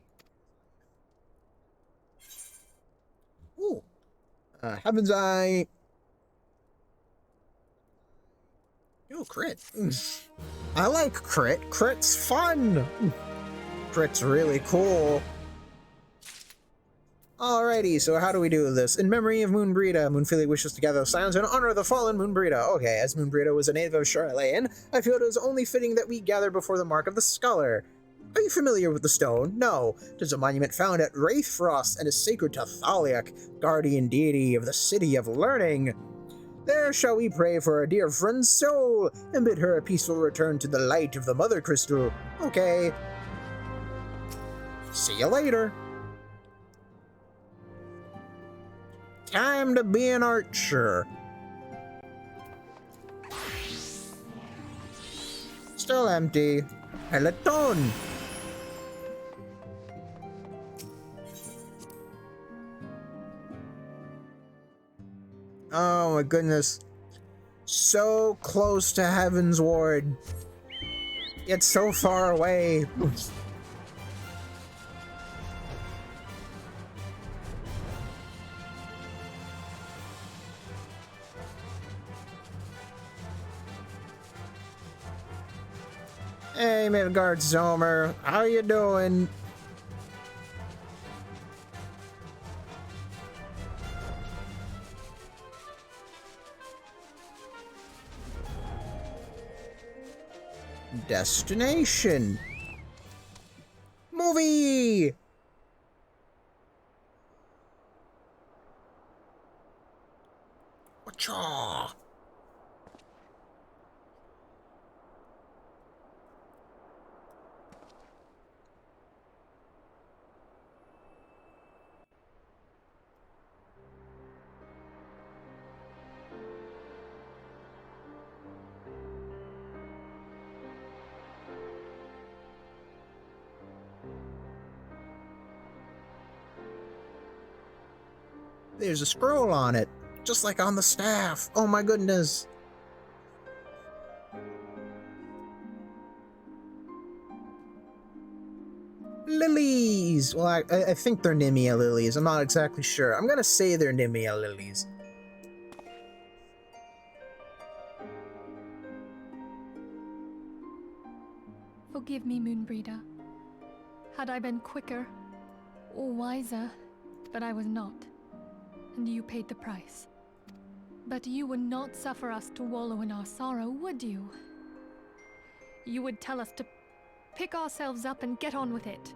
Ooh. Heaven's Eye. Oh, crit. I like crit. Crit's fun. Crit's really cool. Alrighty, so how do we do this? In memory of Moonbreeda, Moonfilia wishes to gather silence in honor of the fallen Moonbreeda. Okay, as Moonbreeda was a native of Charlayan, I feel it is only fitting that we gather before the Mark of the Scholar. Are you familiar with the stone? No. It is a monument found at Wraithfrost and is sacred to Thaliak, guardian deity of the City of Learning. There shall we pray for our dear friend's soul and bid her a peaceful return to the light of the Mother Crystal. Okay. See you later. Time to be an archer. Still empty. Peloton. Oh my goodness. So close to Heaven's Ward. Yet so far away. Hey, Midgard Zomer, how you doing? Destination. Movie. Whatcha? There's a scroll on it, just like on the staff. Oh my goodness. Lilies! Well, I think they're Nimia lilies. I'm not exactly sure. I'm gonna say they're Nimia lilies. Forgive me, Moonbreeder. Had I been quicker or wiser, but I was not. And you paid the price. But you would not suffer us to wallow in our sorrow, would you? You would tell us to pick ourselves up and get on with it.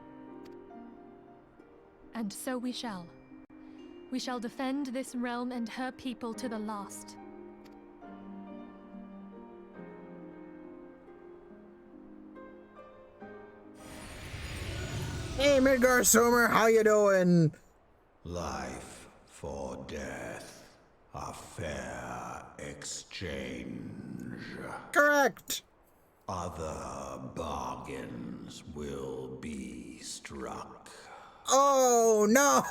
And so we shall. We shall defend this realm and her people to the last. Hey, Midgard Zomer, how you doing? Life for death, a fair exchange. Correct! Other bargains will be struck. Oh, no!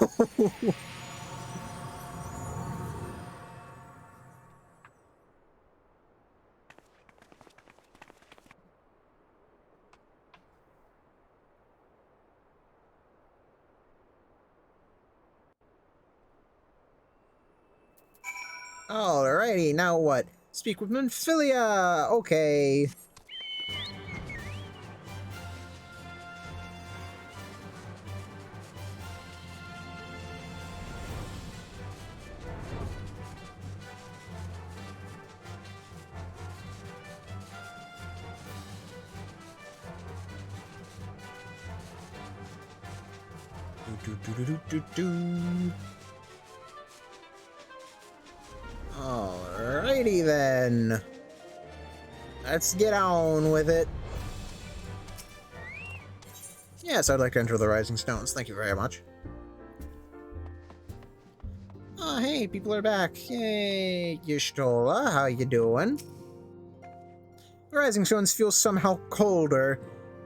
Alrighty, now what? Speak with Minfilia! Okay. Alrighty then. Let's get on with it. Yes, I'd like to enter the Rising Stones. Thank you very much. Oh, hey, people are back. Hey, Y'shtola, how you doing? The Rising Stones feel somehow colder.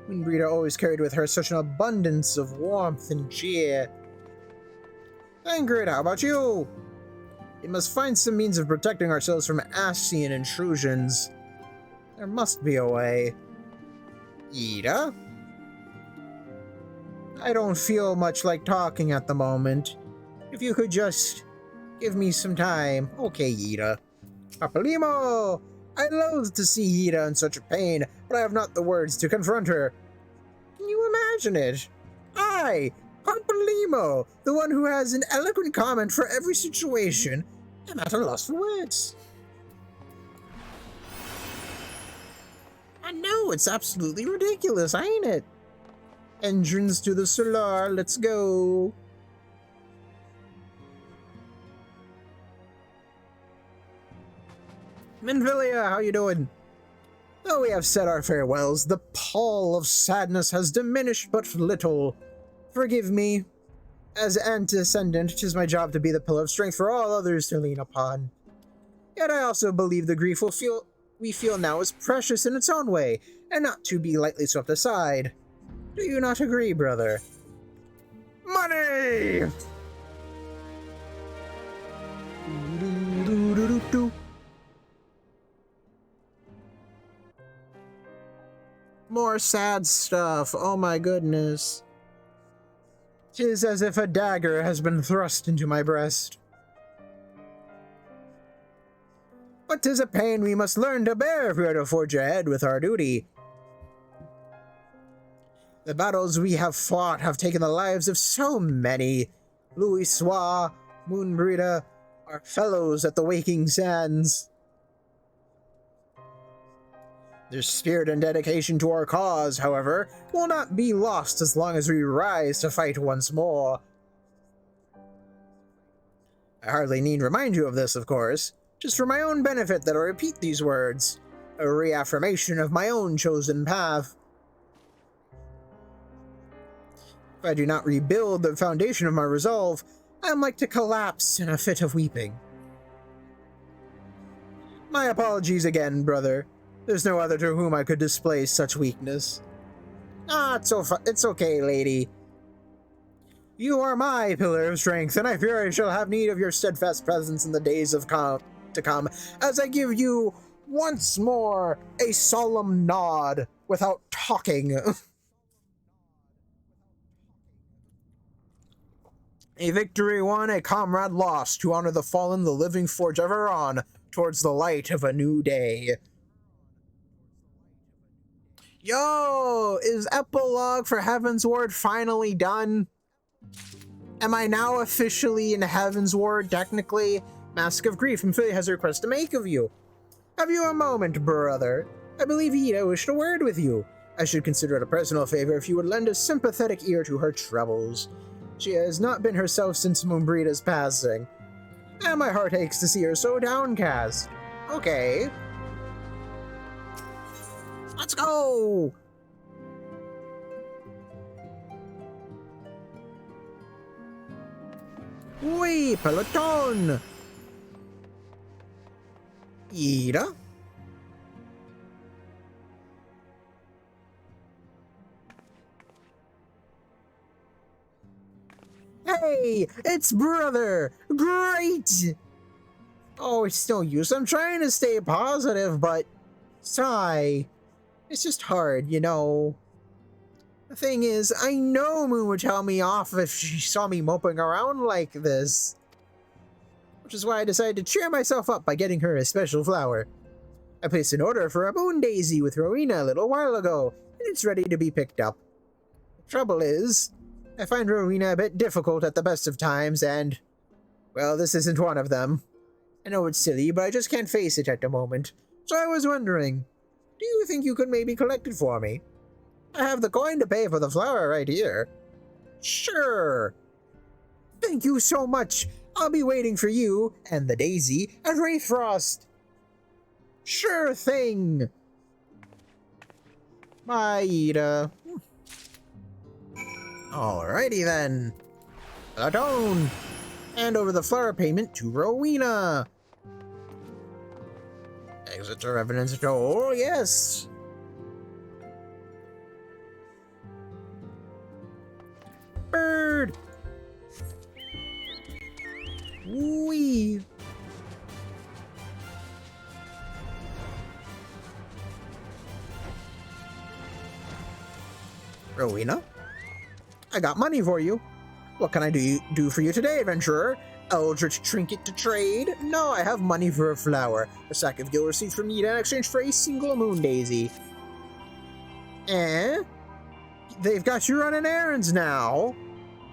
Moonbreeder always carried with her such an abundance of warmth and cheer. Ingrid, how about you? We must find some means of protecting ourselves from Ascian intrusions. There must be a way. Yda? I don't feel much like talking at the moment. If you could just give me some time. Okay, Yda. Papalymo! I loathe to see Yda in such pain, but I have not the words to confront her. Can you imagine it? I, Papalymo, the one who has an eloquent comment for every situation, am at a loss for words. I know, it's absolutely ridiculous, ain't it? Entrance to the Solar, let's go. Minfilia, how you doing? Though we have said our farewells, the pall of sadness has diminished but little. Forgive me. As Antecedent, 'tis my job to be the pillar of strength for all others to lean upon. Yet I also believe the grief we feel now is precious in its own way, and not to be lightly swept aside. Do you not agree, brother? Money! More sad stuff, oh my goodness. 'Tis as if a dagger has been thrust into my breast. But 'tis a pain we must learn to bear if we are to forge ahead with our duty. The battles we have fought have taken the lives of so many. Louisoix, Moonbreeder, our fellows at the Waking Sands. Their spirit and dedication to our cause, however, will not be lost as long as we rise to fight once more. I hardly need remind you of this, of course, just for my own benefit that I repeat these words, a reaffirmation of my own chosen path. If I do not rebuild the foundation of my resolve, I am like to collapse in a fit of weeping. My apologies again, brother. There's no other to whom I could display such weakness. It's okay, lady. You are my pillar of strength, and I fear I shall have need of your steadfast presence in the days to come, as I give you once more a solemn nod without talking. A victory won, a comrade lost, to honor the fallen, the living forge ever on, towards the light of a new day. Yo, is Epilogue for Heavensward finally done? Am I now officially in Heavensward, technically? Mask of Grief, Minfilia has a request to make of you. Have you a moment, brother? I believe Yda wished a word with you. I should consider it a personal favor if you would lend a sympathetic ear to her troubles. She has not been herself since Moonbreeda's passing, and my heart aches to see her so downcast. Okay. Let's go! Oui, Peloton! Yda? Hey, it's brother! Great! Oh, it's no use. I'm trying to stay positive, but sigh. It's just hard, you know. The thing is, I know Moon would tell me off if she saw me moping around like this. Which is why I decided to cheer myself up by getting her a special flower. I placed an order for a moon daisy with Rowena a little while ago, and it's ready to be picked up. The trouble is, I find Rowena a bit difficult at the best of times, and, well, this isn't one of them. I know it's silly, but I just can't face it at the moment. So I was wondering, do you think you could maybe collect it for me? I have the coin to pay for the flower right here. Sure. Thank you so much. I'll be waiting for you and the daisy at Wraithfrost. Sure thing. Bye, Ida. Alrighty then. Ladone. Hand over the flower payment to Rowena. Exit to Revenant's door, yes. Bird. Wee. Rowena? I got money for you. What can I do for you today, adventurer? Eldritch trinket to trade? No, I have money for a flower. A sack of gil receipts from Nita in exchange for a single moon daisy. Eh? They've got you running errands now.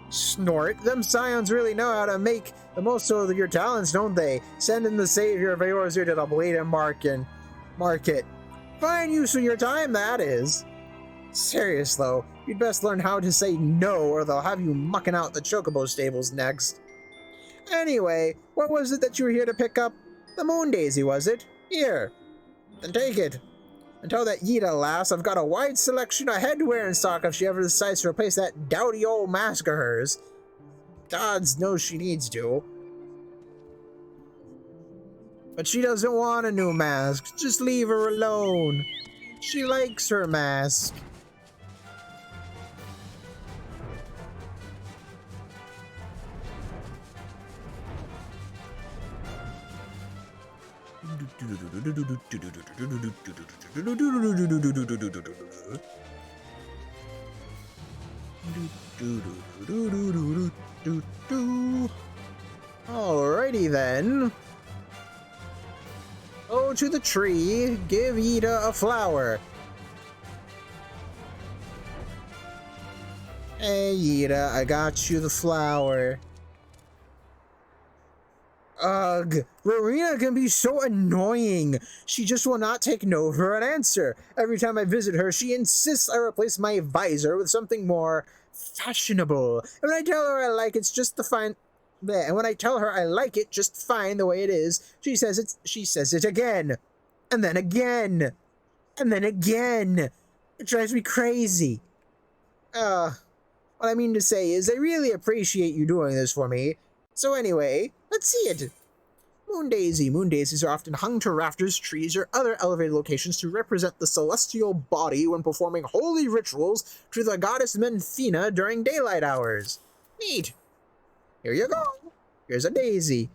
Snort. Them scions really know how to make the most of your talents, don't they? Sending the savior of Eorzea to the Bleeding Market. Fine use of your time, that is. Serious, though. You'd best learn how to say no, or they'll have you mucking out the Chocobo stables next. Anyway, what was it that you were here to pick up? The moon daisy, was it? Here. Then take it. And tell that Yida lass I've got a wide selection of headwear in stock if she ever decides to replace that dowdy old mask of hers. Gods knows she needs to. But she doesn't want a new mask. Just leave her alone. She likes her mask. Alrighty then. Go to the tree, give Ida a flower. Hey Ida, I got you the flower. Ugh, Rowena can be so annoying. She just will not take no for an answer. Every time I visit her, she insists I replace my visor with something more fashionable. And when I tell her I like it's just the fine, and when I tell her I like it just fine the way it is, she says it again, and then again, and then again. It drives me crazy. What I mean to say is I really appreciate you doing this for me. So anyway, let's see it. Moon daisy. Moon daisies are often hung to rafters, trees, or other elevated locations to represent the celestial body when performing holy rituals to the goddess Menthina during daylight hours. Neat. Here you go. Here's a daisy.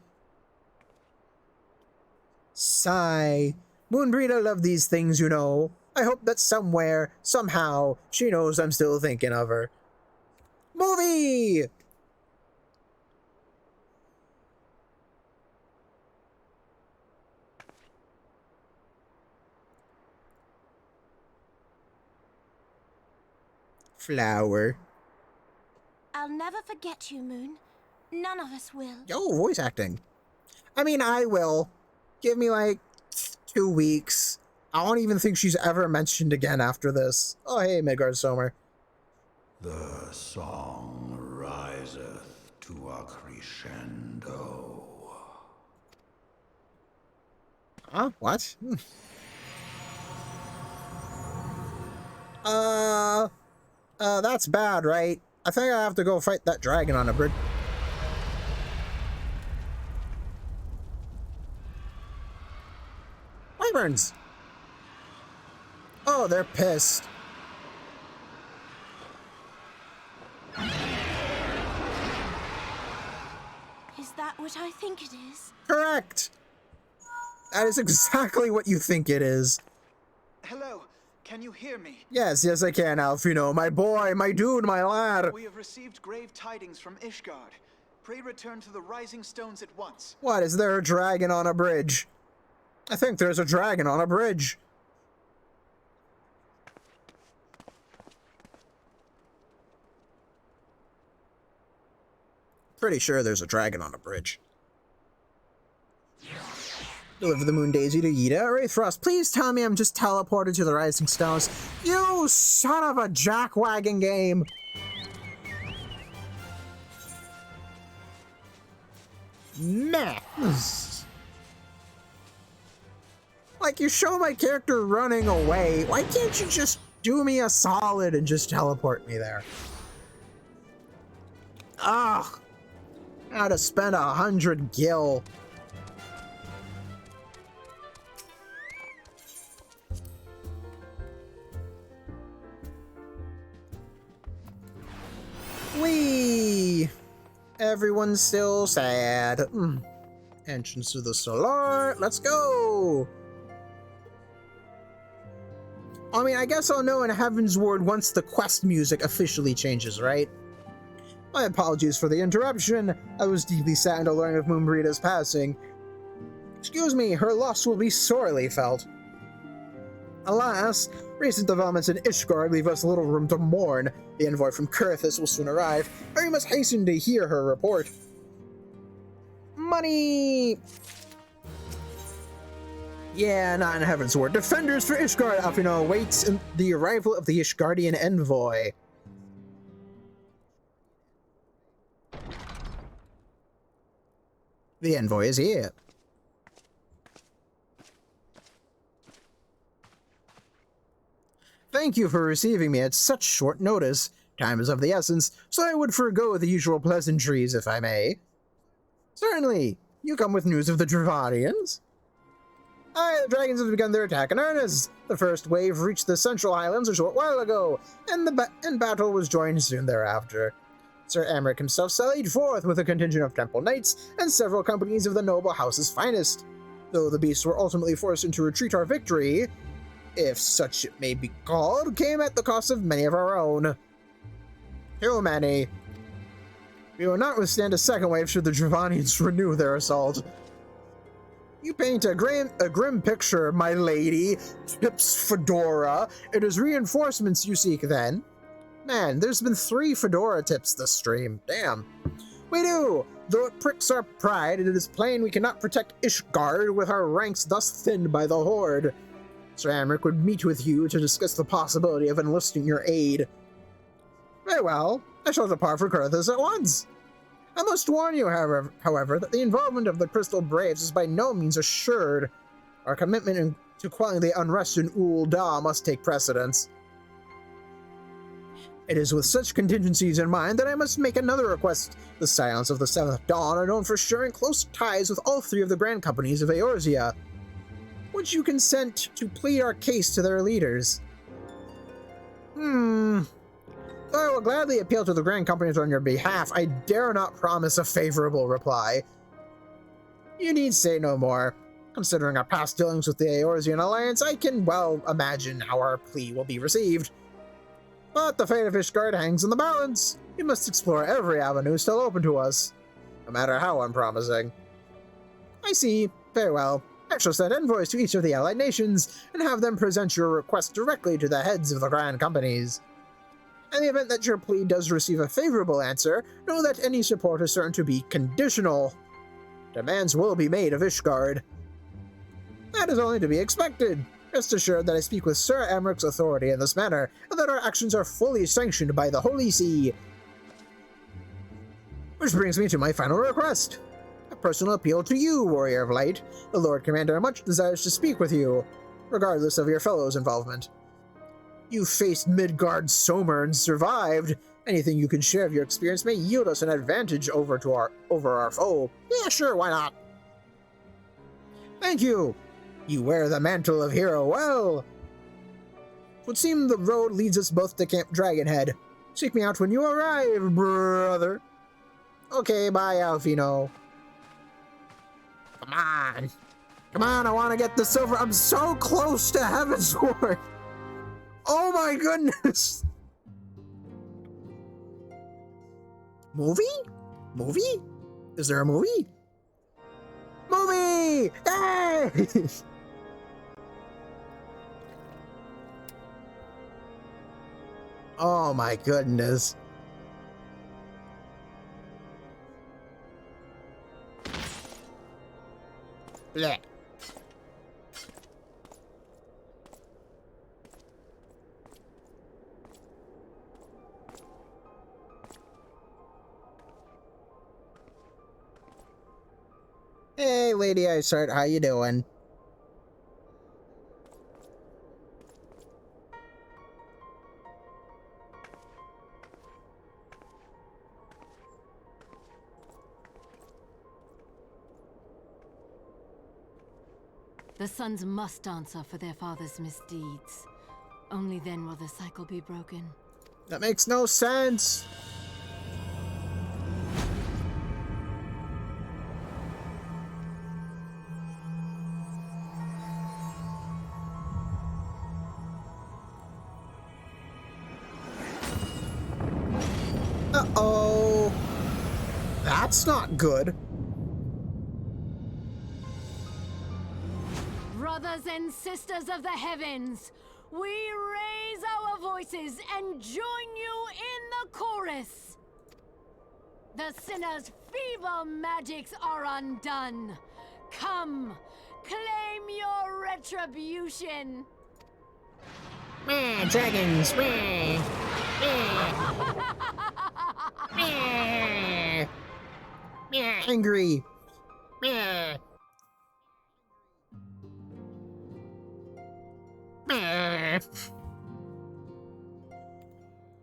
Sigh. Moonbreeder love these things, you know. I hope that somewhere, somehow, she knows I'm still thinking of her. Movie! Flower. I'll never forget you, Moon. None of us will. Oh, voice acting. I mean, I will. Give me like 2 weeks. I don't even think she's ever mentioned again after this. Oh, hey, Midgardsormr. The song riseth to a crescendo. Huh? What? That's bad, right? I think I have to go fight that dragon on a bridge. Wyverns! Oh, they're pissed. what I think it is? Correct! That is exactly what you think it is. Hello, can you hear me? Yes, I can, Alfino. My boy, my dude, my lad. We have received grave tidings from Ishgard. Pray return to the Rising Stones at once. What, is there a dragon on a bridge? I think there's a dragon on a bridge. Pretty sure there's a dragon on a bridge. Deliver the Moon Daisy to Yida. Wraithfrost, please tell me I'm just teleported to the Rising Stones. You son of a jackwagon game! Mess. Like, you show my character running away. Why can't you just do me a solid and just teleport me there? Ugh. I had to spend 100 gil. Whee! Everyone's still sad. Entrance to the Solar. Let's go! I mean, I guess I'll know in Heavensward once the quest music officially changes, right? My apologies for the interruption. I was deeply saddened to learn of Moonbreeda's passing. Excuse me, her loss will be sorely felt. Alas, recent developments in Ishgard leave us little room to mourn. The envoy from Kurthus will soon arrive, and we must hasten to hear her report. Money! Yeah, not in Heavensward. Defenders for Ishgard, Alfino awaits the arrival of the Ishgardian envoy. The envoy is here. Thank you for receiving me at such short notice. Time is of the essence, so I would forego the usual pleasantries, if I may. Certainly. You come with news of the Dravanians? Aye, the dragons have begun their attack in earnest. The first wave reached the Central Highlands a short while ago, and battle was joined soon thereafter. Sir Aymeric himself sallied forth with a contingent of temple knights and several companies of the noble house's finest. Though the beasts were ultimately forced into retreat, our victory, if such it may be called, came at the cost of many of our own. Too many. We will not withstand a second wave should the Dravanians renew their assault. You paint a grim picture, my lady. Tips Fedora. It is reinforcements you seek then. Man, there's been 3 Fedora tips this stream. Damn. We do. Though it pricks our pride, it is plain we cannot protect Ishgard with our ranks thus thinned by the Horde. Sir Aymeric would meet with you to discuss the possibility of enlisting your aid. Very well. I shall depart for Kurthus at once. I must warn you, however, that the involvement of the Crystal Braves is by no means assured. Our commitment to quelling the unrest in Ul'dah must take precedence. It is with such contingencies in mind that I must make another request. The Scions of the Seventh Dawn are known for sharing close ties with all 3 of the grand companies of Eorzea. Would you consent to plead our case to their leaders? Though I will gladly appeal to the grand companies on your behalf, I dare not promise a favorable reply. You need say no more. Considering our past dealings with the Eorzean Alliance, I can well imagine how our plea will be received. But the fate of Ishgard hangs in the balance. We must explore every avenue still open to us, no matter how unpromising. I see. Very well. I shall send envoys to each of the allied nations and have them present your request directly to the heads of the grand companies. In the event that your plea does receive a favorable answer, know that any support is certain to be conditional. Demands will be made of Ishgard. That is only to be expected. Rest assured that I speak with Sir Aymeric's authority in this matter, and that our actions are fully sanctioned by the Holy See. Which brings me to my final request. A personal appeal to you, Warrior of Light. The Lord Commander much desires to speak with you, regardless of your fellow's involvement. You faced Midgard Somer and survived. Anything you can share of your experience may yield us an advantage over our foe. Yeah, sure, why not? Thank you. You wear the mantle of hero well. It would seem the road leads us both to Camp Dragonhead. Seek me out when you arrive, brother. Okay, bye, Alfino. Come on. Come on, I want to get the silver. I'm so close to Heavensward. Oh my goodness. Movie? Movie? Is there a movie? Movie! Hey! Oh my goodness. Blech. Hey, Lady Iceheart, how you doing? The sons must answer for their father's misdeeds. Only then will the cycle be broken. That makes no sense. Uh-oh. That's not good. Brothers and sisters of the heavens, we raise our voices and join you in the chorus. The sinner's feeble magics are undone. Come, claim your retribution. Meh, dragons, meh. Meh. Meh. Meh, angry. Meh. Meh.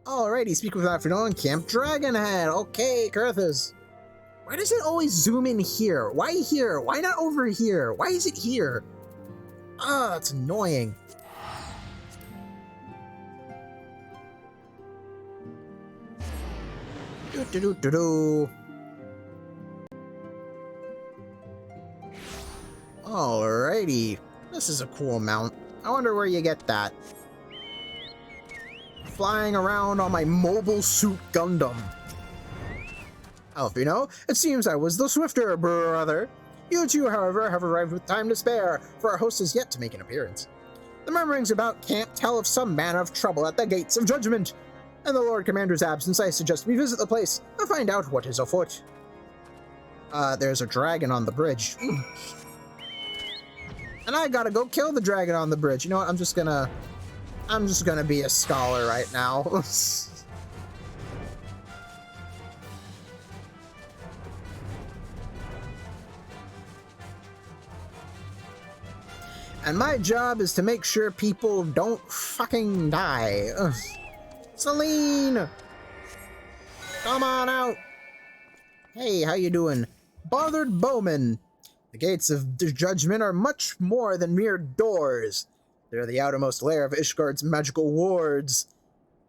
Alrighty, speak with Afternoon, Camp Dragonhead. Okay, Kurthus. Why does it always zoom in here? Why here? Why not over here? Why is it here? Ah, that's annoying. Do-do-do-do-do. Alrighty. This is a cool mount. I wonder where you get that. Flying around on my mobile suit Gundam. Alphino, it seems I was the swifter, brother. You two, however, have arrived with time to spare, for our host is yet to make an appearance. The murmurings about camp tell of some manner of trouble at the gates of judgment. In the Lord Commander's absence, I suggest we visit the place and find out what is afoot. There's a dragon on the bridge. And I gotta go kill the dragon on the bridge. You know what? I'm just gonna be a scholar right now. And my job is to make sure people don't fucking die. Ugh. Celine! Come on out! Hey, how you doing? Bothered Bowman. The gates of judgment are much more than mere doors. They're the outermost layer of Ishgard's magical wards.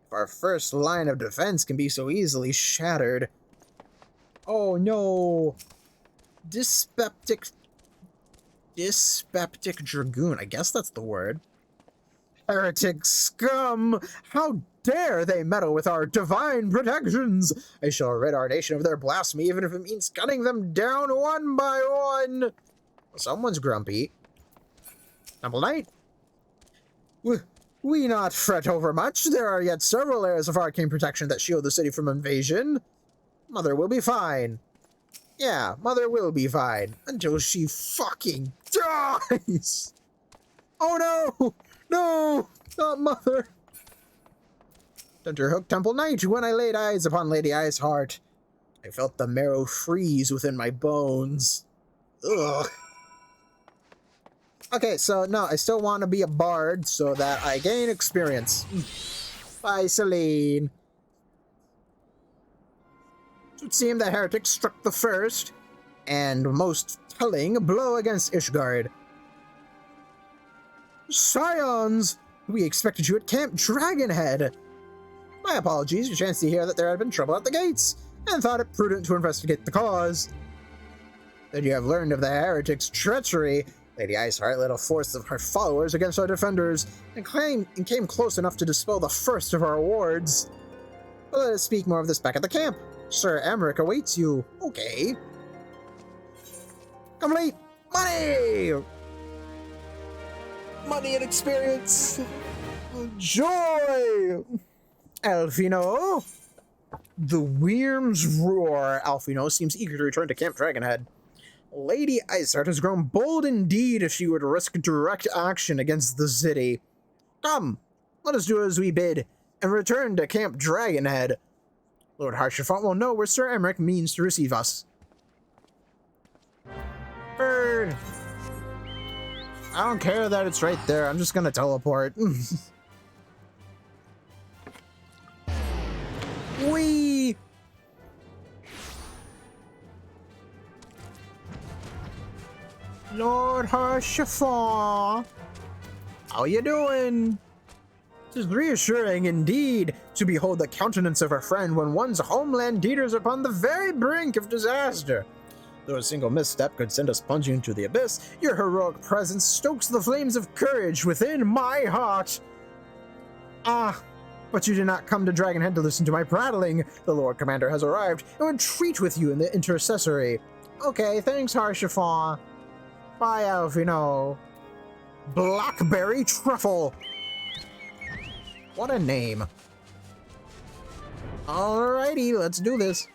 If our first line of defense can be so easily shattered... Oh no! Dyspeptic Dragoon, I guess that's the word. Heretic scum! How dare they meddle with our divine protections! I shall rid our nation of their blasphemy, even if it means cutting them down one by one! Well, someone's grumpy. Temple Knight? We not fret over much. There are yet several layers of arcane protection that shield the city from invasion. Mother will be fine. Yeah, Mother will be fine. Until she fucking dies! Oh no! No! Not Mother! Dunderhook Temple Knight, when I laid eyes upon Lady Iceheart, I felt the marrow freeze within my bones. Ugh. Okay, so no, I still want to be a bard so that I gain experience. Bye, Celine. It would seem that Heretic struck the first, and most telling, blow against Ishgard. Scions! We expected you at Camp Dragonhead. My apologies, we chanced to hear that there had been trouble at the gates, and thought it prudent to investigate the cause. that you have learned of the heretic's treachery, Lady Iceheart led a force of her followers against our defenders and came close enough to dispel the first of our wards. But let us speak more of this back at the camp. Sir Emmerich awaits you. Okay. Complete! Money! Money and experience! Joy! Alfino! The Wyrm's roar. Alfino seems eager to return to Camp Dragonhead. Lady Iceheart has grown bold indeed if she would risk direct action against the city. Come, let us do as we bid, and return to Camp Dragonhead. Lord Haurchefant will know where Sir Emmerich means to receive us. Bird! I don't care that it's right there, I'm just gonna teleport. Whee! Lord Haurchefant, how you doing? It is reassuring indeed to behold the countenance of a friend when one's homeland teeters upon the very brink of disaster. Though a single misstep could send us plunging into the abyss, your heroic presence stokes the flames of courage within my heart. Ah, but you did not come to Dragonhead to listen to my prattling. The Lord Commander has arrived and would treat with you in the intercessory. Okay, thanks, Haurchefant. Bye, Alfino. Blackberry Truffle. What a name. Alrighty, let's do this.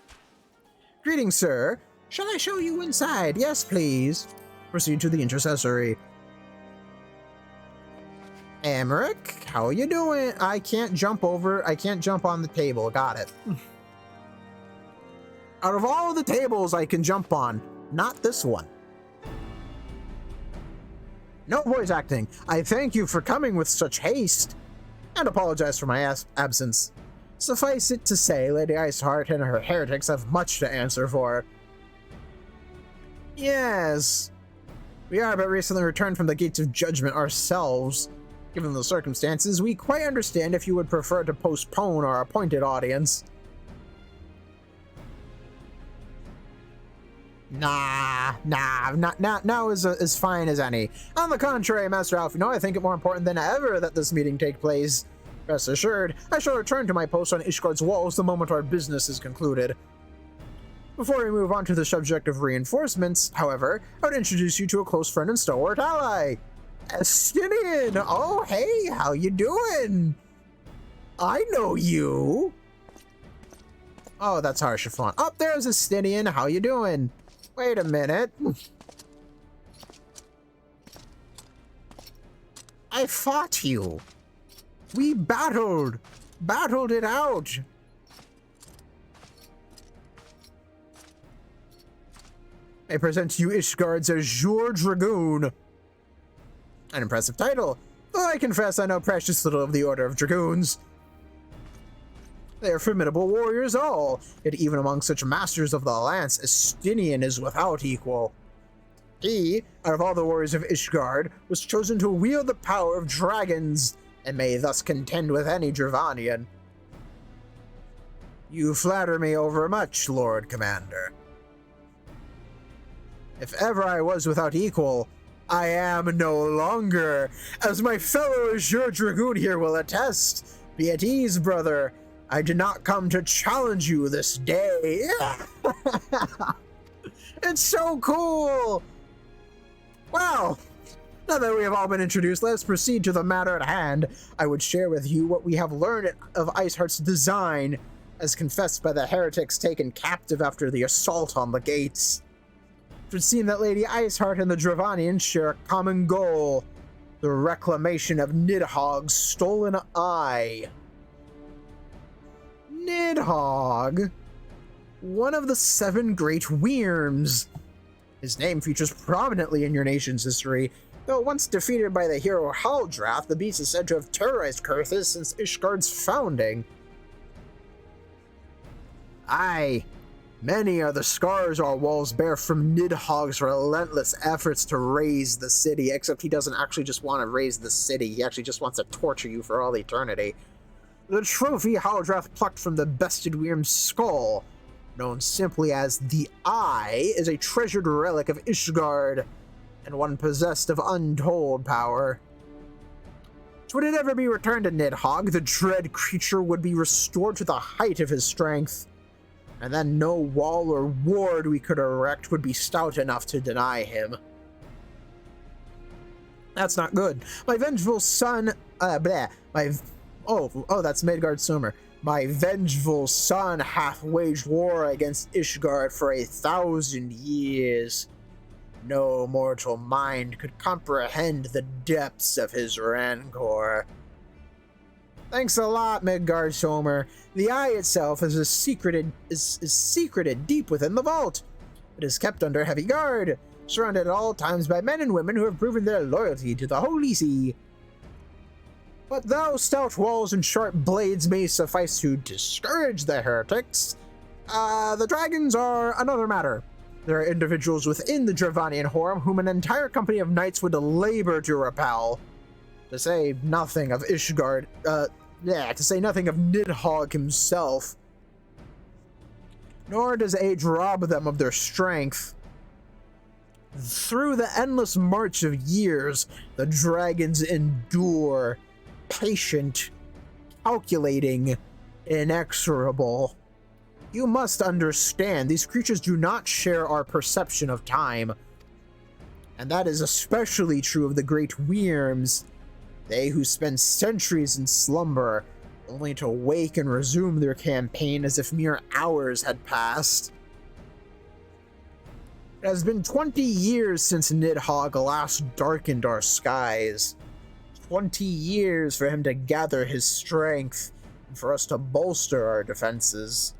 Greetings, sir. Shall I show you inside? Yes, please. Proceed to the intercessory. Emmerich, how are you doing? I can't jump on the table. Got it. Out of all the tables I can jump on, not this one. No voice acting. I thank you for coming with such haste, and apologize for my absence. Suffice it to say, Lady Iceheart and her heretics have much to answer for. Yes, we are but recently returned from the Gates of Judgment ourselves. Given the circumstances, we quite understand if you would prefer to postpone our appointed audience. Nah, now is as fine as any. On the contrary, Master Alfino, I think it more important than ever that this meeting take place. Rest assured, I shall return to my post on Ishgard's walls the moment our business is concluded. Before we move on to the subject of reinforcements, however, I would introduce you to a close friend and stalwart ally. Estinian! Oh, hey, how you doing? I know you. Oh, that's Haurchefant. Up there's Estinian, how you doing? Wait a minute. I fought you. We battled it out. I present to you Ishgard's Azure Dragoon. An impressive title, though I confess I know precious little of the Order of Dragoons. They are formidable warriors all, yet even among such masters of the lance, Estinian is without equal. He, out of all the warriors of Ishgard, was chosen to wield the power of dragons, and may thus contend with any Dravanian. You flatter me overmuch, Lord Commander. If ever I was without equal, I am no longer, as my fellow Azure Dragoon here will attest. Be at ease, brother. I did not come to challenge you this day. It's so cool! Well, now that we have all been introduced, let's proceed to the matter at hand. I would share with you what we have learned of Iceheart's design, as confessed by the heretics taken captive after the assault on the gates. It would seem that Lady Iceheart and the Dravanians share a common goal, the reclamation of Nidhogg's stolen eye. Nidhogg, one of the 7 great Wyrms. His name features prominently in your nation's history, though once defeated by the hero Haldrath, the beast is said to have terrorized Kurthus since Ishgard's founding. Aye, many are the scars our walls bear from Nidhogg's relentless efforts to raise the city, except he doesn't actually just want to raise the city, he actually just wants to torture you for all eternity. The trophy Haldrath plucked from the bested Wyrm's skull, known simply as the Eye, is a treasured relic of Ishgard, and one possessed of untold power. Would it ever be returned to Nidhogg, the dread creature would be restored to the height of his strength, and then no wall or ward we could erect would be stout enough to deny him. That's not good. My vengeful son, oh, that's Midgard Sumer. My vengeful son hath waged war against Ishgard for 1,000 years. No mortal mind could comprehend the depths of his rancor. Thanks a lot, Midgard Somer. The Eye itself is secreted deep within the vault. It is kept under heavy guard, surrounded at all times by men and women who have proven their loyalty to the Holy See. But though stout walls and sharp blades may suffice to discourage the heretics, the dragons are another matter. There are individuals within the Dravanian Horde whom an entire company of knights would labor to repel. To say nothing of Ishgard, to say nothing of Nidhogg himself. Nor does age rob them of their strength. Through the endless march of years, the dragons endure, patient, calculating, inexorable. You must understand, these creatures do not share our perception of time. And that is especially true of the great Wyrms, they who spend centuries in slumber, only to wake and resume their campaign as if mere hours had passed. It has been 20 years since Nidhogg last darkened our skies. 20 years for him to gather his strength, and for us to bolster our defenses.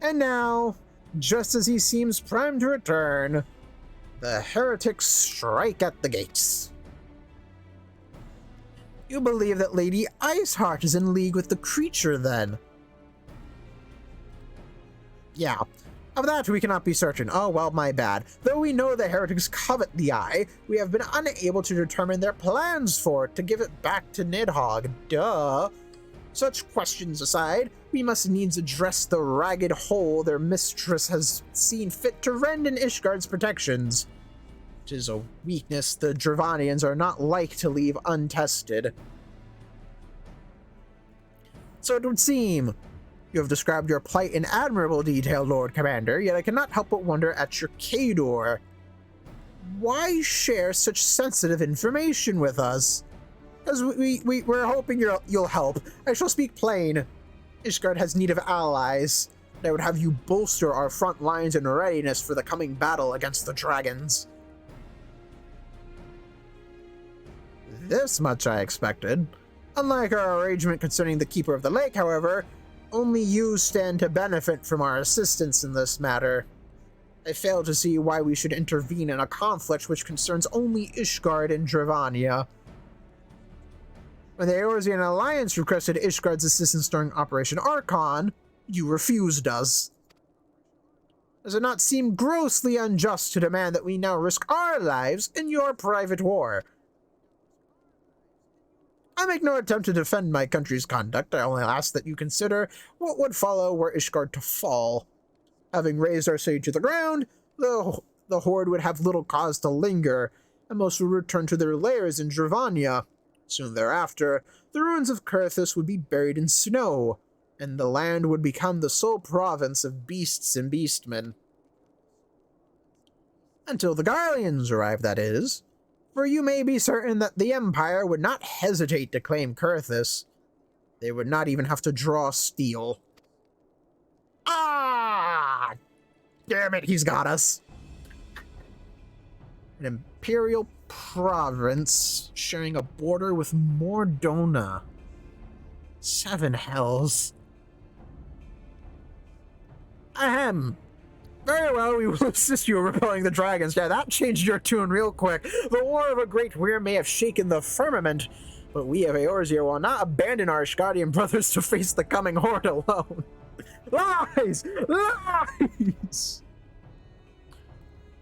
And now, just as he seems primed to return, the heretics strike at the gates. You believe that Lady Iceheart is in league with the creature, then? Yeah, of that we cannot be certain. Oh, well, my bad. Though we know the heretics covet the Eye, we have been unable to determine their plans for it to give it back to Nidhogg. Duh. Such questions aside, we must needs address the ragged hole their mistress has seen fit to rend in Ishgard's protections. Which is a weakness the Dravanians are not like to leave untested. So it would seem. You have described your plight in admirable detail, Lord Commander, yet I cannot help but wonder at your candor. Why share such sensitive information with us? Because we're hoping you'll help. I shall speak plain. Ishgard has need of allies. I would have you bolster our front lines in readiness for the coming battle against the dragons. This much I expected. Unlike our arrangement concerning the Keeper of the Lake, however, only you stand to benefit from our assistance in this matter. I fail to see why we should intervene in a conflict which concerns only Ishgard and Dravania. When the Eorzean Alliance requested Ishgard's assistance during Operation Archon, you refused us. Does it not seem grossly unjust to demand that we now risk our lives in your private war? I make no attempt to defend my country's conduct. I only ask that you consider what would follow were Ishgard to fall. Having razed our city to the ground, the Horde would have little cause to linger, and most would return to their lairs in Dravania. Soon thereafter, the ruins of Kurthus would be buried in snow, and the land would become the sole province of beasts and beastmen. Until the Garleans arrive, that is. For you may be certain that the Empire would not hesitate to claim Kurthus. They would not even have to draw steel. Ah! Damn it, he's got us. An imperial province sharing a border with Mordona. 7 hells. Ahem. Very well, we will assist you in repelling the dragons. Yeah, that changed your tune real quick. The war of a great Wyrm may have shaken the firmament, but we of Eorzea will not abandon our Ishgardian brothers to face the coming horde alone. Lies! Lies!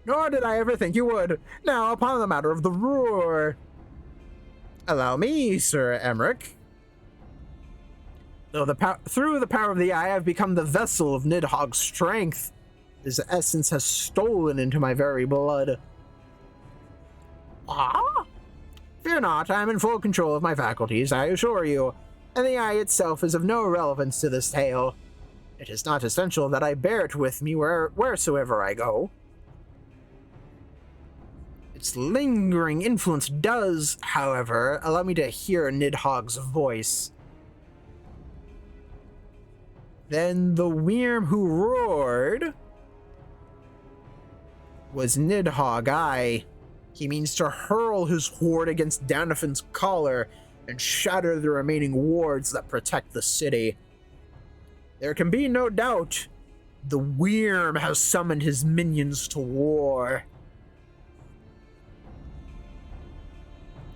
Nor did I ever think you would. Now, upon the matter of the roar. Allow me, Sir Emmerich. Though through the power of the eye, I've become the vessel of Nidhogg's strength. His essence has stolen into my very blood. Ah? Fear not, I am in full control of my faculties, I assure you, and the eye itself is of no relevance to this tale. It is not essential that I bear it with me wheresoever I go. Its lingering influence does, however, allow me to hear Nidhogg's voice. Then the Wyrm who roared was Nidhogg. Aye. He means to hurl his horde against Danafin's collar and shatter the remaining wards that protect the city. There can be no doubt the Wyrm has summoned his minions to war.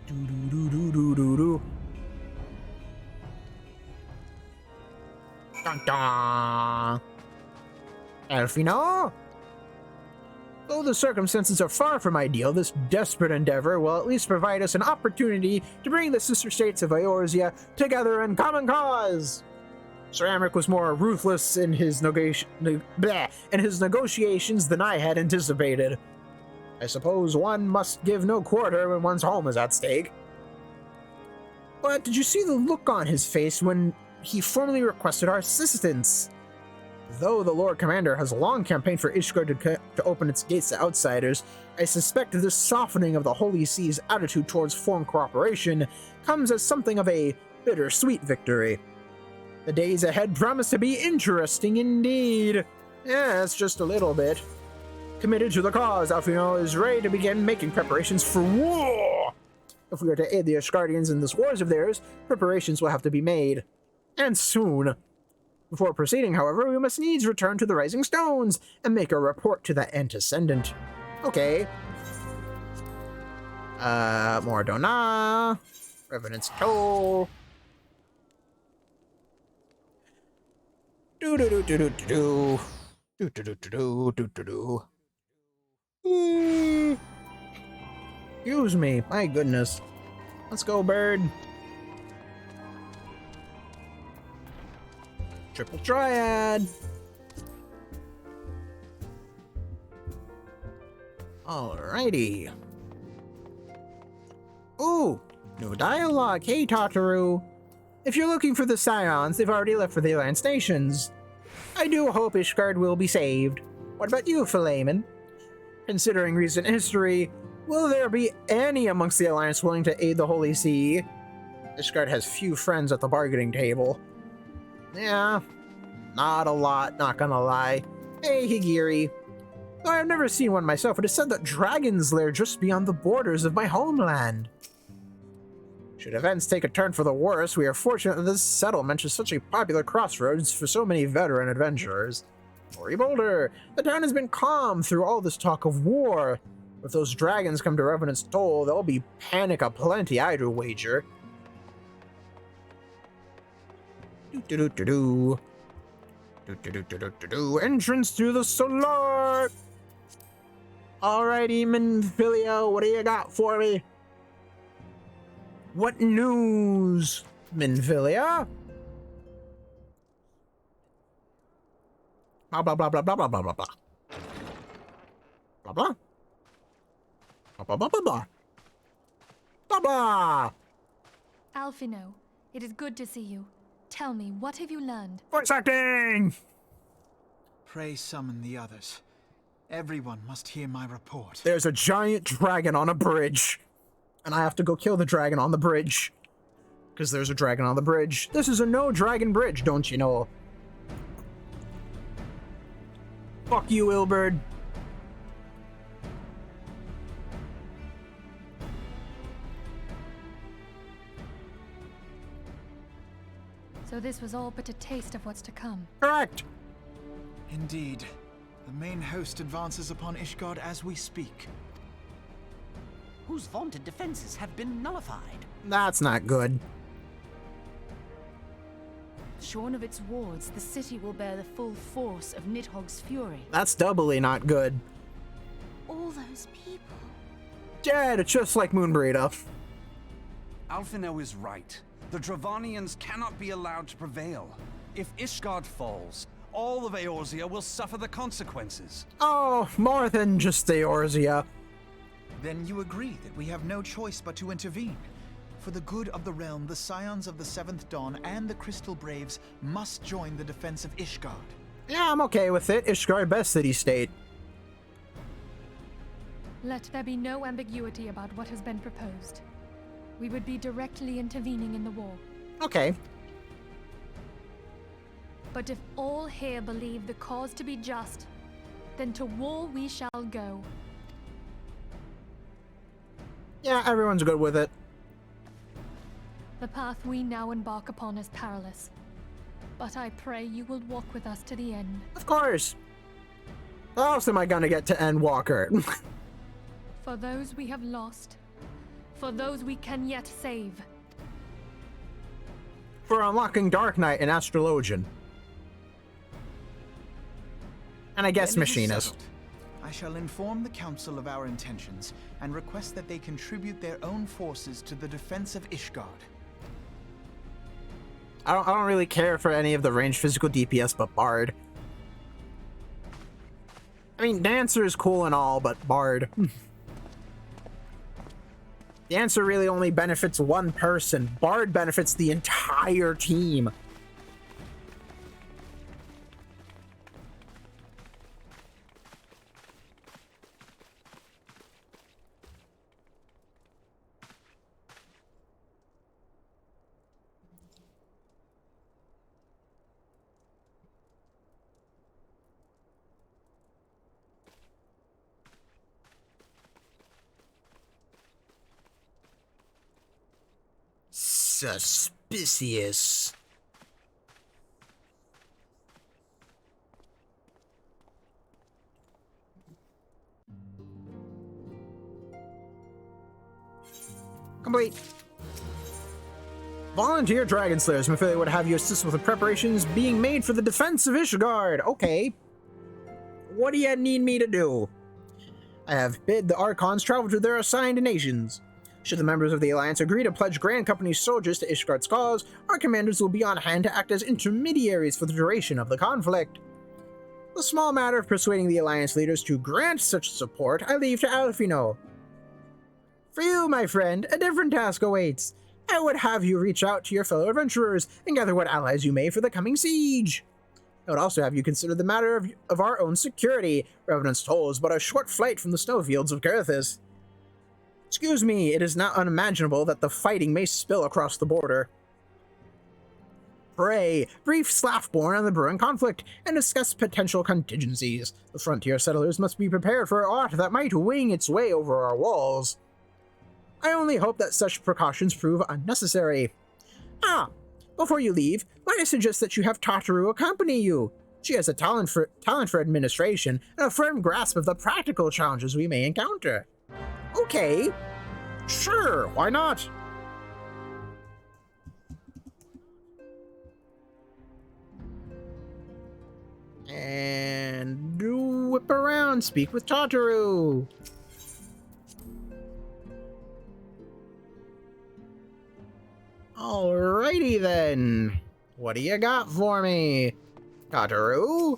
Do-do-do-do-do-do-do. Dun dun. Alfino? Though the circumstances are far from ideal, this desperate endeavor will at least provide us an opportunity to bring the sister states of Eorzea together in common cause. Sir Aymeric was more ruthless in his negotiations than I had anticipated. I suppose one must give no quarter when one's home is at stake. But did you see the look on his face when he formally requested our assistance? Though the Lord Commander has long campaigned for Ishgard to open its gates to outsiders, I suspect this softening of the Holy See's attitude towards foreign cooperation comes as something of a bittersweet victory. The days ahead promise to be interesting indeed. Yes, just a little bit. Committed to the cause, Alfino is ready to begin making preparations for war. If we are to aid the Ishgardians in this wars of theirs, preparations will have to be made. And soon. Before proceeding, however, we must needs return to the Rising Stones and make a report to the Antecedent. Okay. Mordona. Revenant's Toll. Do-do-do-do-do-do-do. Do-do-do-do-do-do-do-do. Excuse me, my goodness. Let's go, bird. Triple Triad. Alrighty. Ooh, new dialogue. Hey, Tataru. If you're looking for the Scions, they've already left for the Alliance Nations. I do hope Ishgard will be saved. What about you, Philemon? Considering recent history, will there be any amongst the Alliance willing to aid the Holy See? Ishgard has few friends at the bargaining table. Yeah, not a lot, not gonna lie. Hey, Higiri. Though I've never seen one myself, it is said that dragons lair just beyond the borders of my homeland. Should events take a turn for the worse, we are fortunate that this settlement is such a popular crossroads for so many veteran adventurers. Ori Boulder, the town has been calm through all this talk of war. If those dragons come to Revenant's Toll, there'll be panic aplenty, I do wager. Do-do-do-do-do. Do-do-do-do-do-do. Entrance to the Solar! Alrighty, Minfilia, what do you got for me? What news, Minfilia? Blah blah blah blah blah blah blah blah blah. Blah blah. Blah blah blah blah blah. Blah blah. Alfino, it is good to see you. Tell me, what have you learned? Voice acting! Pray summon the others. Everyone must hear my report. There's a giant dragon on a bridge. And I have to go kill the dragon on the bridge. Because there's a dragon on the bridge. This is a no-dragon bridge, don't you know? Fuck you, Ilberd. So this was all but a taste of what's to come. Correct. Indeed. The main host advances upon Ishgard as we speak. Whose vaunted defenses have been nullified. That's not good. Shorn of its wards, the city will bear the full force of Nidhogg's fury. That's doubly not good. All those people. Dead, it's just like Moonbreeder. Alfino is right. The Dravanians cannot be allowed to prevail. If Ishgard falls, all of Eorzea will suffer the consequences. Oh, more than just Eorzea. Then you agree that we have no choice but to intervene. For the good of the realm, the Scions of the Seventh Dawn and the Crystal Braves must join the defense of Ishgard. Yeah, I'm okay with it. Ishgard best city-state. Let there be no ambiguity about what has been proposed. We would be directly intervening in the war. Okay. But if all here believe the cause to be just, then to war we shall go. Yeah, everyone's good with it. The path we now embark upon is perilous, but I pray you will walk with us to the end. Of course. How else am I gonna get to Endwalker? For those we have lost, for those we can yet save. For unlocking Dark Knight and Astrologian. And I guess Then it is Machinist. settled. I shall inform the Council of our intentions and request that they contribute their own forces to the defense of Ishgard. I don't really care for any of the ranged physical DPS but Bard. I mean, Dancer is cool and all, but Bard. Dancer really only benefits one person. Bard benefits the entire team. Suspicious. Complete. Volunteer Dragon Slayers. My affiliate would have you assist with the preparations being made for the defense of Ishgard. Okay. What do you need me to do? I have bid the Archons travel to their assigned nations. Should the members of the Alliance agree to pledge Grand Company's soldiers to Ishgard's cause, our commanders will be on hand to act as intermediaries for the duration of the conflict. The small matter of persuading the Alliance leaders to grant such support I leave to Alfino. For you, my friend, a different task awaits. I would have you reach out to your fellow adventurers and gather what allies you may for the coming siege. I would also have you consider the matter of our own security. Revenant's Toll is but a short flight from the snowfields of Kurthus. Excuse me, it is not unimaginable that the fighting may spill across the border. Pray, brief Slaffborn on the brewing conflict and discuss potential contingencies. The frontier settlers must be prepared for aught that might wing its way over our walls. I only hope that such precautions prove unnecessary. Ah, before you leave, might I suggest that you have Tataru accompany you? She has a talent for administration and a firm grasp of the practical challenges we may encounter. Okay, sure, why not? And whip around, speak with Tataru. Alrighty then. What do you got for me, Tataru?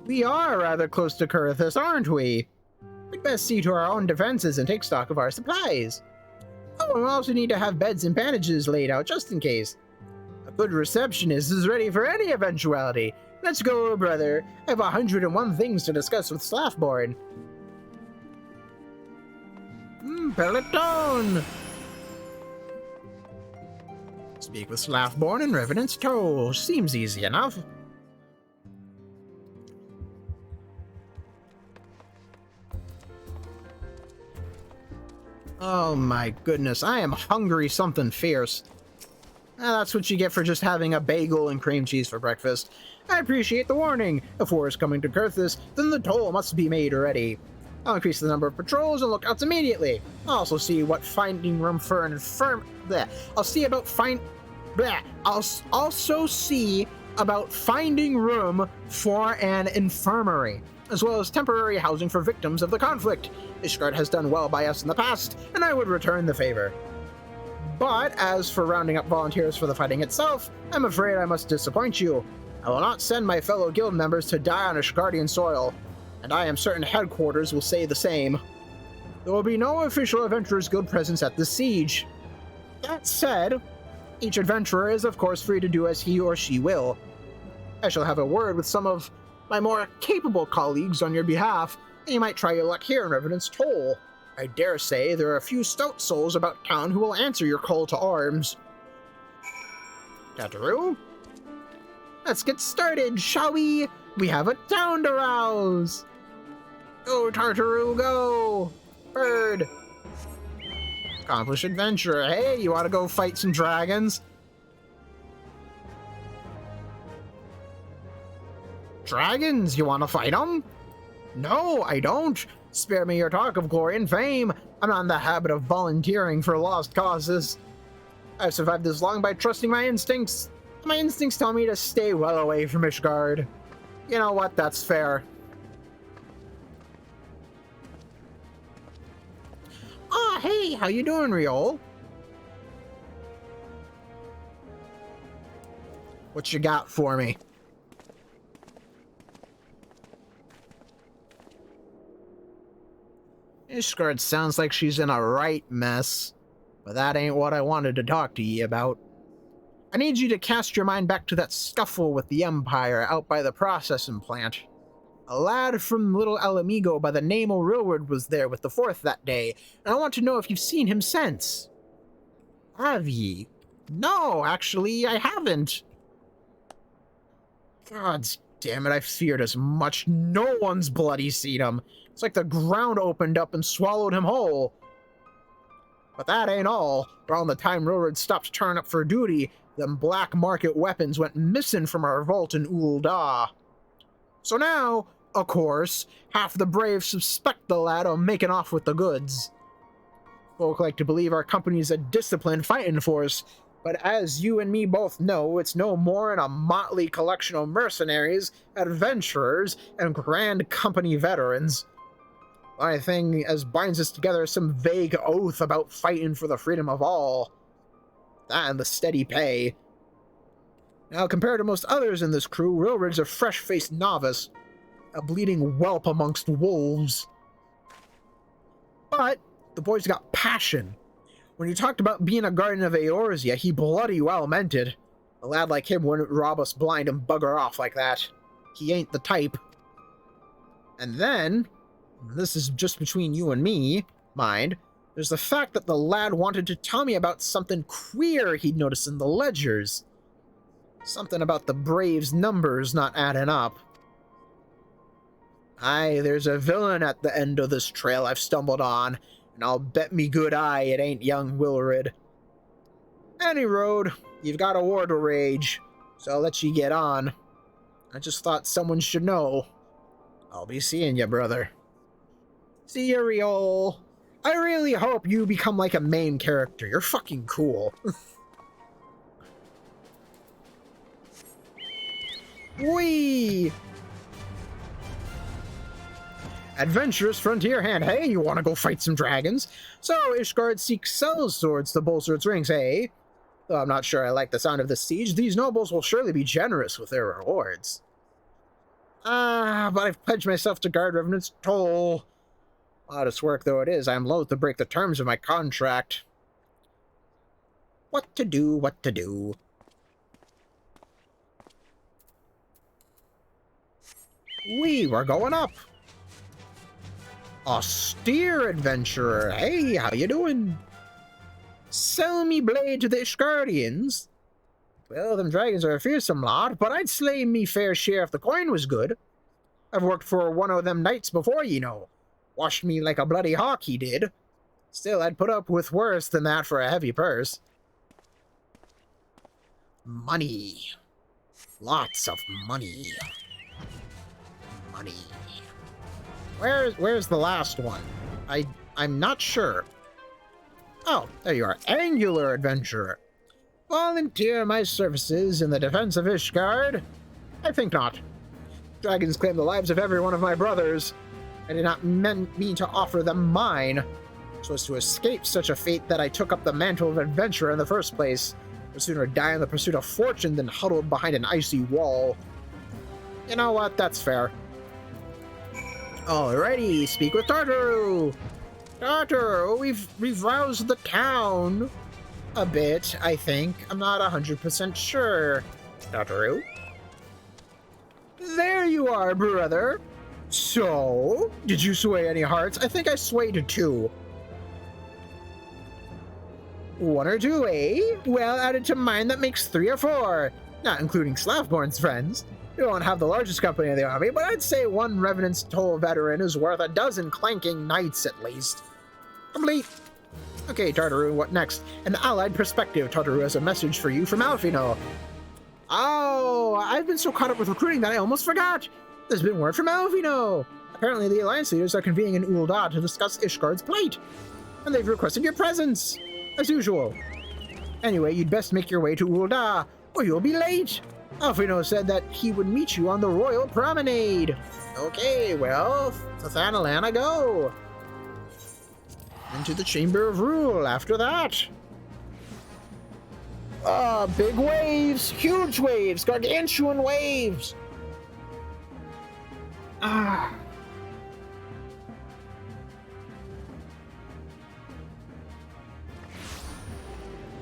We are rather close to Kurthus, aren't we? We'd best see to our own defenses and take stock of our supplies. Oh, and we also need to have beds and bandages laid out just in case. A good receptionist is ready for any eventuality. Let's go, brother. I have 101 things to discuss with Slaffborn. Peloton! Speak with Slaffborn and Revenant's Toll. Seems easy enough. Oh my goodness, I am hungry something fierce. That's what you get for just having a bagel and cream cheese for breakfast. I appreciate the warning. If war is coming to Kurthus, then the toll must be made ready. I'll increase the number of patrols and lookouts immediately. I'll also see what finding room for an I'll also see about finding room for an infirmary. as well as temporary housing for victims of the conflict. Ishgard has done well by us in the past, and I would return the favor. But as for rounding up volunteers for the fighting itself, I'm afraid I must disappoint you. I will not send my fellow guild members to die on Ishgardian soil, and I am certain headquarters will say the same. There will be no official Adventurers Guild presence at the siege. That said, each adventurer is of course free to do as he or she will. I shall have a word with some of my more capable colleagues on your behalf, and you might try your luck here in Revenant's Toll. I dare say there are a few stout souls about town who will answer your call to arms. Tataru? Let's get started, shall we? We have a town to rouse! Go, Tartaru, go! Bird! Accomplished adventurer. Hey, you want to go fight some dragons? Dragons? You want to fight them? No, I don't. Spare me your talk of glory and fame. I'm not in the habit of volunteering for lost causes. I've survived this long by trusting my instincts. My instincts tell me to stay well away from Ishgard. You know what? That's fair. Ah, hey, how you doing, Riol? What you got for me? Ishgard sounds like she's in a right mess, but that ain't what I wanted to talk to ye about. I need you to cast your mind back to that scuffle with the Empire out by the processing plant. A lad from Little Alamigo by the name of Rilward was there with the Fourth that day, and I want to know if you've seen him since. Have ye? No, actually, I haven't. God damn it, I feared as much. No one's bloody seen him. It's like the ground opened up and swallowed him whole. But that ain't all. Around the time Rilward stopped turning up for duty, them black market weapons went missing from our vault in Ul'dah. So now, of course, half the brave suspect the lad of making off with the goods. Folk like to believe our company's a disciplined fighting force, but as you and me both know, it's no more than a motley collection of mercenaries, adventurers, and Grand Company veterans. The only thing as binds us together is some vague oath about fighting for the freedom of all. That and the steady pay. Now, compared to most others in this crew, Rilward's a fresh-faced novice, a bleeding whelp amongst wolves. But the boy's got passion. When you talked about being a guardian of Eorzea, he bloody well meant it. A lad like him wouldn't rob us blind and bugger off like that. He ain't the type. And then, this is just between you and me, mind, there's the fact that the lad wanted to tell me about something queer he'd noticed in the ledgers. Something about the Braves' numbers not adding up. Aye, there's a villain at the end of this trail I've stumbled on, and I'll bet me good eye it ain't young Wilrid. Any road, you've got a war to rage, so I'll let you get on. I just thought someone should know. I'll be seeing ya, brother. See ya, Riol. I really hope you become like a main character. You're fucking cool. Whee! Adventurous frontier hand. Hey, you want to go fight some dragons? So, Ishgard seeks sells swords to bolster its ranks, eh? Though I'm not sure I like the sound of this siege, these nobles will surely be generous with their rewards. But I've pledged myself to guard Revenant's Toll. Modest work though it is, I am loath to break the terms of my contract. What to do, what to do. We're going up. Austere adventurer, hey, how you doing? Sell me blade to the Ishgardians? Well, them dragons are a fearsome lot, but I'd slay me fair share if the coin was good. I've worked for one of them knights before, you know. Washed me like a bloody hawk, he did. Still, I'd put up with worse than that for a heavy purse. Money. Lots of money. Money. Where's the last one? I'm not sure. Oh, there you are. Angular adventurer. Volunteer my services in the defense of Ishgard? I think not. Dragons claim the lives of every one of my brothers. I did not mean to offer them mine, so as to escape such a fate that I took up the mantle of adventure in the first place. I'd sooner die in the pursuit of fortune than huddled behind an icy wall. You know what? That's fair. Alrighty, speak with Tartaru! Tartaru, we've roused the town a bit, I think. I'm not 100% sure. Tartaru? There you are, brother! So, did you sway any hearts? I think I swayed 2. 1 or 2, eh? Well, added to mine, that makes 3 or 4. Not including Slavborn's friends. We won't have the largest company in the army, but I'd say 1 Revenant's Toll veteran is worth a dozen clanking knights at least. Complete. Okay, Tartaru, what next? An allied perspective. Tartaru has a message for you from Alfino. Oh, I've been so caught up with recruiting that I almost forgot. There's been word from Alfino. Apparently the Alliance leaders are convening in Ul'dah to discuss Ishgard's plight. And they've requested your presence, as usual. Anyway, you'd best make your way to Ul'dah, or you'll be late. Alfino said that he would meet you on the Royal Promenade. Okay, well, to Thanalan I go. Into the Chamber of Rule after that. Big waves, huge waves, gargantuan waves.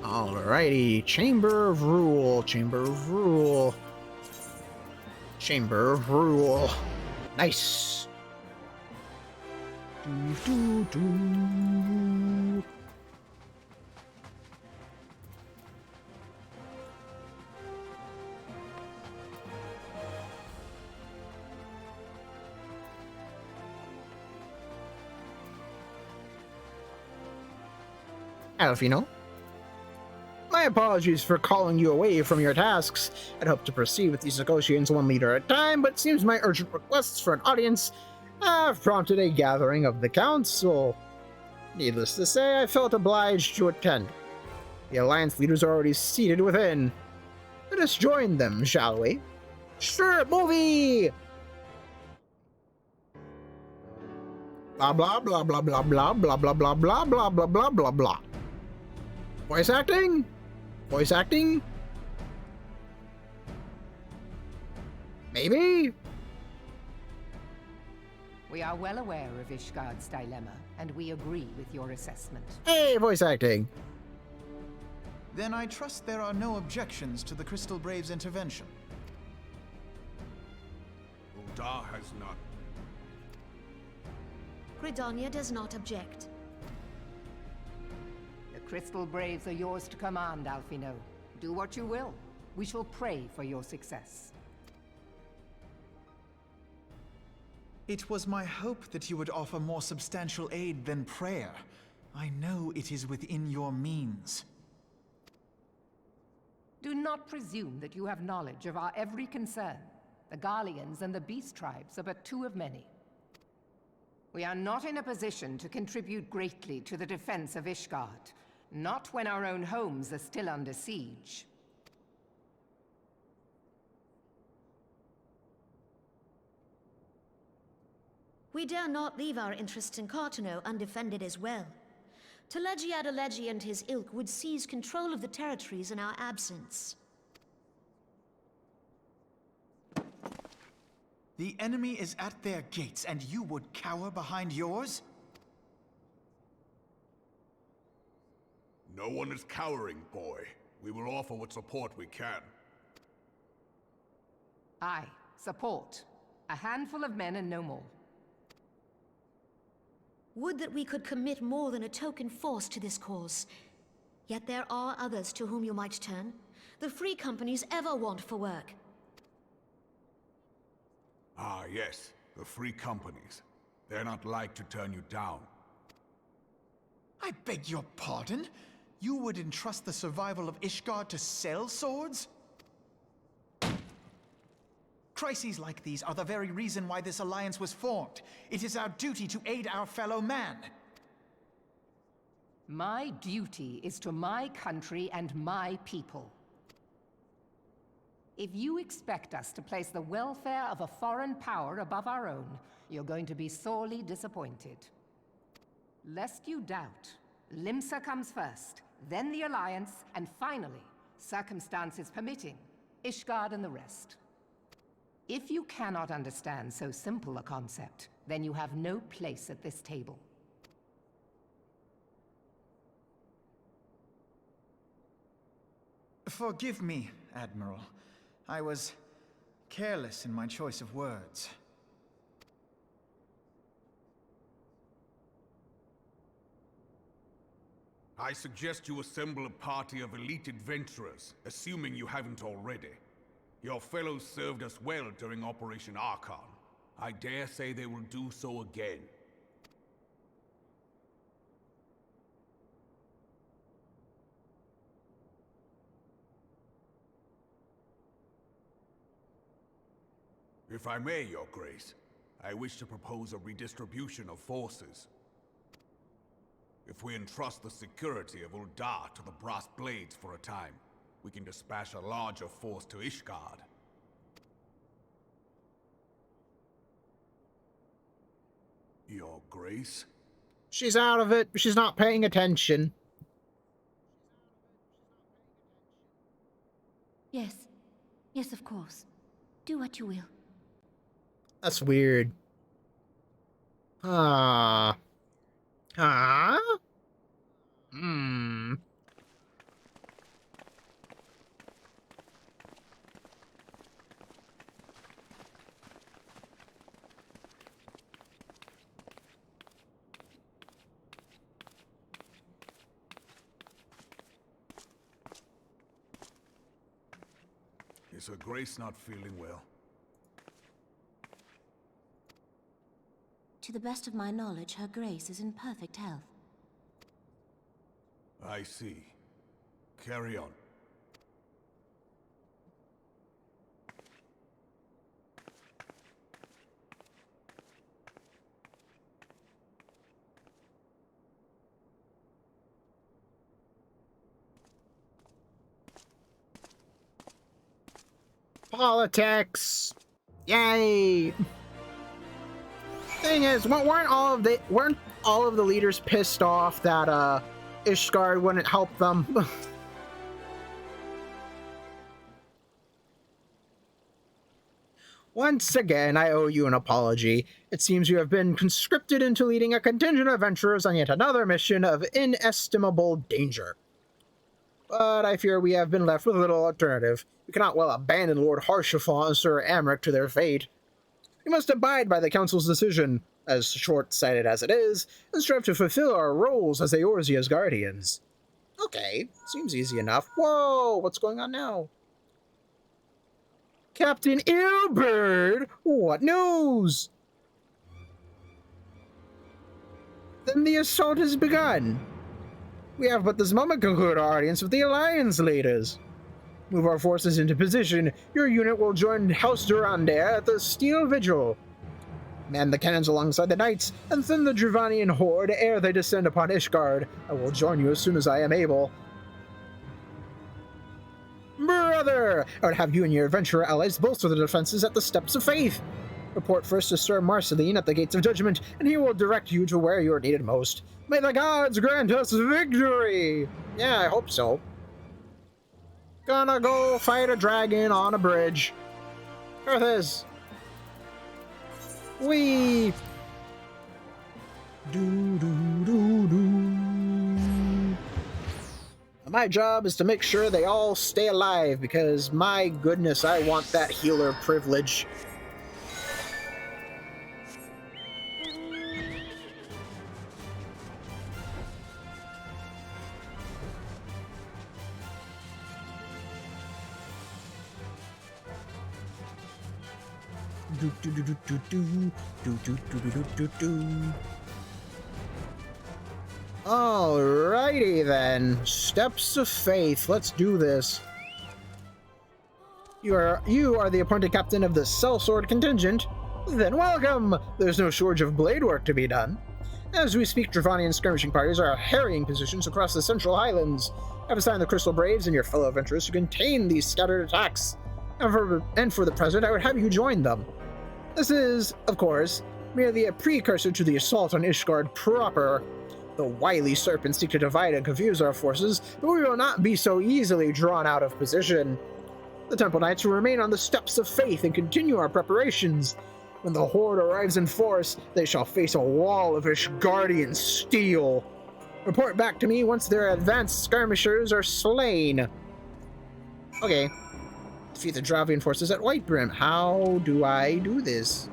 Alrighty, Chamber of Rule, Chamber of Rule, Chamber of Rule. Nice. Alfino? My apologies for calling you away from your tasks. I'd hoped to proceed with these negotiations 1 leader at a time, but it seems my urgent requests for an audience have prompted a gathering of the council. Needless to say, I felt obliged to attend. The Alliance leaders are already seated within. Let us join them, shall we? Sure, movie! Blah blah blah blah blah blah blah blah blah blah blah blah blah blah blah. Voice acting? Voice acting? Maybe? We are well aware of Ishgard's dilemma, and we agree with your assessment. Hey, voice acting. Then I trust there are no objections to the Crystal Braves' intervention. Ul'dah has not. Gridania does not object. The Crystal Braves are yours to command, Alfino. Do what you will. We shall pray for your success. It was my hope that you would offer more substantial aid than prayer. I know it is within your means. Do not presume that you have knowledge of our every concern. The Garleans and the Beast Tribes are but 2 of many. We are not in a position to contribute greatly to the defense of Ishgard. Not when our own homes are still under siege. We dare not leave our interests in Cartano undefended as well. Teleji Adeleji and his ilk would seize control of the territories in our absence. The enemy is at their gates, and you would cower behind yours? No one is cowering, boy. We will offer what support we can. Aye, support. A handful of men and no more. Would that we could commit more than a token force to this cause. Yet there are others to whom you might turn. The free companies ever want for work. Ah, yes. The free companies. They're not like to turn you down. I beg your pardon? You would entrust the survival of Ishgard to sell swords? Crises like these are the very reason why this alliance was formed. It is our duty to aid our fellow man. My duty is to my country and my people. If you expect us to place the welfare of a foreign power above our own, you're going to be sorely disappointed. Lest you doubt, Limsa comes first, then the Alliance, and finally, circumstances permitting, Ishgard and the rest. If you cannot understand so simple a concept, then you have no place at this table. Forgive me, Admiral. I was careless in my choice of words. I suggest you assemble a party of elite adventurers, assuming you haven't already. Your fellows served us well during Operation Archon. I dare say they will do so again. If I may, Your Grace, I wish to propose a redistribution of forces. If we entrust the security of Ul'dah to the Brass Blades for a time, we can dispatch a larger force to Ishgard. Your Grace? She's out of it. She's not paying attention. Yes. Yes, of course. Do what you will. That's weird. Huh? Hmm. Is Her Grace not feeling well? To the best of my knowledge, Her Grace is in perfect health. I see. Carry on. Politics! Yay! Thing is, weren't all of the leaders pissed off that Ishgard wouldn't help them? Once again, I owe you an apology. It seems you have been conscripted into leading a contingent of adventurers on yet another mission of inestimable danger. But I fear we have been left with little alternative. We cannot well abandon Lord Haurchefant and Sir Amric to their fate. We must abide by the Council's decision, as short-sighted as it is, and strive to fulfill our roles as Eorzea's guardians. Okay, seems easy enough. Whoa, what's going on now? Captain Ilberd, what news? Then the assault has begun. We have but this moment concluded our audience with the Alliance leaders. Move our forces into position. Your unit will join House Durande at the Steel Vigil. Man the cannons alongside the knights, and thin the Dravanian horde ere they descend upon Ishgard. I will join you as soon as I am able. Brother! I would have you and your adventurer allies bolster the defenses at the Steps of Faith. Report first to Sir Marceline at the Gates of Judgment, and he will direct you to where you are needed most. May the gods grant us victory! Yeah, I hope so. Gonna go fight a dragon on a bridge. Arthas! Wee! My job is to make sure they all stay alive, because my goodness, I want that healer privilege. Alrighty then, Steps of Faith. Let's do this. You are the appointed captain of the Sellsword contingent. Then welcome. There's no shortage of blade work to be done. As we speak, Dravanian skirmishing parties are harrying positions across the Central Highlands. I've assigned the Crystal Braves and your fellow adventurers to contain these scattered attacks. And for the present, I would have you join them. This is, of course, merely a precursor to the assault on Ishgard proper. The wily serpents seek to divide and confuse our forces, but we will not be so easily drawn out of position. The Temple Knights will remain on the steps of faith and continue our preparations. When the Horde arrives in force, they shall face a wall of Ishgardian steel. Report back to me once their advanced skirmishers are slain. Okay. Defeat the Dravian forces at Whitebrim. How do I do this?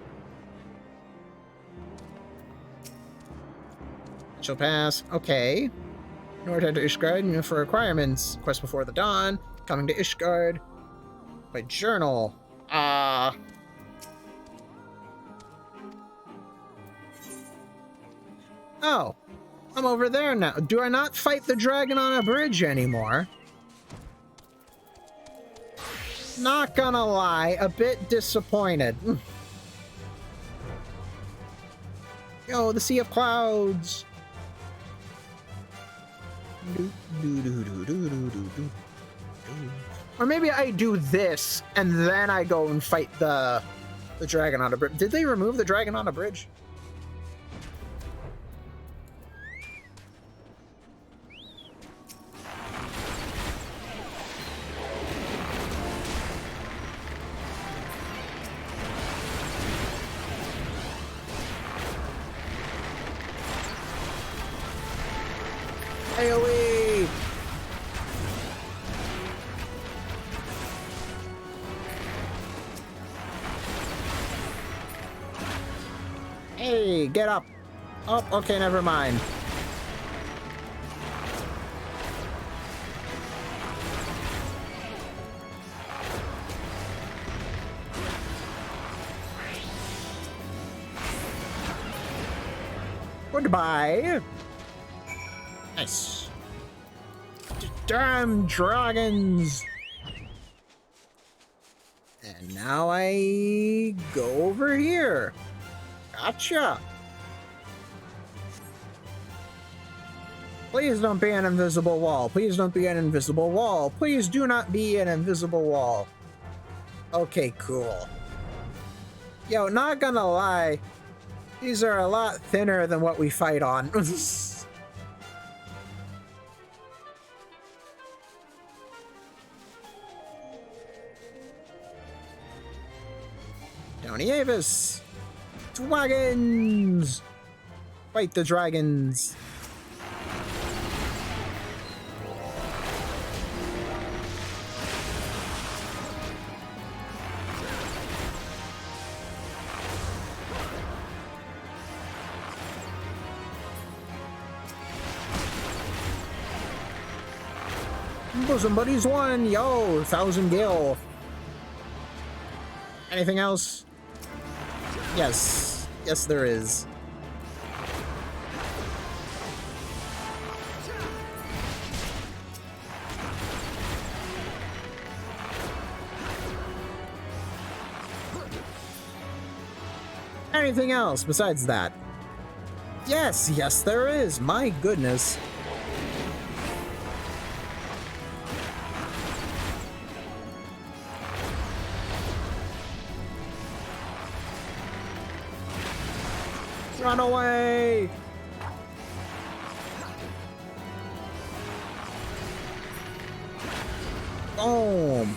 Shall pass. Okay. North to Ishgard for requirements. Quest before the dawn. Coming to Ishgard. My journal. Oh. I'm over there now. Do I not fight the dragon on a bridge anymore? Not gonna lie, a bit disappointed. Yo, the Sea of Clouds. Or maybe I do this and then I go and fight the dragon on a bridge. Did they remove the dragon on a bridge? AoE! Hey, get up! Oh, okay, never mind. Goodbye! Nice. Damn dragons! And now I go over here. Gotcha! Please don't be an invisible wall. Please don't be an invisible wall. Please do not be an invisible wall. Okay, cool. Yo, not gonna lie. These are a lot thinner than what we fight on. Tony Avis! Dragons! Fight the dragons! Bosom Buddies won! Yo! 1,000 gil! Anything else? Yes. Yes, there is. Anything else besides that? Yes, yes, there is. My goodness. Run away! Boom!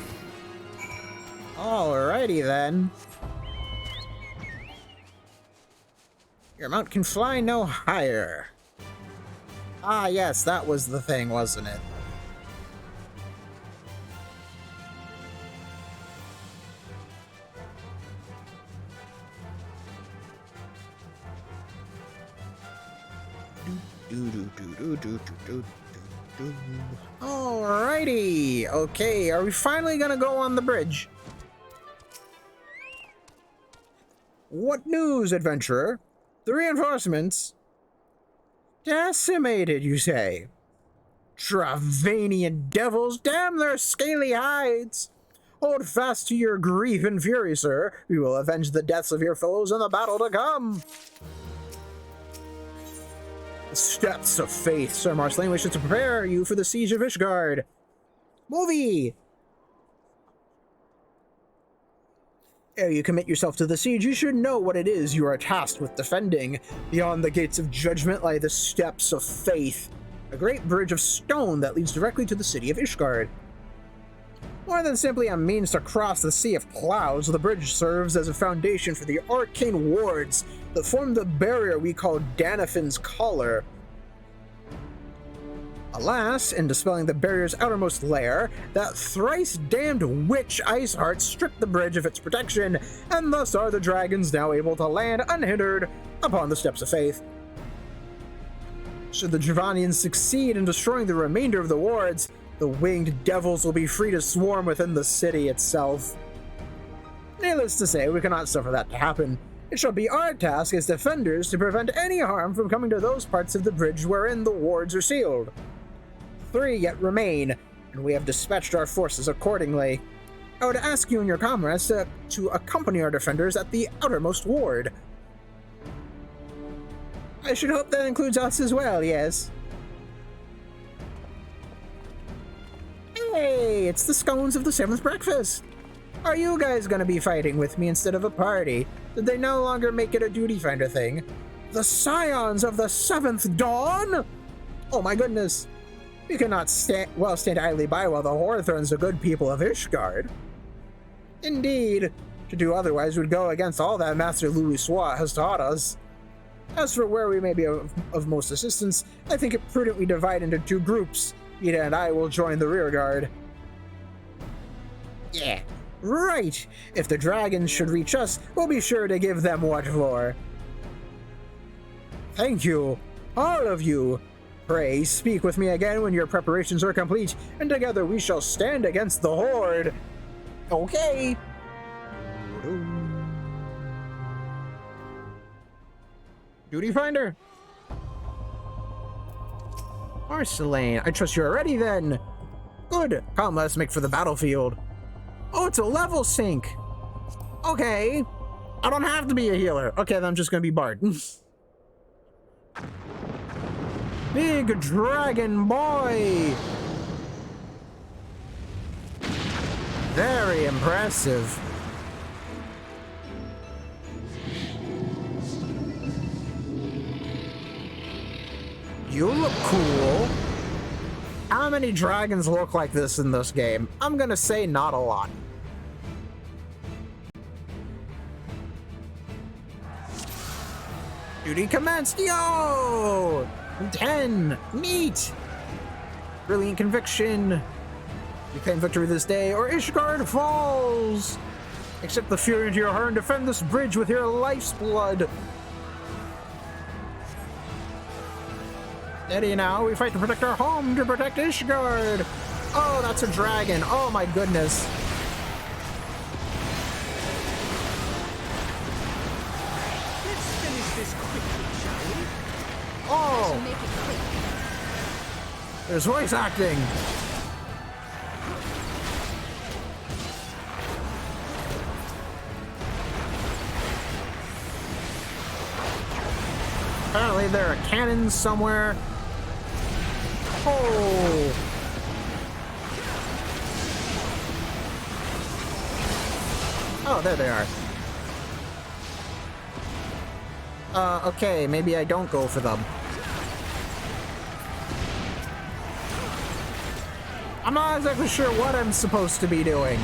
Alrighty then. Your mount can fly no higher. Ah yes, that was the thing, wasn't it? Alrighty. Okay, are we finally gonna go on the bridge? What news, adventurer? The reinforcements? Decimated, you say? Travanian devils, damn their scaly hides! Hold fast to your grief and fury, sir. We will avenge the deaths of your foes in the battle to come. Steps of faith, Sir Marceline wishes to prepare you for the siege of Ishgard. Movie! Ere you commit yourself to the siege, you should know what it is you are tasked with defending. Beyond the gates of judgment lie the steps of faith, a great bridge of stone that leads directly to the city of Ishgard. More than simply a means to cross the Sea of Clouds, the bridge serves as a foundation for the arcane wards that form the barrier we call Danafin's Collar. Alas, in dispelling the barrier's outermost layer, that thrice-damned witch Iceheart stripped the bridge of its protection, and thus are the dragons now able to land unhindered upon the Steps of Faith. Should the Dravanians succeed in destroying the remainder of the wards, the winged devils will be free to swarm within the city itself. Needless to say, we cannot suffer that to happen. It shall be our task as defenders to prevent any harm from coming to those parts of the bridge wherein the wards are sealed. 3 yet remain, and we have dispatched our forces accordingly. I would ask you and your comrades to accompany our defenders at the outermost ward. I should hope that includes us as well, yes. Hey, it's the scones of the 7th breakfast. Are you guys gonna be fighting with me instead of a party? Did they no longer make it a duty finder thing? The scions of the 7th dawn? Oh my goodness. We cannot stand idly by while the whore thrones the good people of Ishgard. Indeed, to do otherwise would go against all that Master Louisoix has taught us. As for where we may be of most assistance, I think it prudent we divide into 2 groups. Ida and I will join the rear guard. Yeah, right! If the dragons should reach us, we'll be sure to give them what for. Thank you, all of you. Pray speak with me again when your preparations are complete, and together we shall stand against the horde. Okay. Duty finder. Marceline, I trust you're ready then. Good. Come, let's make for the battlefield. Oh, it's a level sync. Okay. I don't have to be a healer. Okay, then I'm just gonna be Bard. Big dragon boy. Very impressive. You look cool. How many dragons look like this in this game? I'm gonna say not a lot. Duty commenced! Yo! 10! Neat! Brilliant conviction. You claim victory this day, or Ishgard falls! Accept the fury into your heart and defend this bridge with your life's blood. Steady now, we fight to protect our home, to protect Ishgard! Oh, that's a dragon. Oh my goodness. Let's finish this quickly, shall we? Oh! So make it quick. There's voice acting. Apparently there are cannons somewhere. Oh! Oh, there they are. Okay, maybe I don't go for them. I'm not exactly sure what I'm supposed to be doing.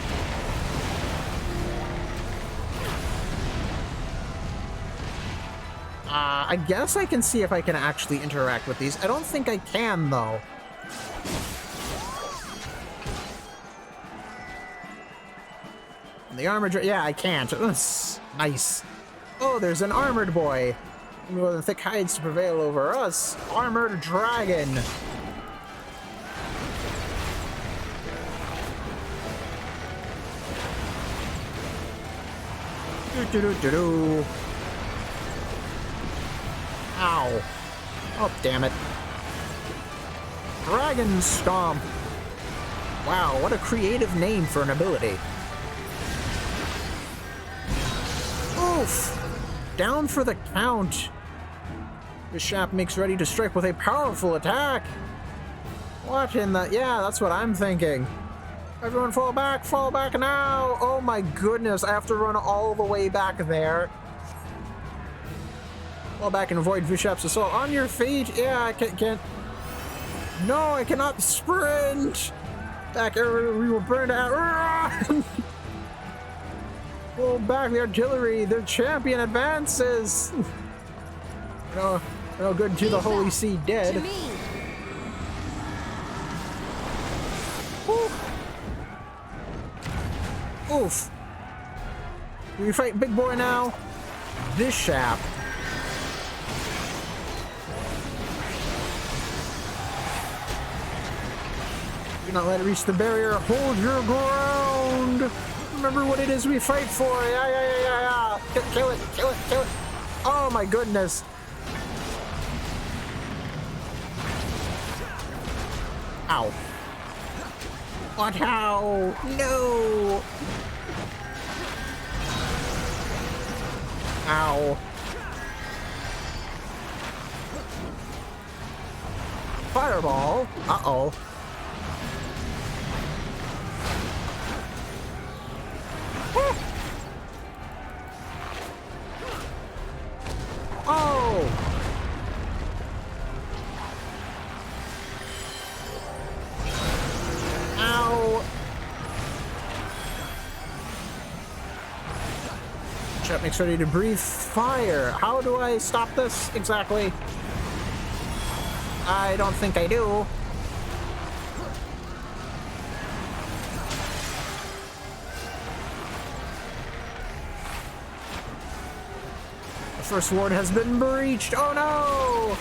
I guess I can see if I can actually interact with these. I don't think I can, though. The armored... Yeah, I can't. Nice. Oh, there's an armored boy. More than thick hides to prevail over us. Armored dragon. Do-do-do-do-do. Ow. Oh, damn it. Dragon Stomp. Wow, what a creative name for an ability. Oof. Down for the count. Bishop makes ready to strike with a powerful attack. What in the... Yeah, that's what I'm thinking. Everyone fall back now. Oh my goodness, I have to run all the way back there. Fall back and avoid Bishop's assault. On your feet. Yeah, I can't. No, I cannot sprint. Back, we will burn out. Pull back the artillery. Their champion advances. No good to the Holy See dead. Oof. Do we fight big boy now? Bishop. Do not let it reach the barrier. Hold your ground. Remember what it is we fight for. Yeah. Kill it. Oh my goodness. Ow. What? How? No. Ow. Fireball. Uh-oh. Oh. Ow. Chutnik's ready to breathe fire. How do I stop this exactly? I don't think I do. The first ward has been breached. Oh no!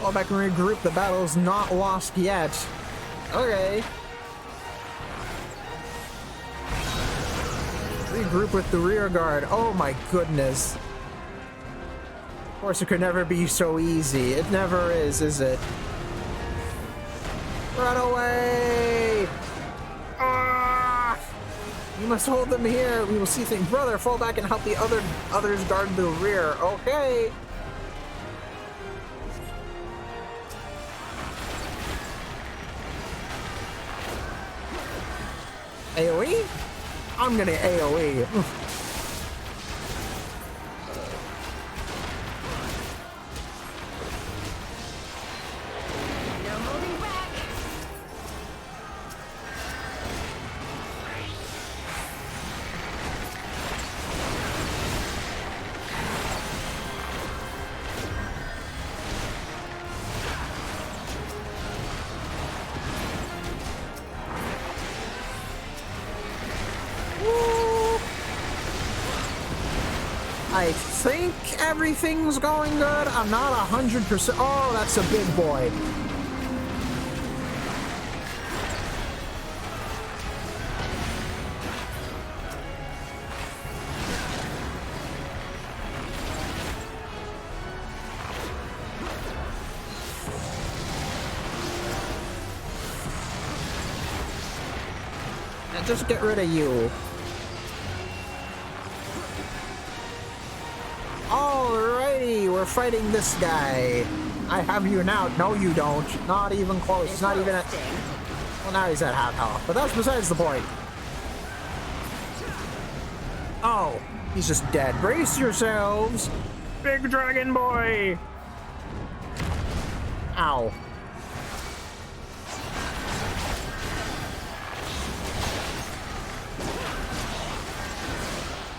Fall back and regroup. The battle's not lost yet. Okay. Regroup with the rear guard. Oh my goodness. Of course, it could never be so easy. It never is it? Run away! Ah! You must hold them here. We will see things. Brother, fall back and help the others guard the rear. Okay. AoE? I'm gonna AoE. I think everything's going good. I'm not 100%. Oh, that's a big boy. Now just get rid of you. Alrighty, we're fighting this guy. I have you now. No, you don't. Not even close. It's not even at... Well, now he's at half health, but that's besides the point. Oh, he's just dead. Brace yourselves. Big dragon boy. Ow.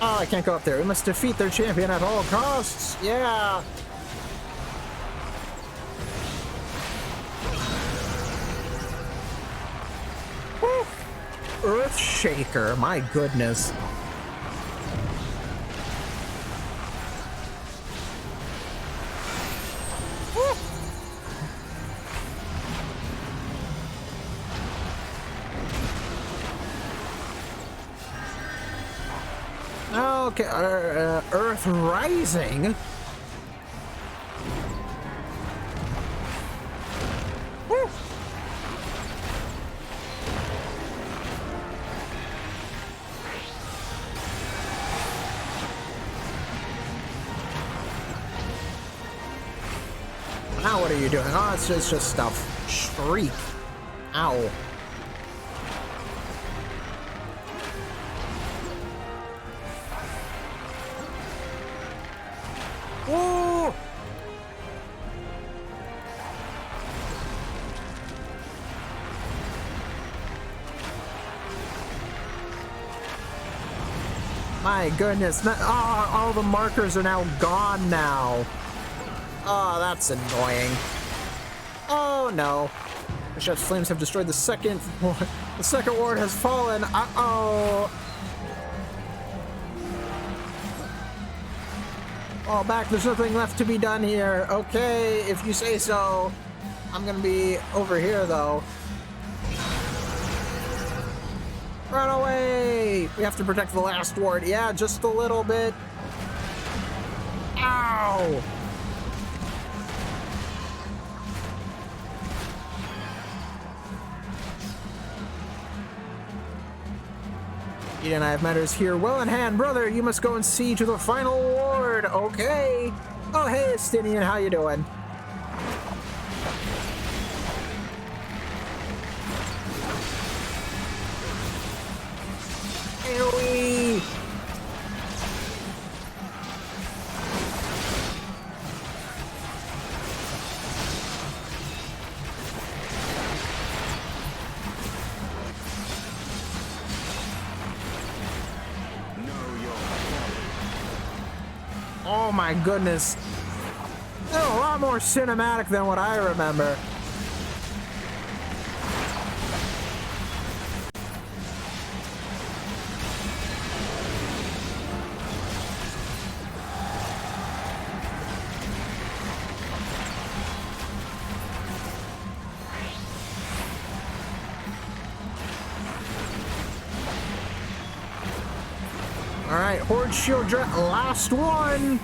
Oh, I can't go up there. We must defeat their champion at all costs. Yeah. Woo. Earthshaker. My goodness. Woo. Okay, Earth Rising. Woo. Now what are you doing? Oh, it's just stuff. Shriek. Ow. Whoa! My goodness, all the markers are now gone now. Oh, that's annoying. Oh no. Bishop's flames have destroyed the second ward. The second ward has fallen. Uh-oh. Oh, back, there's nothing left to be done here. Okay, if you say so. I'm gonna be over here though. Run away! We have to protect the last ward. Yeah, just a little bit. Ow! Eden and I have matters here well in hand. Brother, you must go and see to the final ward. Okay. Oh, hey, Estinian, how you doing? AoE! Oh my goodness. They're a lot more cinematic than what I remember. Alright, Horde Shield last one!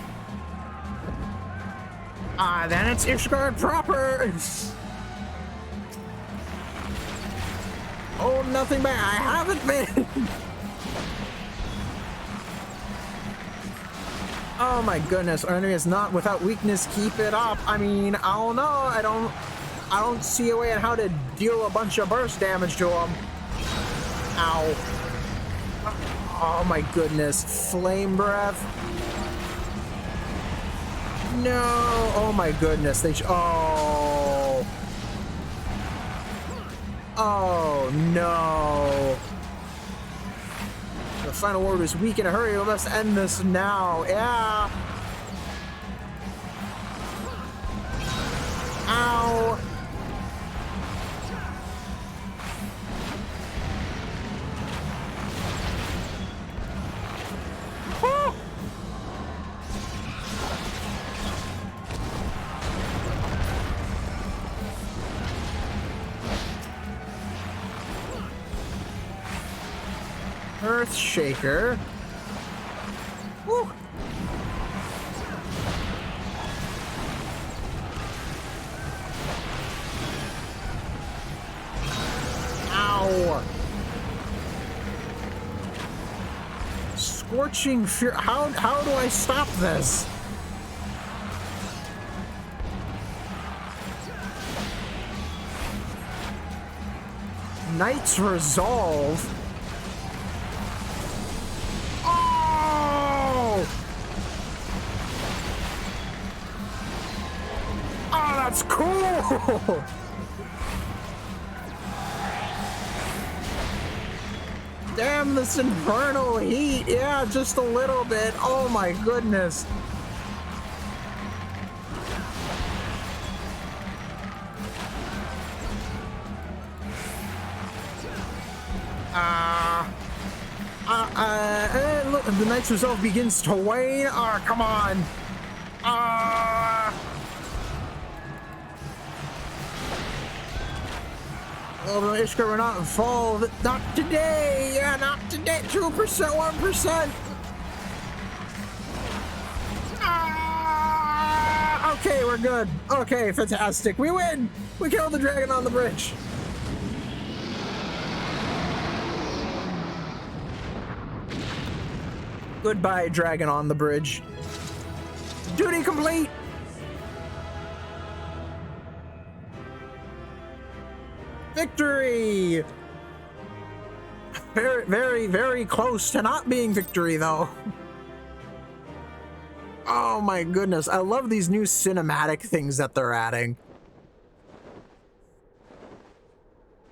Then it's Ishgard proper! Oh, nothing bad. I haven't been! Oh my goodness, our enemy is not without weakness. Keep it up. I mean, I don't know. I don't see a way on how to deal a bunch of burst damage to him. Ow. Oh my goodness. Flame breath. No. Oh my goodness. Oh. Oh no. The final word is weak in a hurry. We must end this now. Yeah. Ow. Woo. Earthshaker. Woo. Ow. Scorching Fury. How do I stop this? Knight's Resolve. That's cool! Damn, this infernal heat. Yeah, just a little bit. Oh my goodness. Look, the Knight's Resolve begins to wane. Ah, come on. Although Ishgard will not fall. Not today. Yeah, not today. 2%, 1%. Okay, we're good. Okay, fantastic. We win. We killed the dragon on the bridge. Goodbye, dragon on the bridge. Duty complete. Victory! Very, very, very close to not being victory, though. Oh my goodness, I love these new cinematic things that they're adding.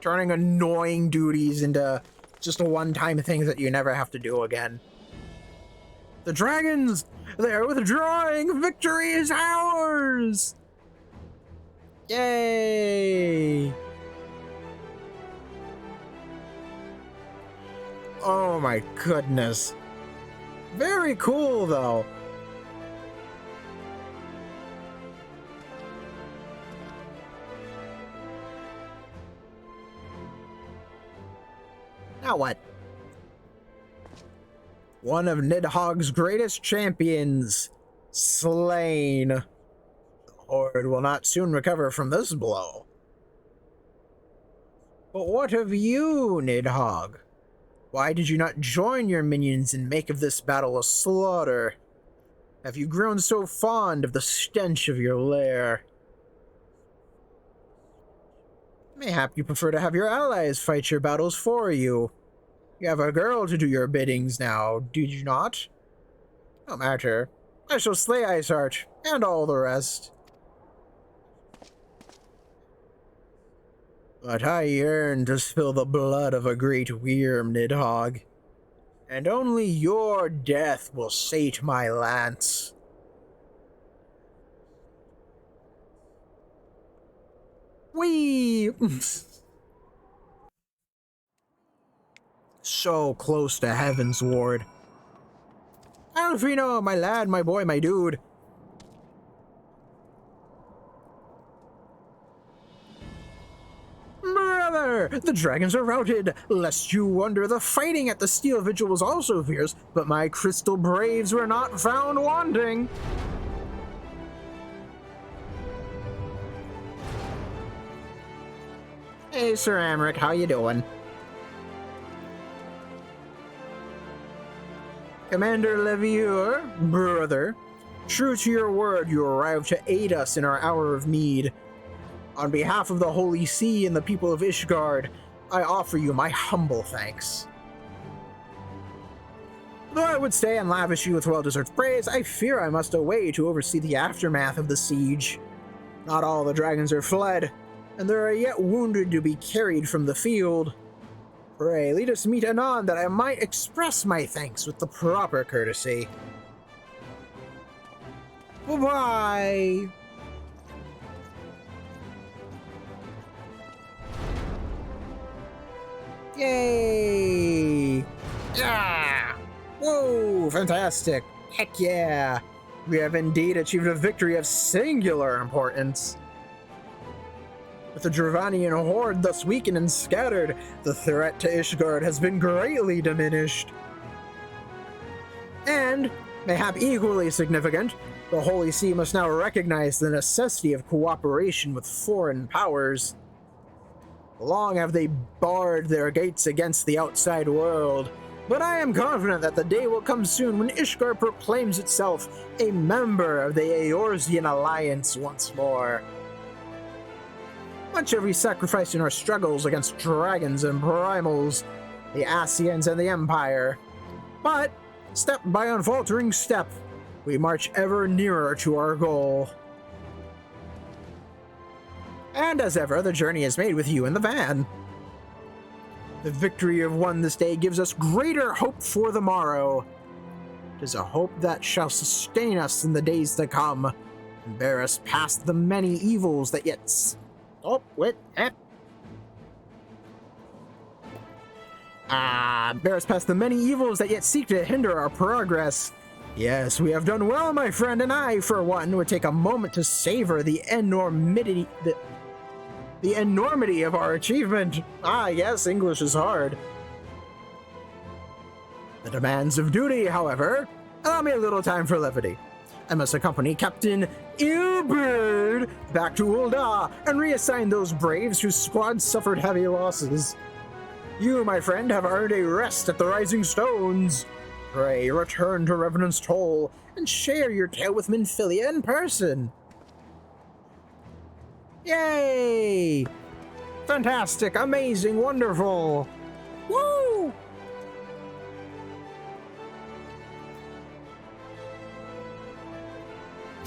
Turning annoying duties into just a one-time thing that you never have to do again. The dragons! They are withdrawing! Victory is ours! Yay! Oh my goodness. Very cool, though. Now what? One of Nidhogg's greatest champions, slain. The Horde will not soon recover from this blow. But what of you, Nidhogg? Why did you not join your minions and make of this battle a slaughter? Have you grown so fond of the stench of your lair? Mayhap you prefer to have your allies fight your battles for you. You have a girl to do your biddings now, did you not? No matter. I shall slay Iceheart, and all the rest. But I yearn to spill the blood of a great Wyrm, Nidhogg. And only your death will sate my lance. Whee! So close to Heaven's Ward. Alfino, my lad, my boy, my dude. Brother, the dragons are routed. Lest you wonder, the fighting at the Steel Vigil was also fierce, but my crystal braves were not found wanting. Hey, Sir Amric, how you doing? Commander Levieur, brother, true to your word, you arrived to aid us in our hour of need. On behalf of the Holy See and the people of Ishgard, I offer you my humble thanks. Though I would stay and lavish you with well-deserved praise, I fear I must away to oversee the aftermath of the siege. Not all the dragons are fled, and there are yet wounded to be carried from the field. Pray, lead us meet anon that I might express my thanks with the proper courtesy. Bye-bye! Yay! Yeah! Whoa, fantastic! Heck yeah! We have indeed achieved a victory of singular importance. With the Dravanian horde thus weakened and scattered, the threat to Ishgard has been greatly diminished. And, mayhap equally significant, the Holy See must now recognize the necessity of cooperation with foreign powers. Long have they barred their gates against the outside world, but I am confident that the day will come soon when Ishgard proclaims itself a member of the Eorzean Alliance once more. Much have we sacrificed in our struggles against dragons and primals, the Ascians and the Empire. But, step by unfaltering step, we march ever nearer to our goal. And as ever, the journey is made with you in the van. The victory you have won this day gives us greater hope for the morrow. It is a hope that shall sustain us in the days to come, and bear us past the many evils that yet... Oh, wait, bear us past the many evils that yet seek to hinder our progress. Yes, we have done well, my friend, and I, for one, would take a moment to savor the enormity of our achievement. Ah, yes, English is hard. The demands of duty, however, allow me a little time for levity. I must accompany Captain Ilberd back to Ul'dah and reassign those braves whose squad suffered heavy losses. You, my friend, have earned a rest at the Rising Stones. Pray, return to Revenant's Toll and share your tale with Minfilia in person. Yay! Fantastic, amazing, wonderful. Woo!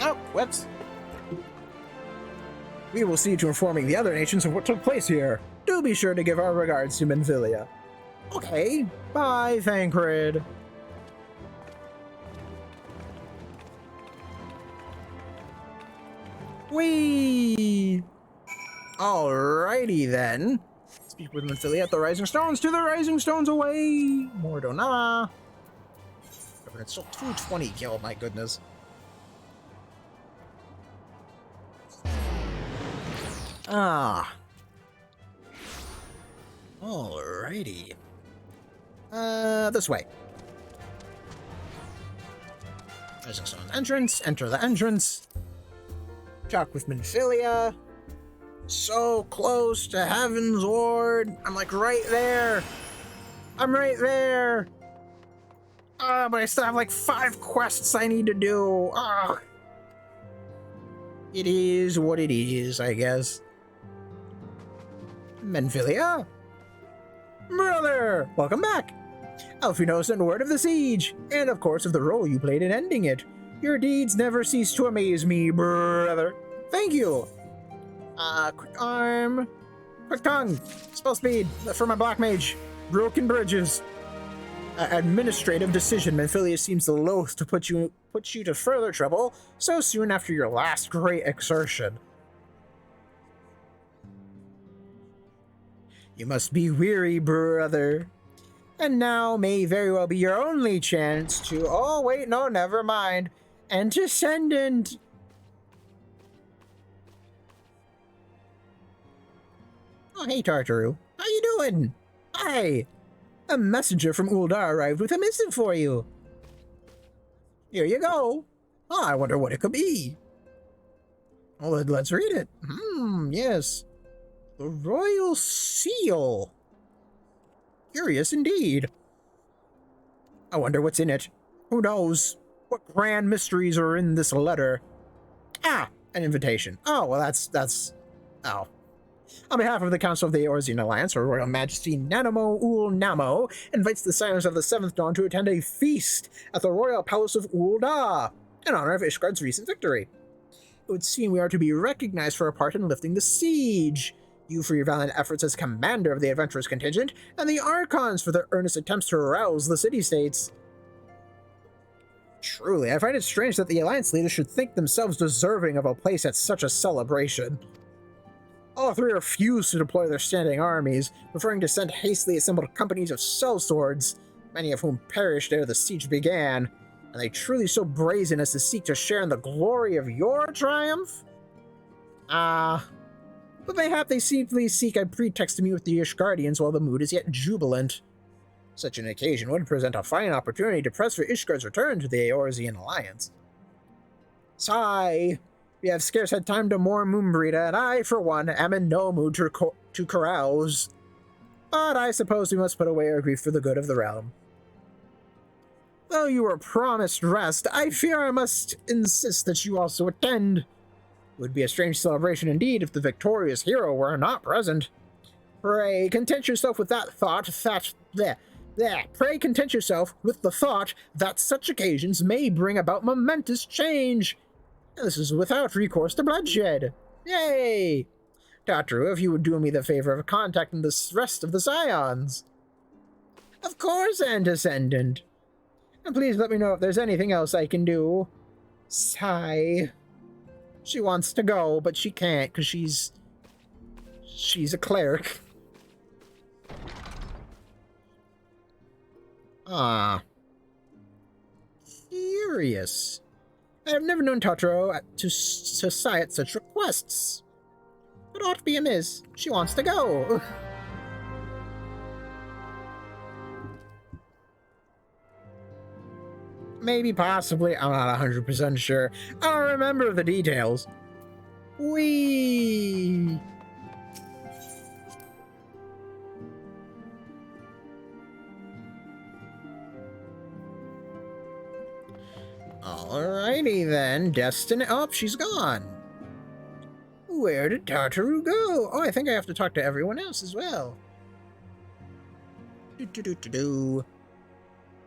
Oh, whoops. We will see to informing the other nations of what took place here. Do be sure to give our regards to Menphilia. Okay, bye, Thancred. Whee! Alrighty then. Speak with Menphilia at the Rising Stones. To the Rising Stones away! Mordona. It's still 220 kill, my goodness. Ah. Alrighty. This way. Rising Stones entrance. Enter the entrance. Talk with Menphilia. So close to Heaven's Ward. I'm like right there. I'm right there. But I still have like 5 quests I need to do. It is what it is, I guess. Menphilia? Brother! Welcome back! Elfino sent word of the siege, and of course of the role you played in ending it. Your deeds never cease to amaze me, brother. Thank you! Quick arm... Quick tongue! Spell speed for my black mage. Broken bridges. Administrative decision. Menphilia seems loath to put you to further trouble so soon after your last great exertion. You must be weary, brother. And now may very well be your only chance to... Oh, wait, no, never mind. Antecedent. Oh, hey, Tartaru. How you doing? Hi. A messenger from Uldar arrived with a missive for you. Here you go. Oh, I wonder what it could be. Well, let's read it. Yes. The Royal Seal. Curious indeed. I wonder what's in it. Who knows? What grand mysteries are in this letter? Ah, an invitation. Oh, well, that's... Oh. On behalf of the Council of the Eorzean Alliance, Her Royal Majesty Nanamo Ul Namo invites the Scions of the Seventh Dawn to attend a feast at the Royal Palace of Ul'dah in honor of Ishgard's recent victory. It would seem we are to be recognized for our part in lifting the siege. You for your valiant efforts as commander of the adventurous contingent, and the Archons for their earnest attempts to arouse the city-states. Truly, I find it strange that the Alliance leaders should think themselves deserving of a place at such a celebration. All 3 refuse to deploy their standing armies, preferring to send hastily assembled companies of sellswords, many of whom perished ere the siege began. Are they truly so brazen as to seek to share in the glory of your triumph? But mayhap they simply seek a pretext to meet with the Ishgardians while the mood is yet jubilant. Such an occasion would present a fine opportunity to press for Ishgard's return to the Eorzean Alliance. Sigh. We have scarce had time to mourn Moonbreeda, and I, for one, am in no mood to carouse. But I suppose we must put away our grief for the good of the realm. Though you were promised rest, I fear I must insist that you also attend. It would be a strange celebration indeed if the victorious hero were not present. Pray content yourself with that thought Pray content yourself with the thought that such occasions may bring about momentous change. And this is without recourse to bloodshed. Yay! Tartaru, if you would do me the favor of contacting the rest of the Scions. Of course, Antecedent. And please let me know if there's anything else I can do. Sigh. She wants to go, but she can't because she's a cleric. Curious. I have never known Tartaru to sigh at such requests. It ought to be amiss. She wants to go. Maybe, possibly, I'm not 100% sure. I don't remember the details. Whee! Alrighty then, Destiny. Oh, she's gone. Where did Tartaru go? Oh, I think I have to talk to everyone else as well. Do-do-do-do-do.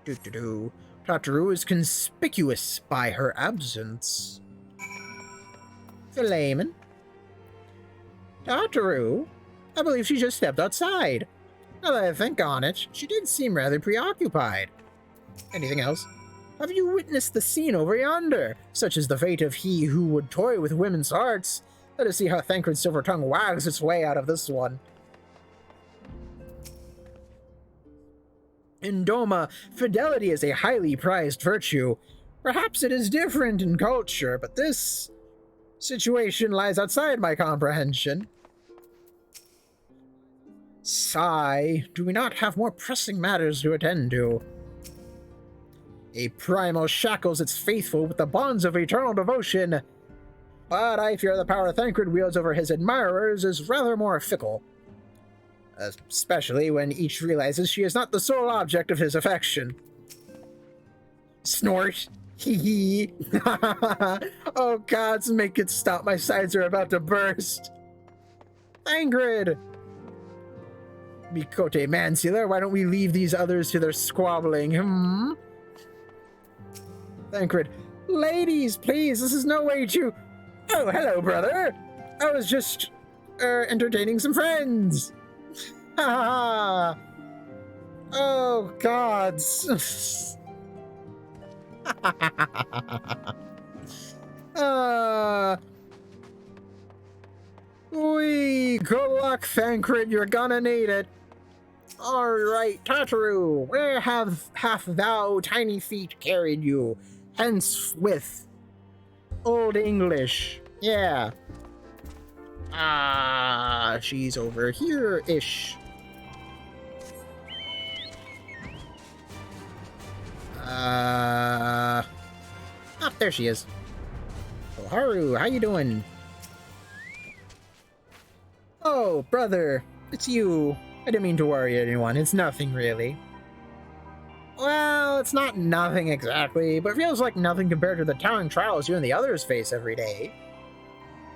Do-do-do. Tartaru is conspicuous by her absence. Philemon. Tartaru? I believe she just stepped outside. Now that I think on it, she did seem rather preoccupied. Anything else? Have you witnessed the scene over yonder, such as the fate of he who would toy with women's hearts? Let us see how Thancred's silver tongue wags its way out of this one. In Doma, fidelity is a highly prized virtue. Perhaps it is different in culture, but this situation lies outside my comprehension. Sigh, do we not have more pressing matters to attend to? A primal shackles its faithful with the bonds of eternal devotion, but I fear the power Thancred wields over his admirers is rather more fickle. Especially when each realizes she is not the sole object of his affection. Snort! Hee hee! Oh gods, make it stop, my sides are about to burst! Thancred! Mikote Mansealer, why don't we leave these others to their squabbling, Thancred, ladies, please, this is no way to... Oh, hello, brother! I was just, entertaining some friends! Ha ha! Oh, gods! Good luck, Thancred, you're gonna need it. Alright, Tartaru, where hath thou tiny feet carried you? Hence with Old English. Yeah. She's over here-ish. There she is. Oh, Haru, how you doing? Oh, brother, it's you. I didn't mean to worry anyone. It's nothing, really. Well, it's not nothing exactly, but it feels like nothing compared to the towering trials you and the others face every day.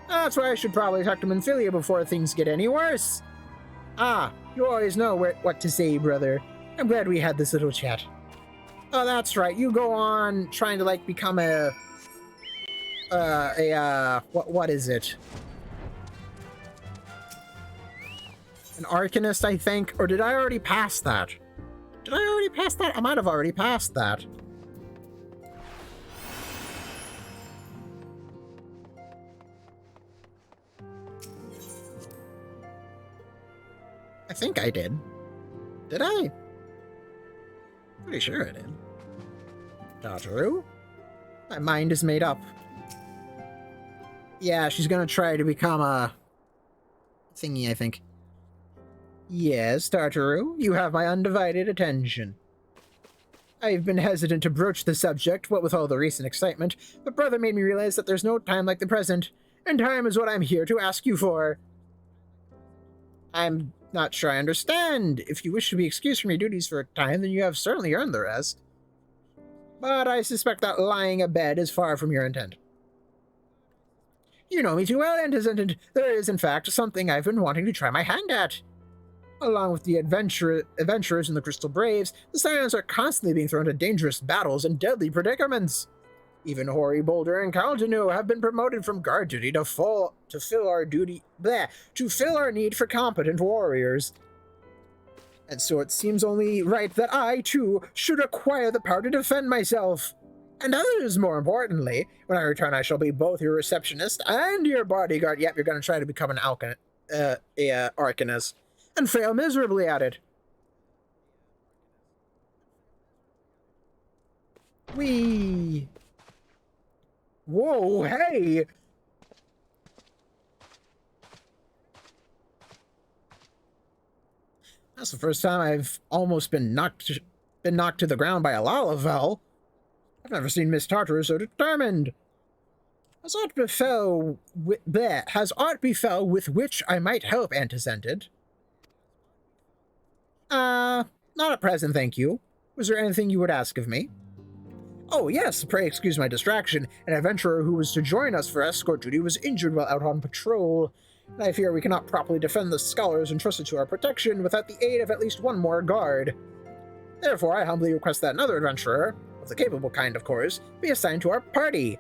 That's why I should probably talk to Minfilia before things get any worse. You always know what to say, brother. I'm glad we had this little chat. Oh, that's right. You go on trying to, like, become what is it? An Arcanist, I think? Or did I already pass that? Did I already pass that? I might have already passed that. I think I did. Did I? Pretty sure I did. Tartaru? My mind is made up. Yeah, she's gonna try to become a thingy, I think. Yes, Tartaru, you have my undivided attention. I've been hesitant to broach the subject, what with all the recent excitement, but brother made me realize that there's no time like the present, and time is what I'm here to ask you for. I'm not sure I understand. If you wish to be excused from your duties for a time, then you have certainly earned the rest. But I suspect that lying abed is far from your intent. You know me too well, Antecedent. There is, in fact, something I've been wanting to try my hand at. Along with the adventurers and the Crystal Braves, the Scions are constantly being thrown into dangerous battles and deadly predicaments. Even Hori, Boulder, and Caldenu have been promoted from guard duty to fill our need for competent warriors. And so it seems only right that I, too, should acquire the power to defend myself. And others, more importantly, when I return, I shall be both your receptionist and your bodyguard. Yep, you're going to try to become an Arcanist. And fail miserably at it. Whee! Whoa, hey! That's the first time I've almost been knocked to the ground by a Lalafell. I've never seen Miss Tartaru so determined. Has aught befell with which I might help, Antecedent? Not at present, thank you. Was there anything you would ask of me? Oh yes, pray excuse my distraction. An adventurer who was to join us for escort duty was injured while out on patrol, and I fear we cannot properly defend the scholars entrusted to our protection without the aid of at least one more guard. Therefore, I humbly request that another adventurer, of the capable kind of course, be assigned to our party.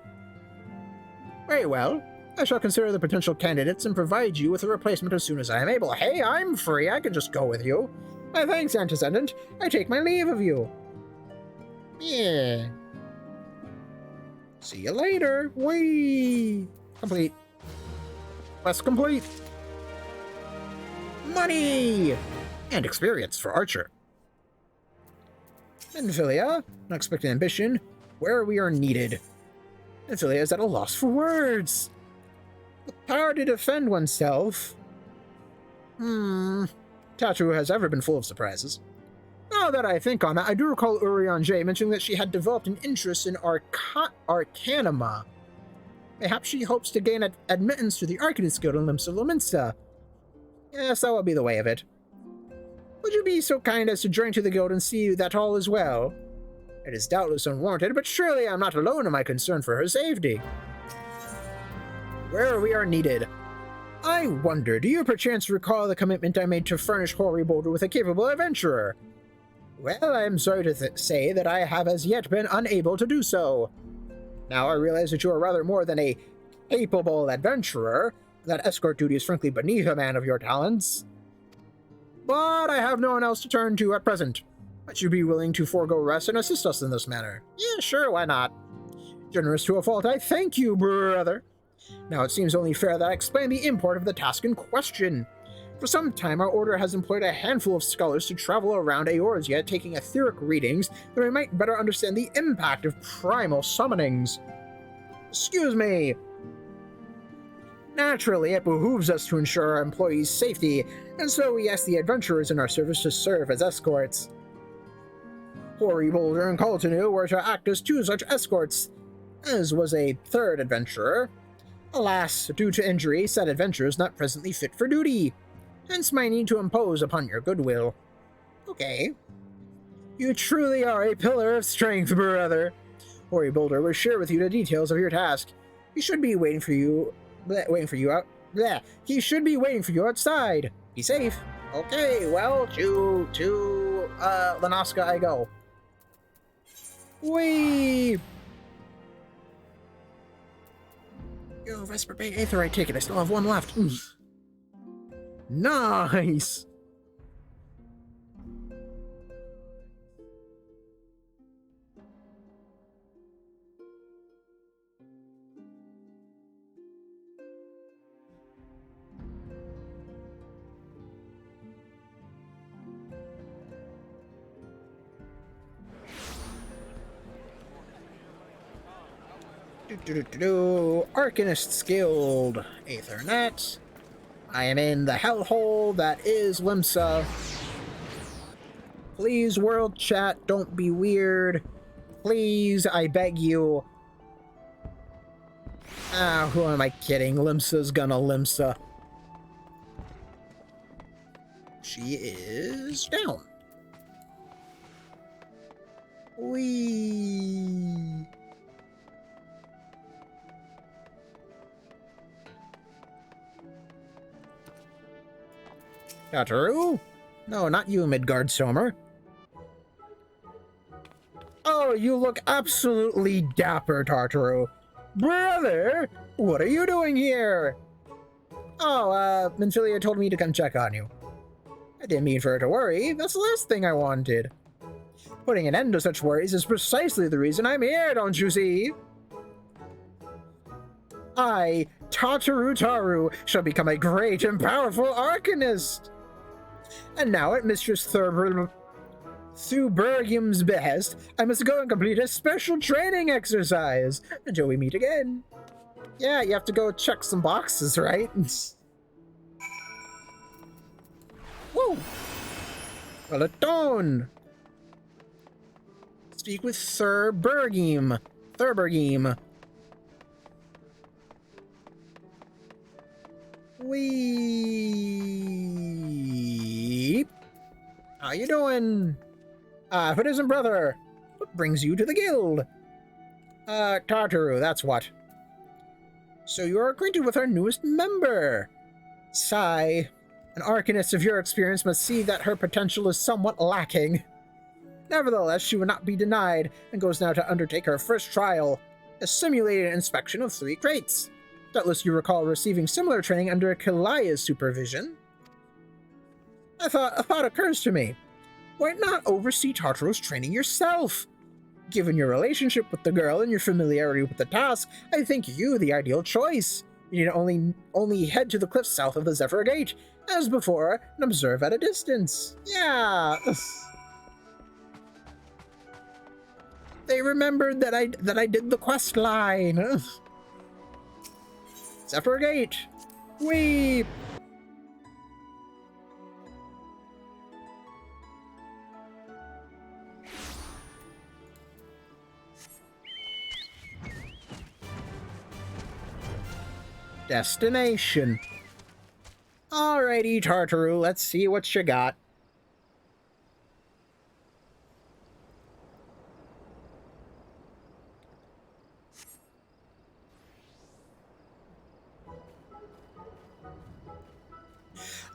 Very well. I shall consider the potential candidates and provide you with a replacement as soon as I am able. Hey, I'm free, I can just go with you. My thanks, Antecedent. I take my leave of you. Yeah. See you later. Whee! Complete. Quest complete. Money! And experience for Archer. Minfilia, unexpected ambition, where we are needed. Minfilia is at a loss for words. The power to defend oneself. Tataru has ever been full of surprises. Now that I think on it, I do recall Urian J mentioning that she had developed an interest in Arcanima. Perhaps she hopes to gain admittance to the Arcanist Guild in Limsa Lominsa. Yes, that will be the way of it. Would you be so kind as to join to the guild and see that all is well? It is doubtless unwarranted, but surely I am not alone in my concern for her safety. Where we are needed. I wonder, do you perchance recall the commitment I made to furnish Hoary Boulder with a capable adventurer? Well, I am sorry to say that I have as yet been unable to do so. Now I realize that you are rather more than a capable adventurer, that escort duty is frankly beneath a man of your talents. But I have no one else to turn to at present. Might you be willing to forego rest and assist us in this manner? Yeah, sure, why not? Generous to a fault, I thank you, brother. Now it seems only fair that I explain the import of the task in question. For some time, our order has employed a handful of scholars to travel around Eorzea taking etheric readings that we might better understand the impact of primal summonings. Excuse me. Naturally, it behooves us to ensure our employees' safety, and so we ask the adventurers in our service to serve as escorts. Hoary Boulder and Coltanu were to act as two such escorts, as was a third adventurer. Alas, due to injury, said adventurer is not presently fit for duty, hence my need to impose upon your goodwill. Okay. You truly are a pillar of strength, brother. Hoary Boulder will share with you the details of your task. He should be waiting for you He should be waiting for you outside. Be safe. Okay, well, to Lanaska I go. Whee! Yo, Vesper Bay Aetherite ticket. I still have one left. Nice! Arcanist's Guild, Aethernet. I am in the hellhole that is Limsa. Please, world chat, don't be weird. Please, I beg you. Who am I kidding? Limsa's gonna Limsa. She is down. Whee! Tataru? No, not you, Midgard Somer. Oh, you look absolutely dapper, Tartaru. Brother, what are you doing here? Oh, Minfilia told me to come check on you. I didn't mean for her to worry. That's the last thing I wanted. Putting an end to such worries is precisely the reason I'm here, don't you see? I, Taru, shall become a great and powerful Arcanist. And now at Mistress Thubergium's behest, I must go and complete a special training exercise until we meet again. Yeah, you have to go check some boxes, right? Whoa! Peloton! Speak with Thubergium. Weep. How you doing? If it isn't brother, what brings you to the guild? Tartaru, that's what. So you're acquainted with our newest member. Sigh. An Arcanist of your experience must see that her potential is somewhat lacking. Nevertheless, she would not be denied, and goes now to undertake her first trial, a simulated inspection of 3 crates. Doubtless you recall receiving similar training under Kalaya's supervision. A thought occurs to me. Why not oversee Tartaru's training yourself? Given your relationship with the girl and your familiarity with the task, I think you the ideal choice. You need only head to the cliffs south of the Zephyr Gate, as before, and observe at a distance. Yeah. They remembered that I did the quest line. Zephyr Gate. Whee! Destination. Alrighty, Tartaru, let's see what you got.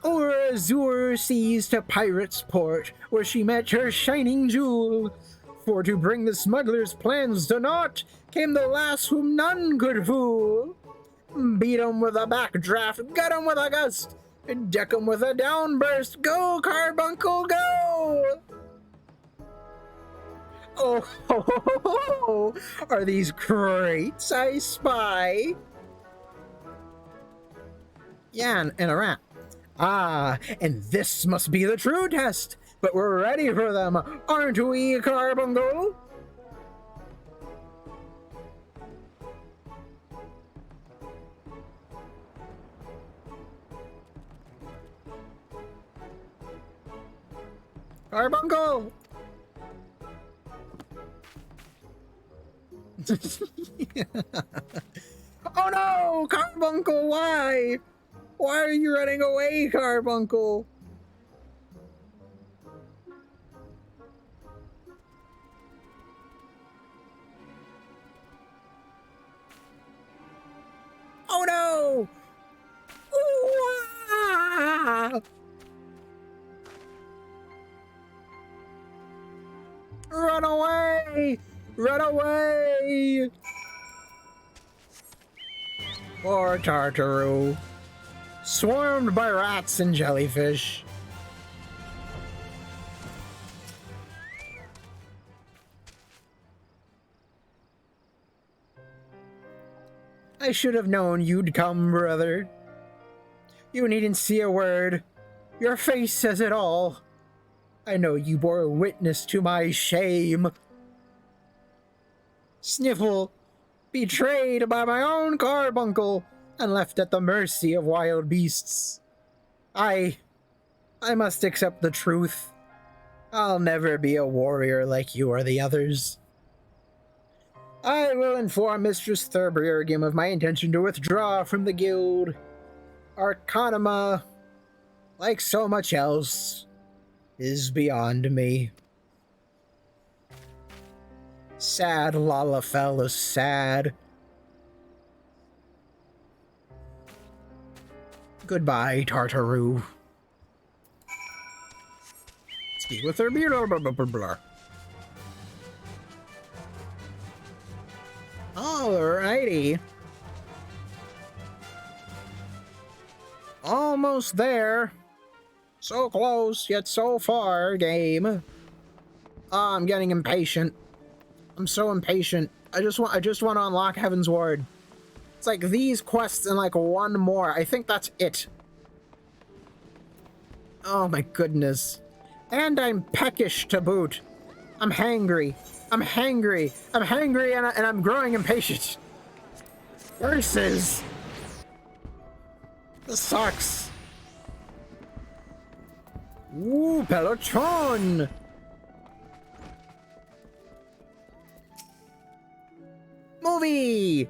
O'er azure seas to Pirate's Port, where she met her shining jewel. For to bring the smuggler's plans to naught, came the lass whom none could fool. Beat 'em with a backdraft, gut 'em with a gust, and deck 'em with a downburst. Go, Carbuncle, go! Oh, ho, ho, ho, ho. Are these crates I spy? Yeah, and a rat. Ah, and this must be the true test, but we're ready for them, aren't we, Carbuncle? Carbuncle! Oh no! Carbuncle, why? Why are you running away, Carbuncle? Oh no! Ooh, ah! Run away! Run away! Poor Tartaru. Swarmed by rats and jellyfish. I should have known you'd come, brother. You needn't see a word. Your face says it all. I know you bore witness to my shame. Sniffle, betrayed by my own Carbuncle and left at the mercy of wild beasts. I must accept the truth. I'll never be a warrior like you or the others. I will inform Mistress Thurbriargim of my intention to withdraw from the guild. Arcanima, like so much else, is beyond me. Sad Lalafell is sad. Goodbye, Tartaru. Speak with her. Alrighty. Almost there. So close, yet so far, game. Oh, I'm getting impatient. I'm so impatient. I just want to unlock Heaven's Ward. It's like these quests and like one more. I think that's it. Oh my goodness. And I'm peckish to boot. I'm hangry. I'm hangry. I'm hangry and I'm growing impatient. Curses. This sucks. Ooh, Peloton. Movie.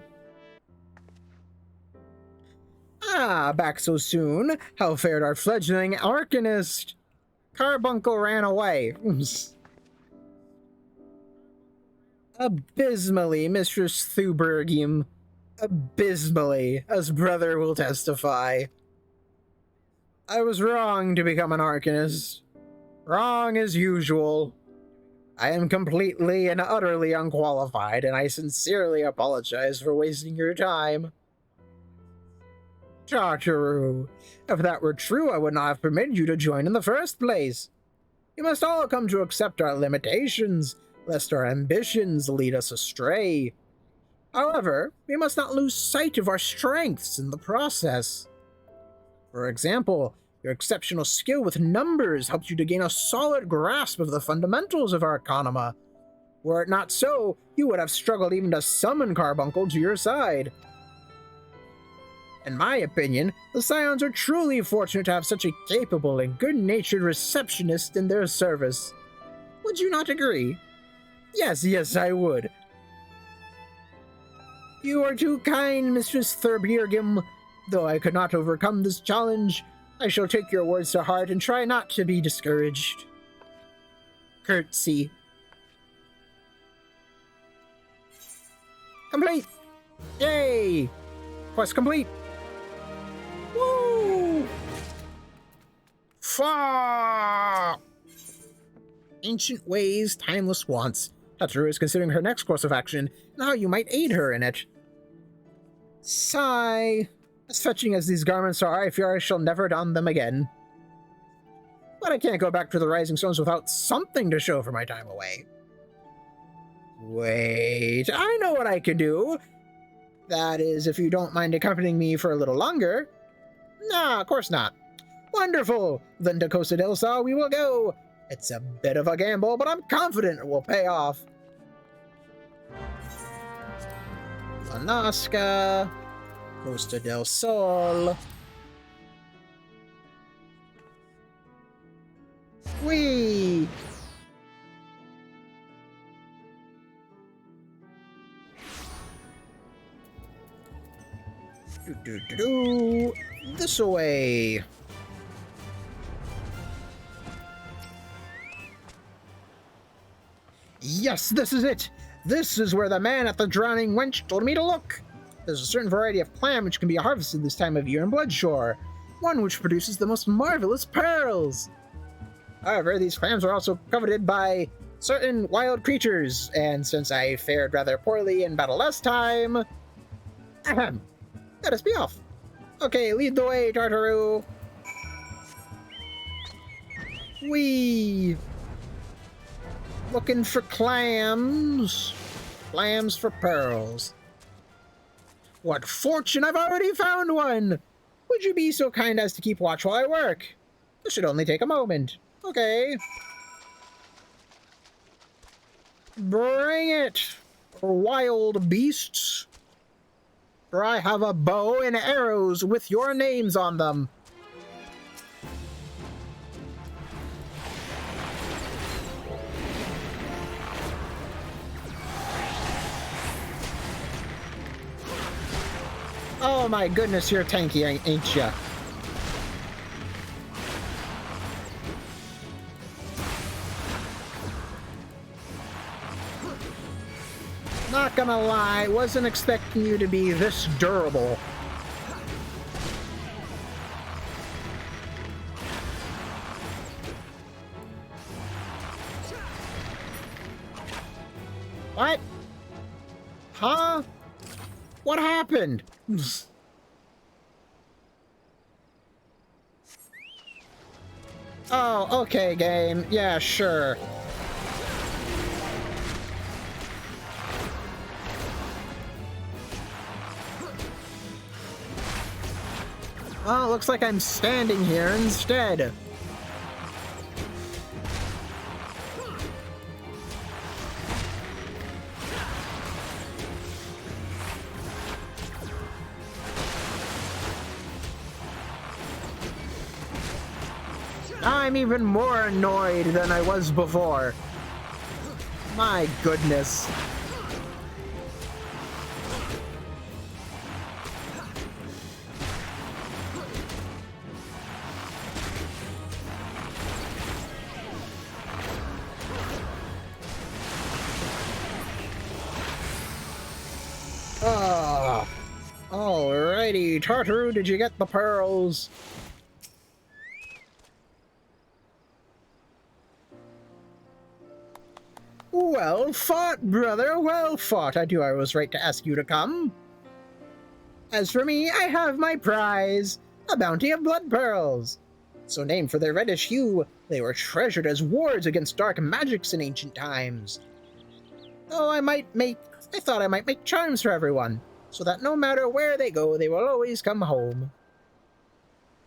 Ah, back so soon. How fared our fledgling Arcanist? Carbuncle ran away. Abysmally, Mistress Thubergium. Abysmally, as brother will testify. I was wrong to become an Arcanist. Wrong as usual. I am completely and utterly unqualified, and I sincerely apologize for wasting your time. Tartaru, if that were true, I would not have permitted you to join in the first place. You must all come to accept our limitations, lest our ambitions lead us astray. However, we must not lose sight of our strengths in the process. For example, your exceptional skill with numbers helped you to gain a solid grasp of the fundamentals of Arcanuma. Were it not so, you would have struggled even to summon Carbuncle to your side. In my opinion, the Scions are truly fortunate to have such a capable and good-natured receptionist in their service. Would you not agree? Yes, I would. You are too kind, Mistress Thubergium. Though I could not overcome this challenge, I shall take your words to heart and try not to be discouraged. Curtsy. Complete! Yay! Quest complete! Woo! Fa! Ancient ways, timeless wants. Tartaru is considering her next course of action and how you might aid her in it. Sigh. As fetching as these garments are, I fear I shall never don them again. But I can't go back to the Rising Stones without something to show for my time away. Wait, I know what I can do. That is, if you don't mind accompanying me for a little longer. Nah, of course not. Wonderful! Then to Costa del Sol we will go. It's a bit of a gamble, but I'm confident it will pay off. Alaska, Costa del Sol. Whee! This way. Yes, this is it! This is where the man at the Drowning Wench told me to look! There's a certain variety of clam which can be harvested this time of year in Bloodshore, one which produces the most marvelous pearls! However, these clams are also coveted by certain wild creatures, and since I fared rather poorly in battle last time... Ahem! Let us be off! Okay, lead the way, Tartaru! Whee! Looking for clams. Clams for pearls. What fortune! I've already found one! Would you be so kind as to keep watch while I work? This should only take a moment. Okay. Bring it, wild beasts. For I have a bow and arrows with your names on them. Oh my goodness, you're tanky, ain't ya? Not gonna lie, wasn't expecting you to be this durable. What? Huh? What happened? Oh, okay, game. Yeah, sure. Well, it looks like I'm standing here instead. I'm even more annoyed than I was before. My goodness. Alrighty, Tartaru, did you get the pearls? Well fought, brother, well fought. I knew I was right to ask you to come. As for me, I have my prize, a bounty of blood pearls. So named for their reddish hue, they were treasured as wards against dark magics in ancient times. Oh, I thought I might make charms for everyone, so that no matter where they go, they will always come home.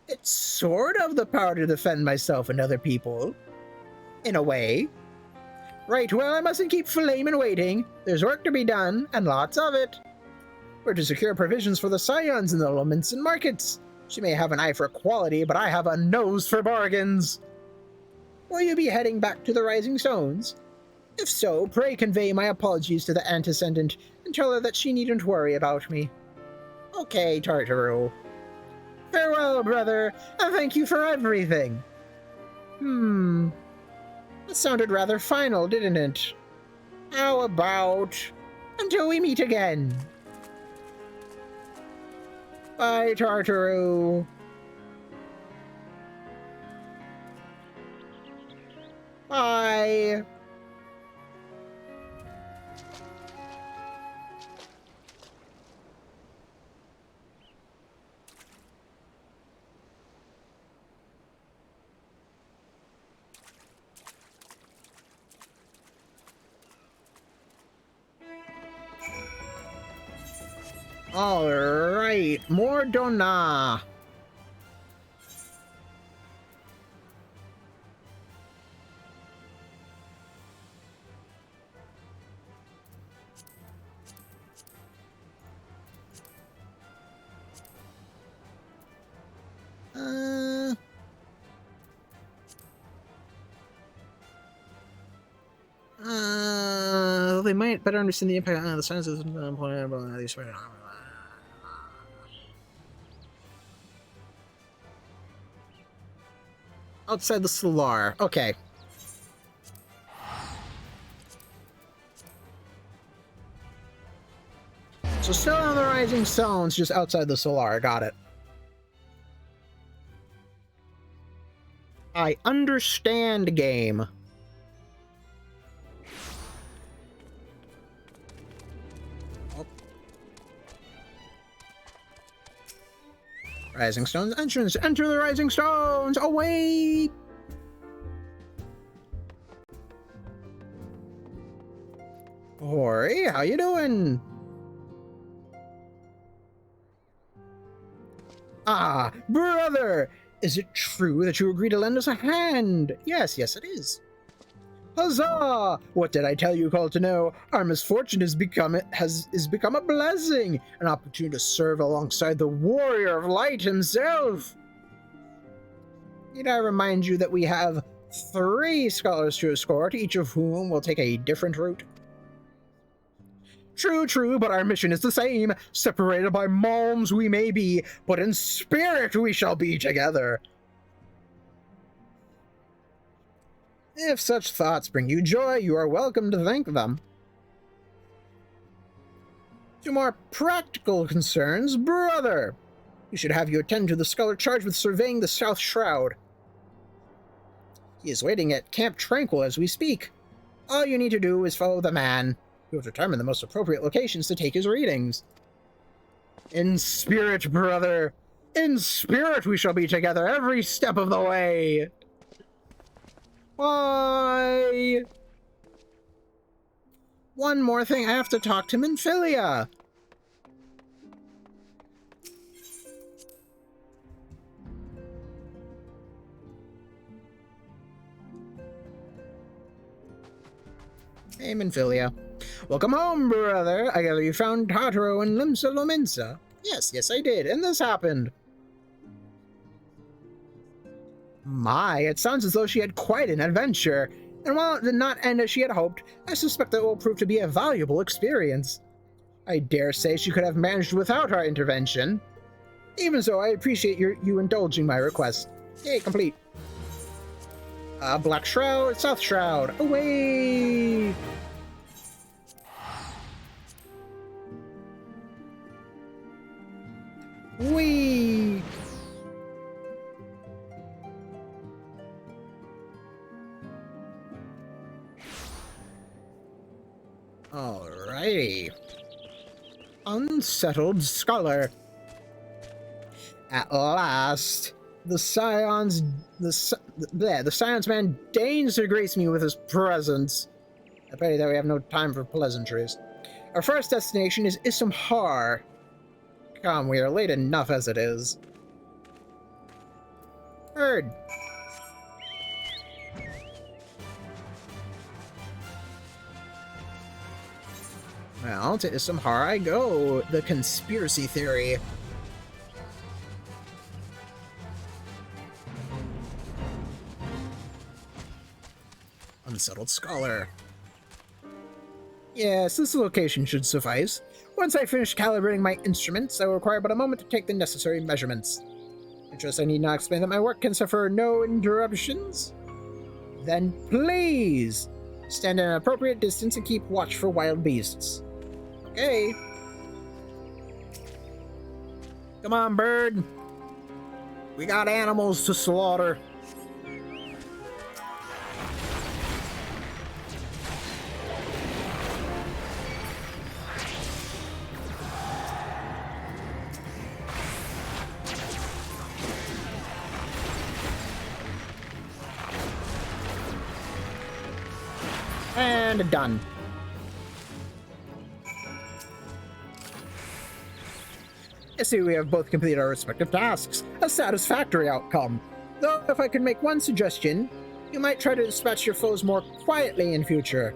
It's sort of the power to defend myself and other people. In a way. Right, well, I mustn't keep Flamin waiting. There's work to be done, and lots of it. We're to secure provisions for the Scions in the Lominsan markets. She may have an eye for quality, but I have a nose for bargains. Will you be heading back to the Rising Stones? If so, pray convey my apologies to the Antecedent and tell her that she needn't worry about me. Okay, Tartaru. Farewell, brother, and thank you for everything. That sounded rather final, didn't it? How about until we meet again? Bye, Tartaru. Bye. Alright, Mordona. They might better understand the impact on the sciences of these. Outside the Solar. Okay. So still on the Rising Stones, just outside the Solar. Got it. I understand, game. Rising Stones entrance. Enter the Rising Stones. Away. Hori, how you doing? Ah, brother! Is it true that you agreed to lend us a hand? Yes, it is. Huzzah! What did I tell you, Call to Know? Our misfortune has become a blessing, an opportunity to serve alongside the Warrior of Light himself. Need I remind you that we have 3 scholars to escort, each of whom will take a different route? True, but our mission is the same. Separated by malms we may be, but in spirit we shall be together. If such thoughts bring you joy, you are welcome to thank them. To more practical concerns, brother, we should have you attend to the scholar charged with surveying the South Shroud. He is waiting at Camp Tranquil as we speak. All you need to do is follow the man. He will determine the most appropriate locations to take his readings. In spirit, brother. In spirit we shall be together every step of the way. Bye! One more thing, I have to talk to Minfilia. Hey, Minfilia. Welcome home, brother. I gather you found Tartaru and Limsa Lominsa. Yes, I did, and this happened. My, it sounds as though she had quite an adventure, and while it did not end as she had hoped, I suspect that it will prove to be a valuable experience. I dare say she could have managed without our intervention. Even so, I appreciate you indulging my request. Yay, complete. Black Shroud, South Shroud, away! Whee! Alrighty. Unsettled Scholar. At last, the Scions man deigns to grace me with his presence. I pity that we have no time for pleasantries. Our first destination is Issamhar. Come, we are late enough as it is. Heard. Well, to Issamhar I go. The conspiracy theory. Unsettled Scholar. Yes, this location should suffice. Once I finish calibrating my instruments, I will require but a moment to take the necessary measurements. I trust I need not explain that my work can suffer no interruptions? Then please, stand at an appropriate distance and keep watch for wild beasts. Okay. Come on, bird. We got animals to slaughter. And done. I see we have both completed our respective tasks. A satisfactory outcome. Though, if I could make one suggestion, you might try to dispatch your foes more quietly in future.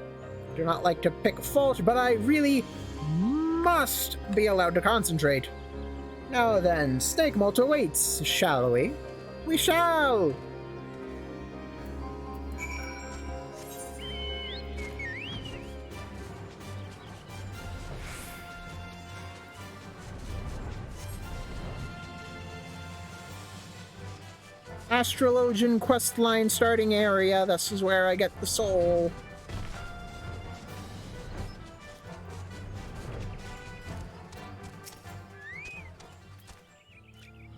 I do not like to pick a fault, but I really must be allowed to concentrate. Now then, Snake Molt awaits, shall we? We shall! Astrologian questline starting area. This is where I get the soul.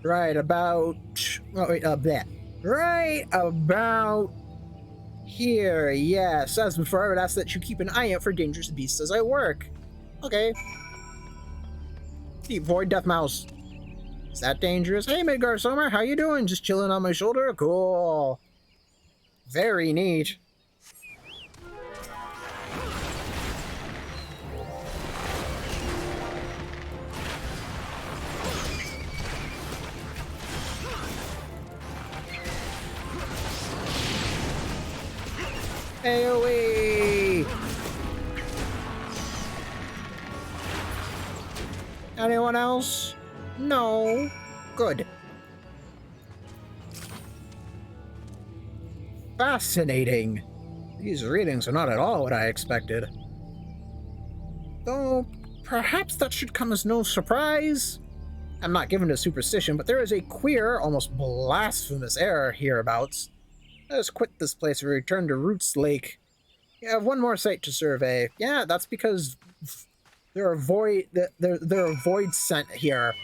Right about... Oh, wait, that. Right about here, yes. As before, I would ask that you keep an eye out for dangerous beasts as I work. Okay. Deep Void Death Mouse. Is that dangerous? Hey, Midgard Sommer, how you doing? Just chilling on my shoulder? Cool. Very neat. AoE! Anyone else? No. Good. Fascinating. These readings are not at all what I expected. Though, perhaps that should come as no surprise. I'm not given to superstition, but there is a queer, almost blasphemous air hereabouts. Let us quit this place and return to Roots Lake. You have one more site to survey. Yeah, that's because there are voids sent here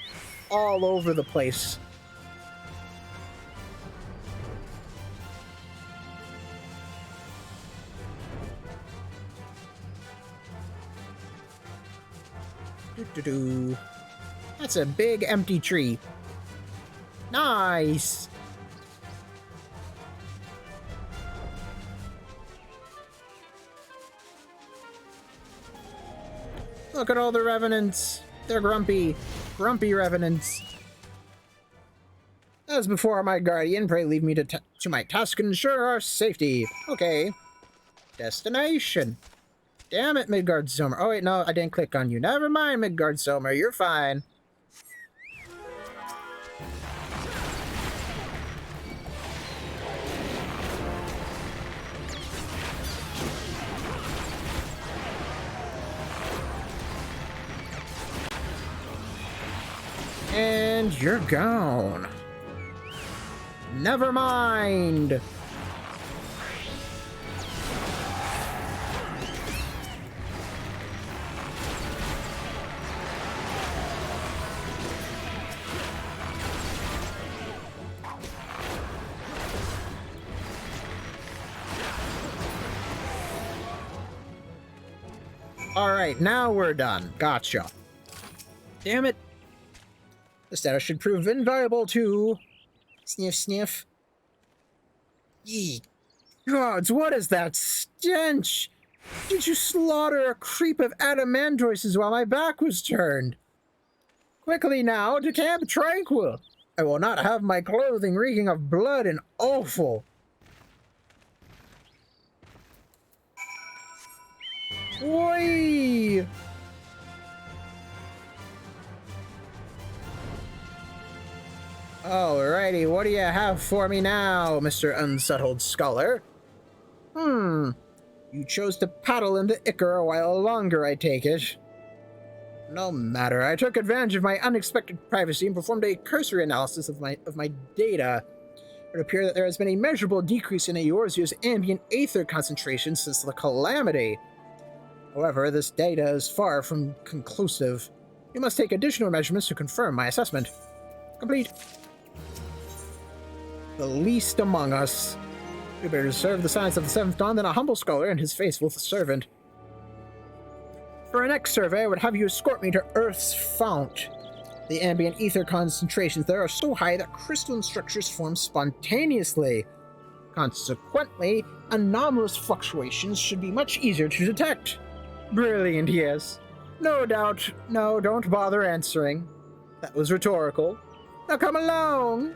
all over the place. That's a big empty tree. Nice. Look at all the revenants. They're grumpy. Grumpy revenants. As before, my guardian, pray leave me to my task and ensure our safety. Okay. Destination. Damn it, Midgard Sommer. Oh wait, no, I didn't click on you. Never mind, Midgard Sommer. You're fine. And you're gone. Never mind. Alright, now we're done. Gotcha. Damn it. The status should prove invaluable to... Sniff, sniff. Yee. Gods, what is that stench? Did you slaughter a creep of adamandroises while my back was turned? Quickly now, to Camp Tranquil. I will not have my clothing reeking of blood and offal. Oi! Alrighty, what do you have for me now, Mr. Unsettled Scholar? You chose to paddle in the Ichor a while longer, I take it. No matter, I took advantage of my unexpected privacy and performed a cursory analysis of my data. It would appear that there has been a measurable decrease in Eorzea's ambient aether concentration since the calamity. However, this data is far from conclusive. You must take additional measurements to confirm my assessment. Complete. The least among us. You better serve the science of the Seventh Dawn than a humble scholar and his faithful servant. For our next survey, I would have you escort me to Earth's fount. The ambient ether concentrations there are so high that crystalline structures form spontaneously. Consequently, anomalous fluctuations should be much easier to detect. Brilliant, yes. No doubt. No, don't bother answering. That was rhetorical. Now come along!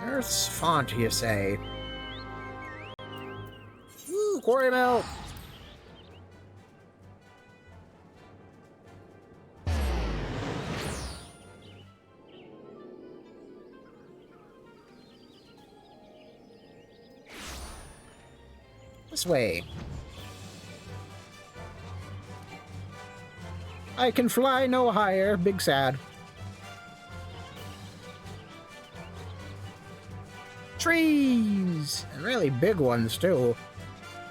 Earth's font, you say? Ooh, quarry melt! This way. I can fly no higher. Big sad. Trees! And really big ones, too.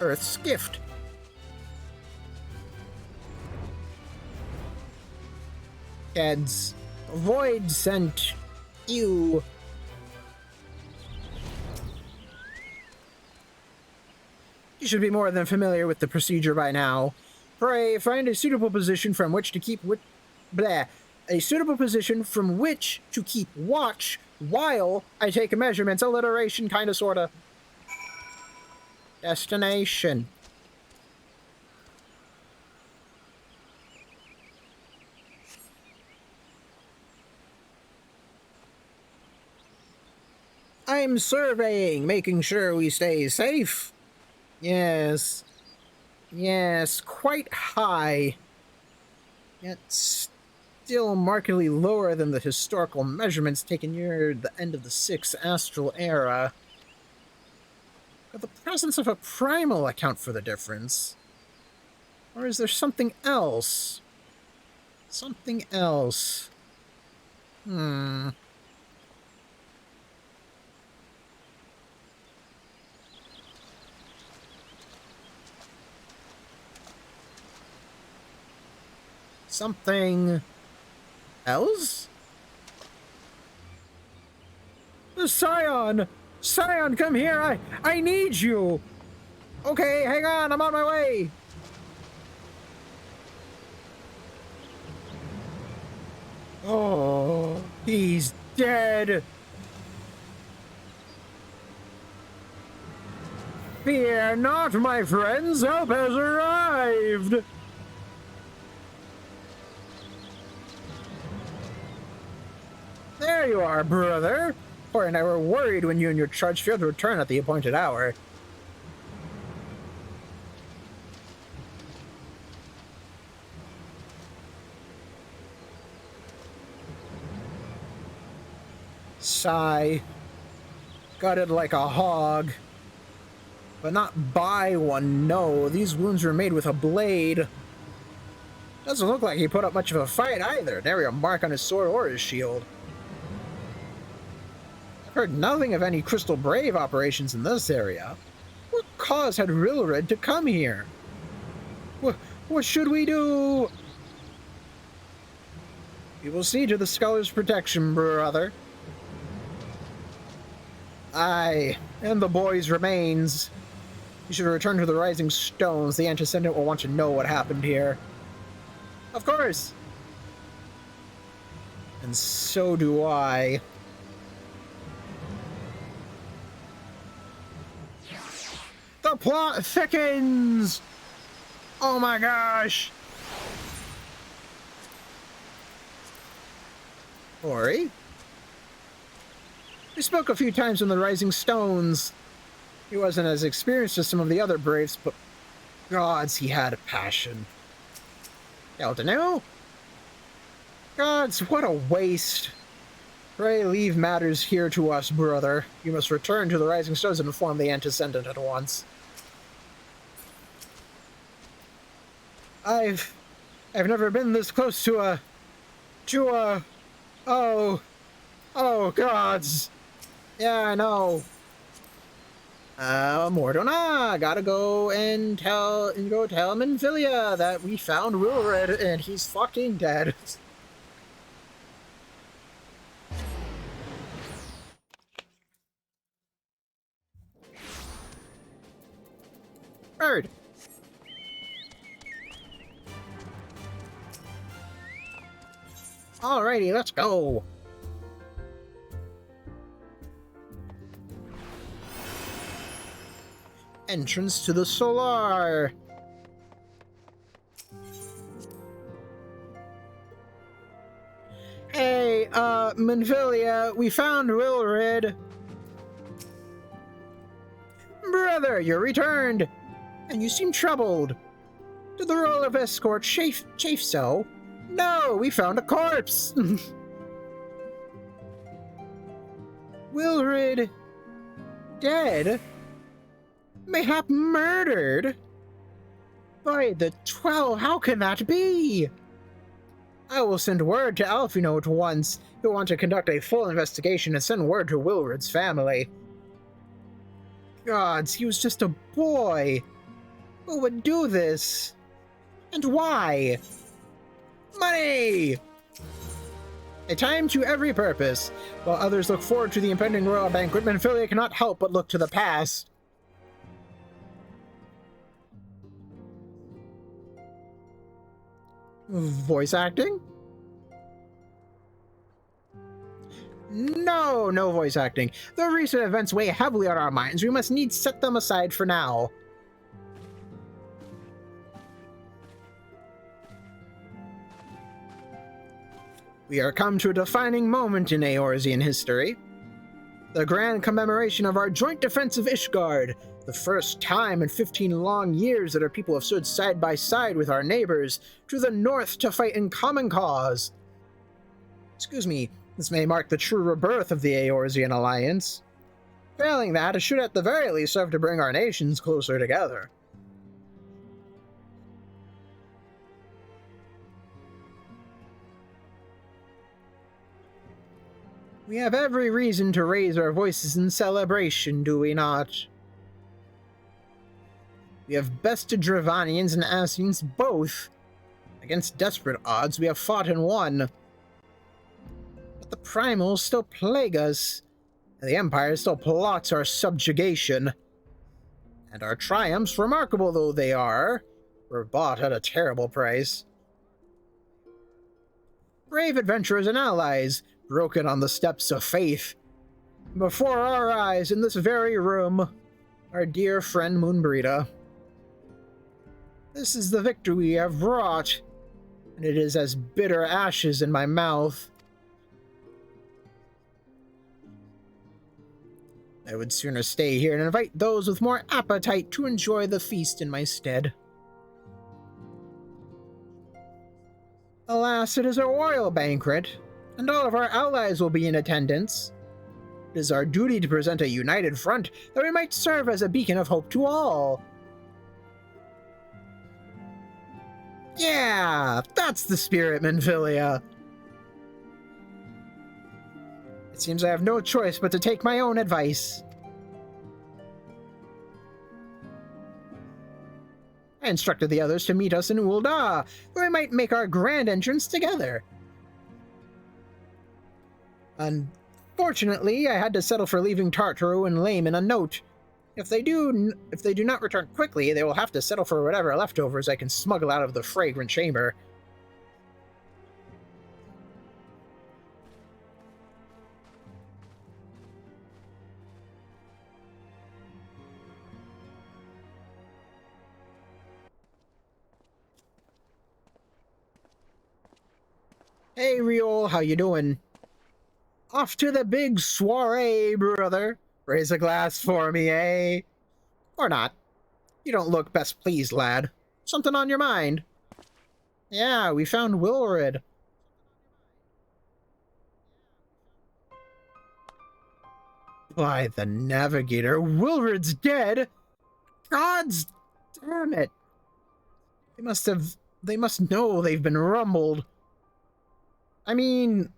Earth's gift. Kids. Void sent you. You should be more than familiar with the procedure by now. Pray, find a suitable position from which to keep a suitable position from which to keep watch while I take measurements. Alliteration, kinda, sorta. Destination. I'm surveying, making sure we stay safe. Yes. Yes, quite high. Yet still markedly lower than the historical measurements taken near the end of the 6th Astral Era. Could the presence of a primal account for the difference? Or is there something else? Something else. Something else? Scion! Scion, come here! I need you! Okay, hang on, I'm on my way! Oh, he's dead! Fear not, my friends, help has arrived! There you are, brother. Cor and I were worried when you and your charge failed to return at the appointed hour. Sigh. Gutted like a hog. But not by one, no. These wounds were made with a blade. Doesn't look like he put up much of a fight either. Nary a mark on his sword or his shield. Heard nothing of any Crystal Brave operations in this area. What cause had Rilred to come here? What should we do? We will see to the Scholar's protection, brother. Aye, and the boy's remains. You should return to the Rising Stones. The Antecedent will want to know what happened here. Of course! And so do I. The plot thickens! Oh my gosh! Ori? We spoke a few times on the Rising Stones. He wasn't as experienced as some of the other Braves, but gods, he had a passion. Eldanu? Gods, what a waste. Pray leave matters here to us, brother. You must return to the Rising Stones and inform the Antecedent at once. I've never been this close to a oh gods. Yeah, I know. Mordona, gotta go and tell Minfilia that we found Wilred and he's fucking dead. Bird. Alrighty, let's go. Entrance to the Solar. Hey, Minfilia, we found Wilred. Brother, you're returned, and you seem troubled. Did the role of escort chafe so? No, we found a corpse. Wilred, dead? Mayhap murdered? By the 12, how can that be? I will send word to Alfino at once. He'll want to conduct a full investigation and send word to Wilred's family. Gods, he was just a boy. Who would do this? And why? Money! A time to every purpose. While others look forward to the impending royal banquet, Minfilia cannot help but look to the past. Voice acting? No voice acting. The recent events weigh heavily on our minds. We must needs set them aside for now. We are come to a defining moment in Eorzean history. The grand commemoration of our joint defense of Ishgard. The first time in 15 long years that our people have stood side by side with our neighbors to the north to fight in common cause. Excuse me, this may mark the true rebirth of the Eorzean alliance. Failing that, it should at the very least serve to bring our nations closer together. We have every reason to raise our voices in celebration, do we not? We have bested Dravanians and Ascians both. Against desperate odds, we have fought and won. But the primals still plague us, and the Empire still plots our subjugation. And our triumphs, remarkable though they are, were bought at a terrible price. Brave adventurers and allies, broken on the steps of faith. Before our eyes, in this very room, our dear friend Moonbreeda. This is the victory we have wrought, and it is as bitter ashes in my mouth. I would sooner stay here and invite those with more appetite to enjoy the feast in my stead. Alas, it is a royal banquet, and all of our allies will be in attendance. It is our duty to present a united front that we might serve as a beacon of hope to all. Yeah, that's the spirit, Minfilia. It seems I have no choice but to take my own advice. I instructed the others to meet us in Ul'dah, where we might make our grand entrance together. Unfortunately, I had to settle for leaving Tartaru and Layman a note. If they do not return quickly, they will have to settle for whatever leftovers I can smuggle out of the fragrant chamber. Hey, Riol, how you doing? Off to the big soiree, brother. Raise a glass for me, eh? Or not. You don't look best pleased, lad. Something on your mind? Yeah, we found Wilred. By the Navigator, Wilred's dead? God's damn it. They must know they've been rumbled. I mean,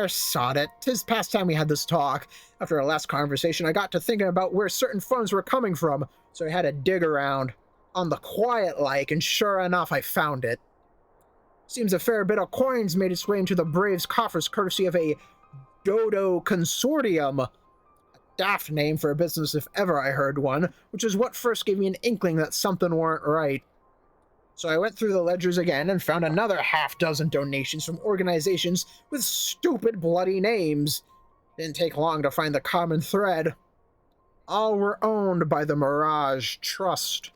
sod it. 'Tis past time we had this talk. After our last conversation, I got to thinking about where certain funds were coming from, so I had to dig around. On the quiet like, and sure enough, I found it. Seems a fair bit of coins made its way into the Braves' coffers courtesy of a Dodo Consortium. A daft name for a business if ever I heard one, which is what first gave me an inkling that something weren't right. So I went through the ledgers again and found another half-dozen donations from organizations with stupid bloody names. Didn't take long to find the common thread. All were owned by the Mirage Trust.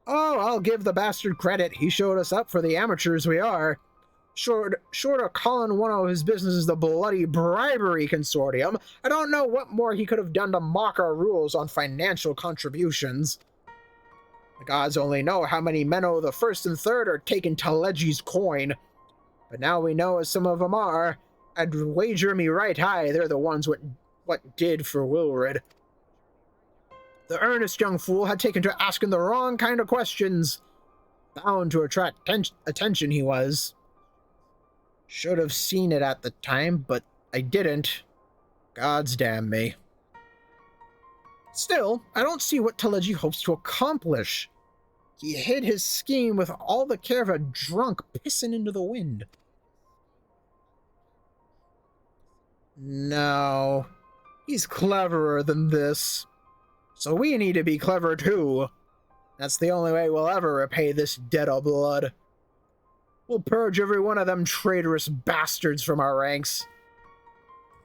Oh, I'll give the bastard credit. He showed us up for the amateurs we are. Short of calling one of his businesses the Bloody Bribery Consortium, I don't know what more he could have done to mock our rules on financial contributions. The gods only know how many Menno the First and Third are taking Taleji's coin. But now we know as some of them are, I'd wager me right high they're the ones what did for Wilred. The earnest young fool had taken to asking the wrong kind of questions. Bound to attract attention he was. Should have seen it at the time, but I didn't. Gods damn me. Still, I don't see what Taleji hopes to accomplish. He hid his scheme with all the care of a drunk pissing into the wind. No, he's cleverer than this. So we need to be clever too. That's the only way we'll ever repay this debt of blood. We'll purge every one of them traitorous bastards from our ranks.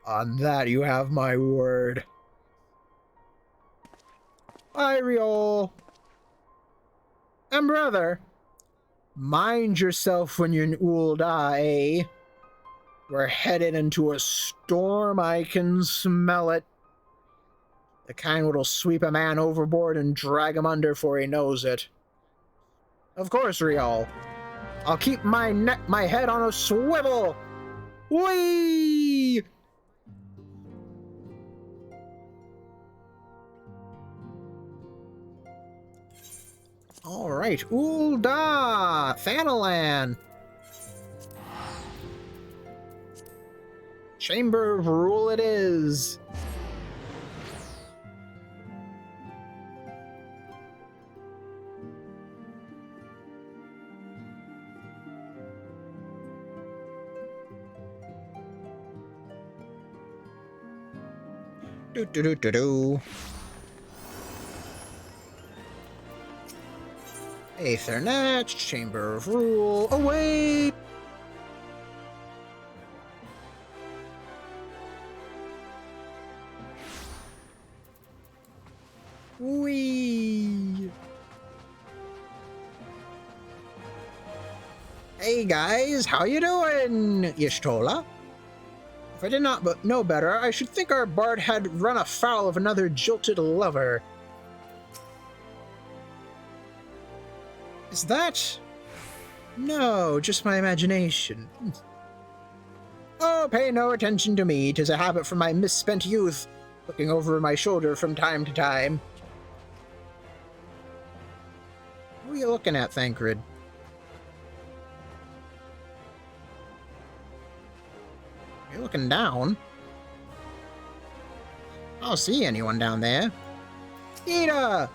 On that you have my word. Bye, Riol. And brother, mind yourself when you're in Ul'dah, eh? We're headed into a storm, I can smell it. The kind what'll sweep a man overboard and drag him under before he knows it. Of course, Riol. I'll keep my head on a swivel. Whee! Alright, Ul'dah! Thanalan! Chamber of Rule it is! Do-do-do-do-do. Aethernet, Chamber of Rule, away! Whee! Hey guys, how you doing, Y'shtola? If I did not know better, I should think our bard had run afoul of another jilted lover. Is that... No, just my imagination. Oh, pay no attention to me. 'Tis a habit from my misspent youth, looking over my shoulder from time to time. What are you looking at, Thancred? You're looking down. I don't see anyone down there. Ida!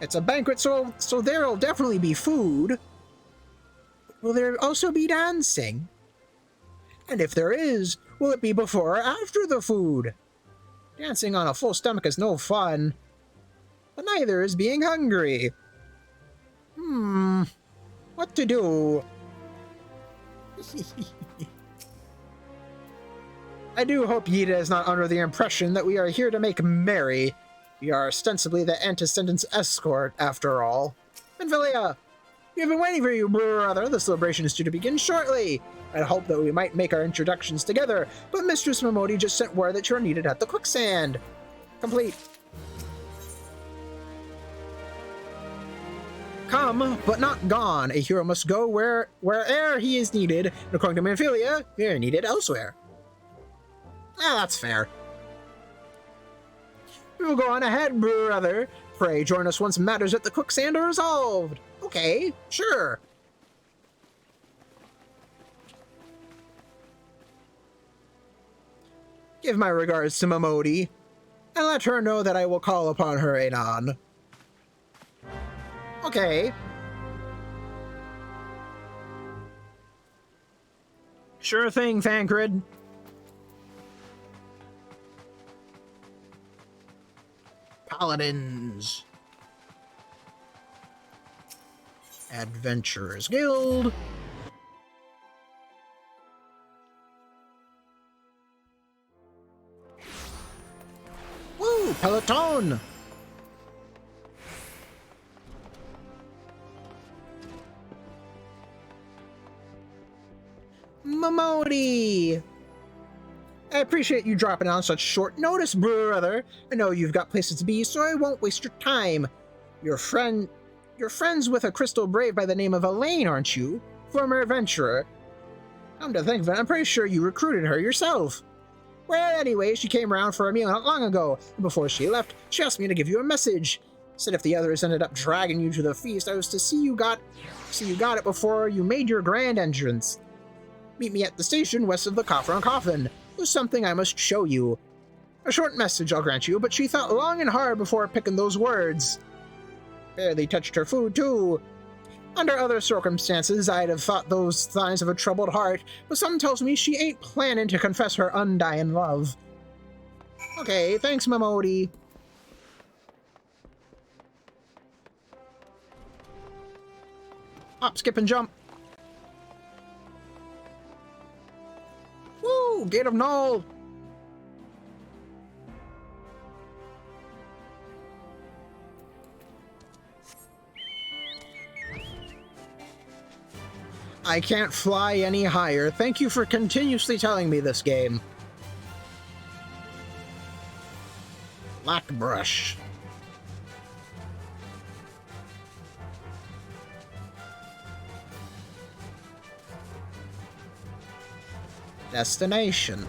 It's a banquet, so there'll definitely be food. Will there also be dancing? And if there is, will it be before or after the food? Dancing on a full stomach is no fun. But neither is being hungry. What to do? I do hope Yida is not under the impression that we are here to make merry. We are ostensibly the Antecedents escort, after all. Benvilia, we have been waiting for you, brother. The celebration is due to begin shortly. I'd hoped that we might make our introductions together, but Mistress Momodi just sent word that you're needed at the quicksand. Complete. Come, but not gone. A hero must go where'er he is needed, and according to Benvilia, you're needed elsewhere. That's fair. We will go on ahead, brother. Pray join us once matters at the quicksand are resolved. Okay, sure. Give my regards to Momodi, and let her know that I will call upon her anon. Okay. Sure thing, Thancred. Paladins. Adventurers Guild. Woo, Peloton. Momodi! I appreciate you dropping on such short notice, brother. I know you've got places to be, so I won't waste your time. You're friends with a crystal brave by the name of Elaine, aren't you? Former adventurer. Come to think of it, I'm pretty sure you recruited her yourself. Well, anyway, she came around for a meal not long ago, and before she left, she asked me to give you a message. Said if the others ended up dragging you to the feast, I was to see you got it before you made your grand entrance. Meet me at the station west of the Coffer and Coffin. There's something I must show you. A short message, I'll grant you, but she thought long and hard before picking those words. Barely touched her food, too. Under other circumstances, I'd have thought those signs of a troubled heart, but something tells me she ain't planning to confess her undying love. Okay, thanks, Momodi. Hop, skip, and jump. Woo! Gate of Null! I can't fly any higher. Thank you for continuously telling me this game. Black brush. Destination.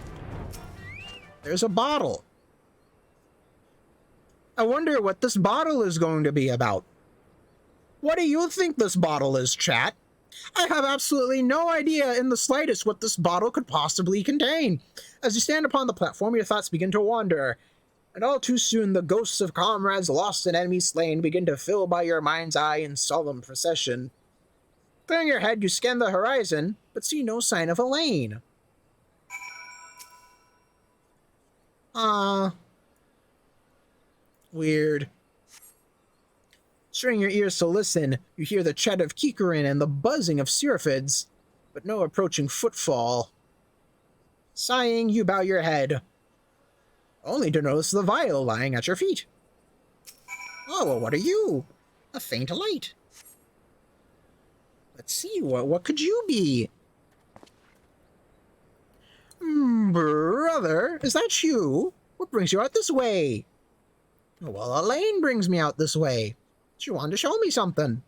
There's a bottle. I wonder what this bottle is going to be about. What do you think this bottle is, chat? I have absolutely no idea in the slightest what this bottle could possibly contain. As you stand upon the platform, your thoughts begin to wander, and all too soon the ghosts of comrades lost and enemies slain begin to fill by your mind's eye in solemn procession. Clearing your head, you scan the horizon, but see no sign of Elaine. Weird. Straining your ears to listen, you hear the chat of Kikarin and the buzzing of Syrphids, but no approaching footfall. Sighing, you bow your head, only to notice the vial lying at your feet. Oh, well, what are you? A faint light. Let's see, what could you be? Brother, is that you? What brings you out this way? Well, Elaine brings me out this way. She wanted to show me something.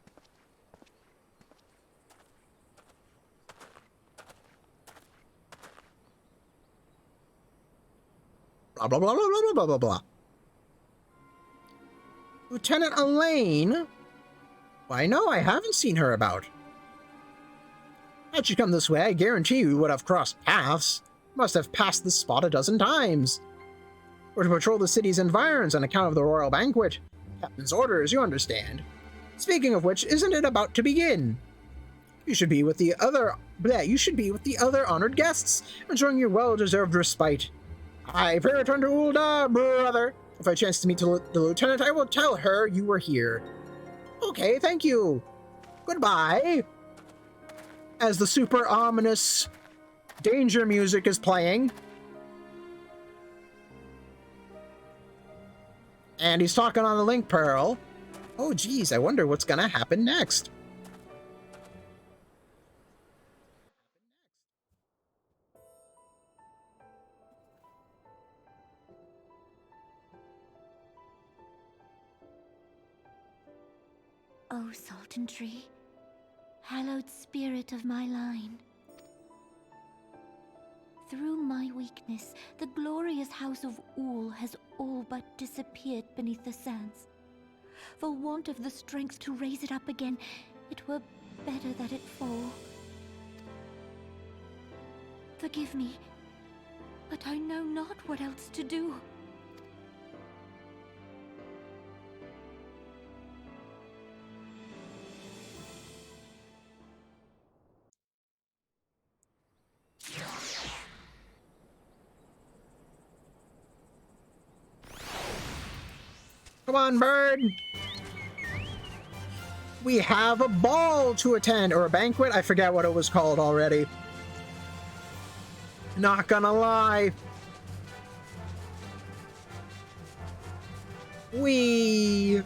Blah, blah, blah, blah, blah, blah, blah, blah. Lieutenant Elaine? Why, no, I haven't seen her about. Had she come this way, I guarantee you would have crossed paths. Must have passed this spot a dozen times. Or to patrol the city's environs on account of the royal banquet. Captain's orders, you understand. Speaking of which, isn't it about to begin? You should be with the other honored guests, enjoying your well-deserved respite. I pray return to Ul'dah, brother. If I chance to meet the lieutenant, I will tell her you were here. Okay, thank you. Goodbye. As the super ominous danger music is playing. And he's talking on the link pearl. Oh, geez, I wonder what's gonna happen next. O Sultan Tree, hallowed spirit of my line. Through my weakness, the glorious house of Ul has all but disappeared beneath the sands. For want of the strength to raise it up again, it were better that it fall. Forgive me, but I know not what else to do. Come on, bird! We have a ball to attend, or a banquet? I forget what it was called already. Not gonna lie. Wee!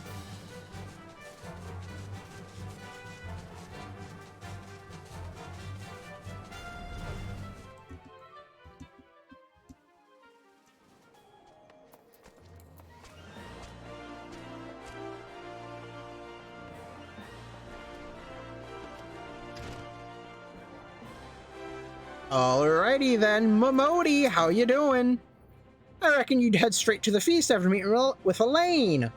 Alrighty then, Momodi, how you doing? I reckon you'd head straight to the feast after meeting with Elaine.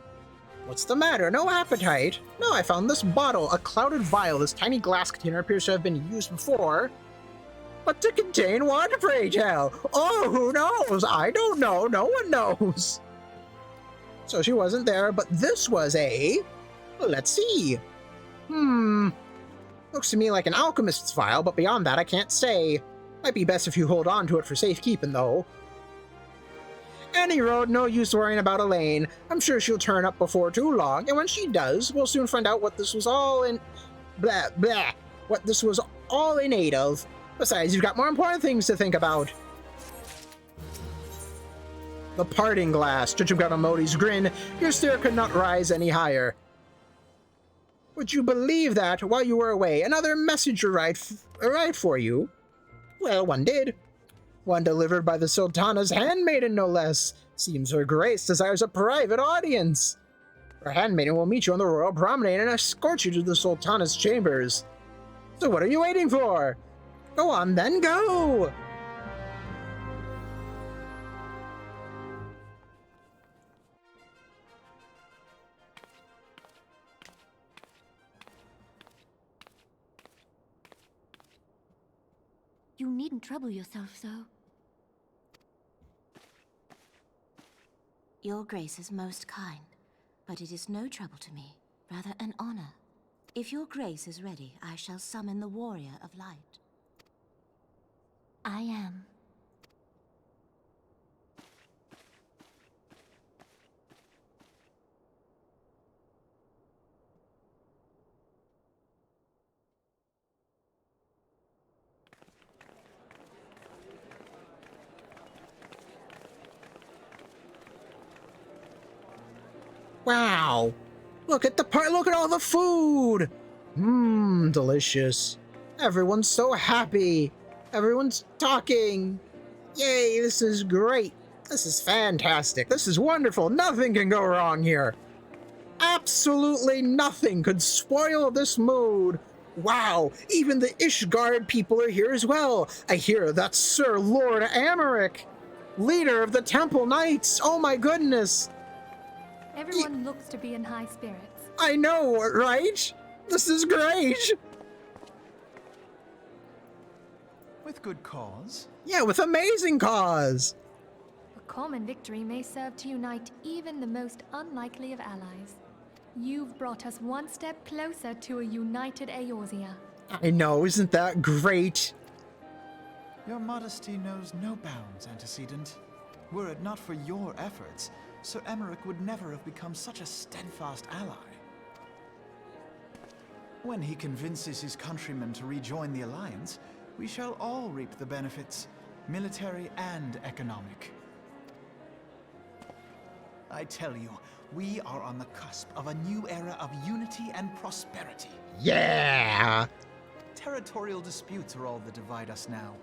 What's the matter? No appetite? No, I found this bottle, a clouded vial. This tiny glass container appears to have been used before. But to contain what, pray tell? Oh, who knows? I don't know. No one knows. So she wasn't there, but this was a... Let's see. Looks to me like an alchemist's vial, but beyond that I can't say. Might be best if you hold on to it for safekeeping, though. Any road, no use worrying about Elaine. I'm sure she'll turn up before too long, and when she does, we'll soon find out what this was all in... What this was all in aid of. Besides, you've got more important things to think about. The parting glass. Judging by Momodi's grin, your stare could not rise any higher. Would you believe that, while you were away, another message arrived for you? Well, one did. One delivered by the Sultana's handmaiden, no less. Seems her grace desires a private audience. Her handmaiden will meet you on the royal promenade and escort you to the Sultana's chambers. So what are you waiting for? Go on then, go! You needn't trouble yourself so. Your grace is most kind, but it is no trouble to me, rather an honor. If your grace is ready, I shall summon the warrior of light. I am. Wow! Look at look at all the food! Delicious. Everyone's so happy. Everyone's talking. Yay, this is great. This is fantastic. This is wonderful. Nothing can go wrong here. Absolutely nothing could spoil this mood. Wow, even the Ishgard people are here as well. I hear that's Sir Lord Americ, leader of the Temple Knights. Oh my goodness. Everyone looks to be in high spirits. I know, right? This is great! With good cause? Yeah, with amazing cause! A common victory may serve to unite even the most unlikely of allies. You've brought us one step closer to a united Eorzea. I know, isn't that great? Your modesty knows no bounds, Antecedent. Were it not for your efforts, Sir Emmerich would never have become such a steadfast ally. When he convinces his countrymen to rejoin the Alliance, we shall all reap the benefits, military and economic. I tell you, we are on the cusp of a new era of unity and prosperity. Yeah! Territorial disputes are all that divide us now.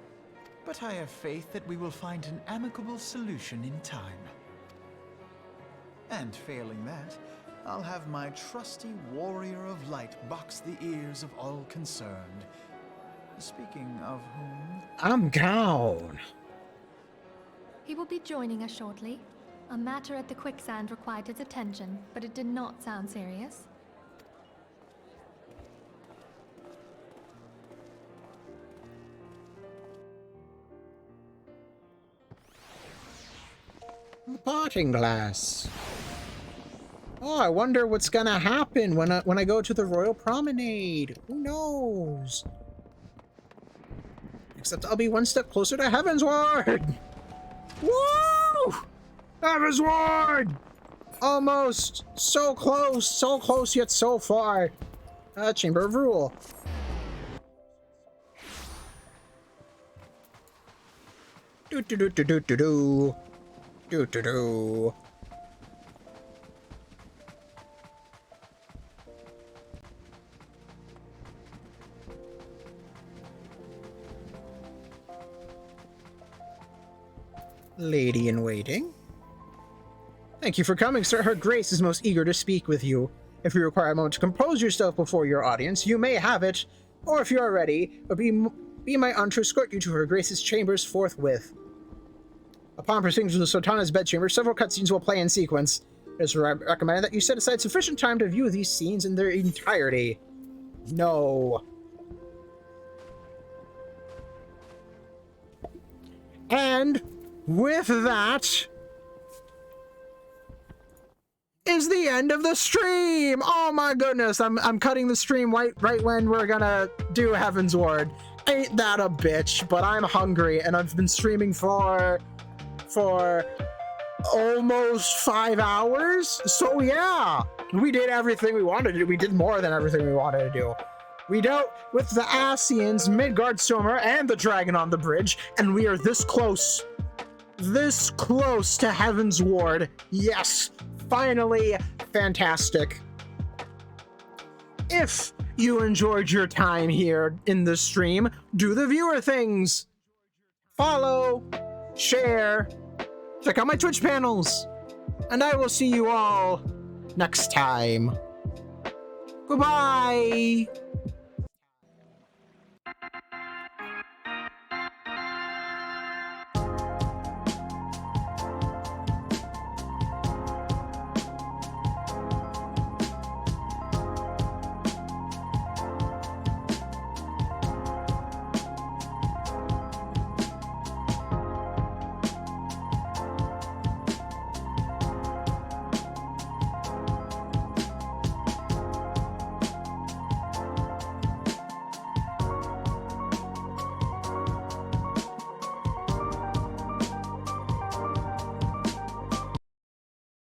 But I have faith that we will find an amicable solution in time. And failing that, I'll have my trusty Warrior of Light box the ears of all concerned. Speaking of whom... I'm gone. He will be joining us shortly. A matter at the quicksand required his attention, but it did not sound serious. The parting glass. Oh, I wonder what's gonna happen when I go to the Royal Promenade. Who knows? Except I'll be one step closer to Heavensward. Woo! Heavensward! Almost. So close yet so far. Chamber of Rule. Do do do do do do do. Do do do. Lady in waiting. Thank you for coming, sir. Her Grace is most eager to speak with you. If you require a moment to compose yourself before your audience, you may have it. Or if you are ready, be my aunt to escort you to Her Grace's chambers forthwith. Upon proceeding to the Sultana's bedchamber, several cutscenes will play in sequence. It is recommended that you set aside sufficient time to view these scenes in their entirety. No. And with that is the end of the stream. Oh my goodness, I'm cutting the stream right when we're gonna do Heavensward. Ain't that a bitch? But I'm hungry and I've been streaming for almost 5 hours. So yeah, we did everything we wanted to do. We did more than everything we wanted to do. We dealt with the Ascians, Midgardsormr, and the dragon on the bridge, and we are this close to Heavensward. Yes, finally, fantastic. If you enjoyed your time here in the stream, do the viewer things. Follow, share, check out my Twitch panels, and I will see you all next time. Goodbye.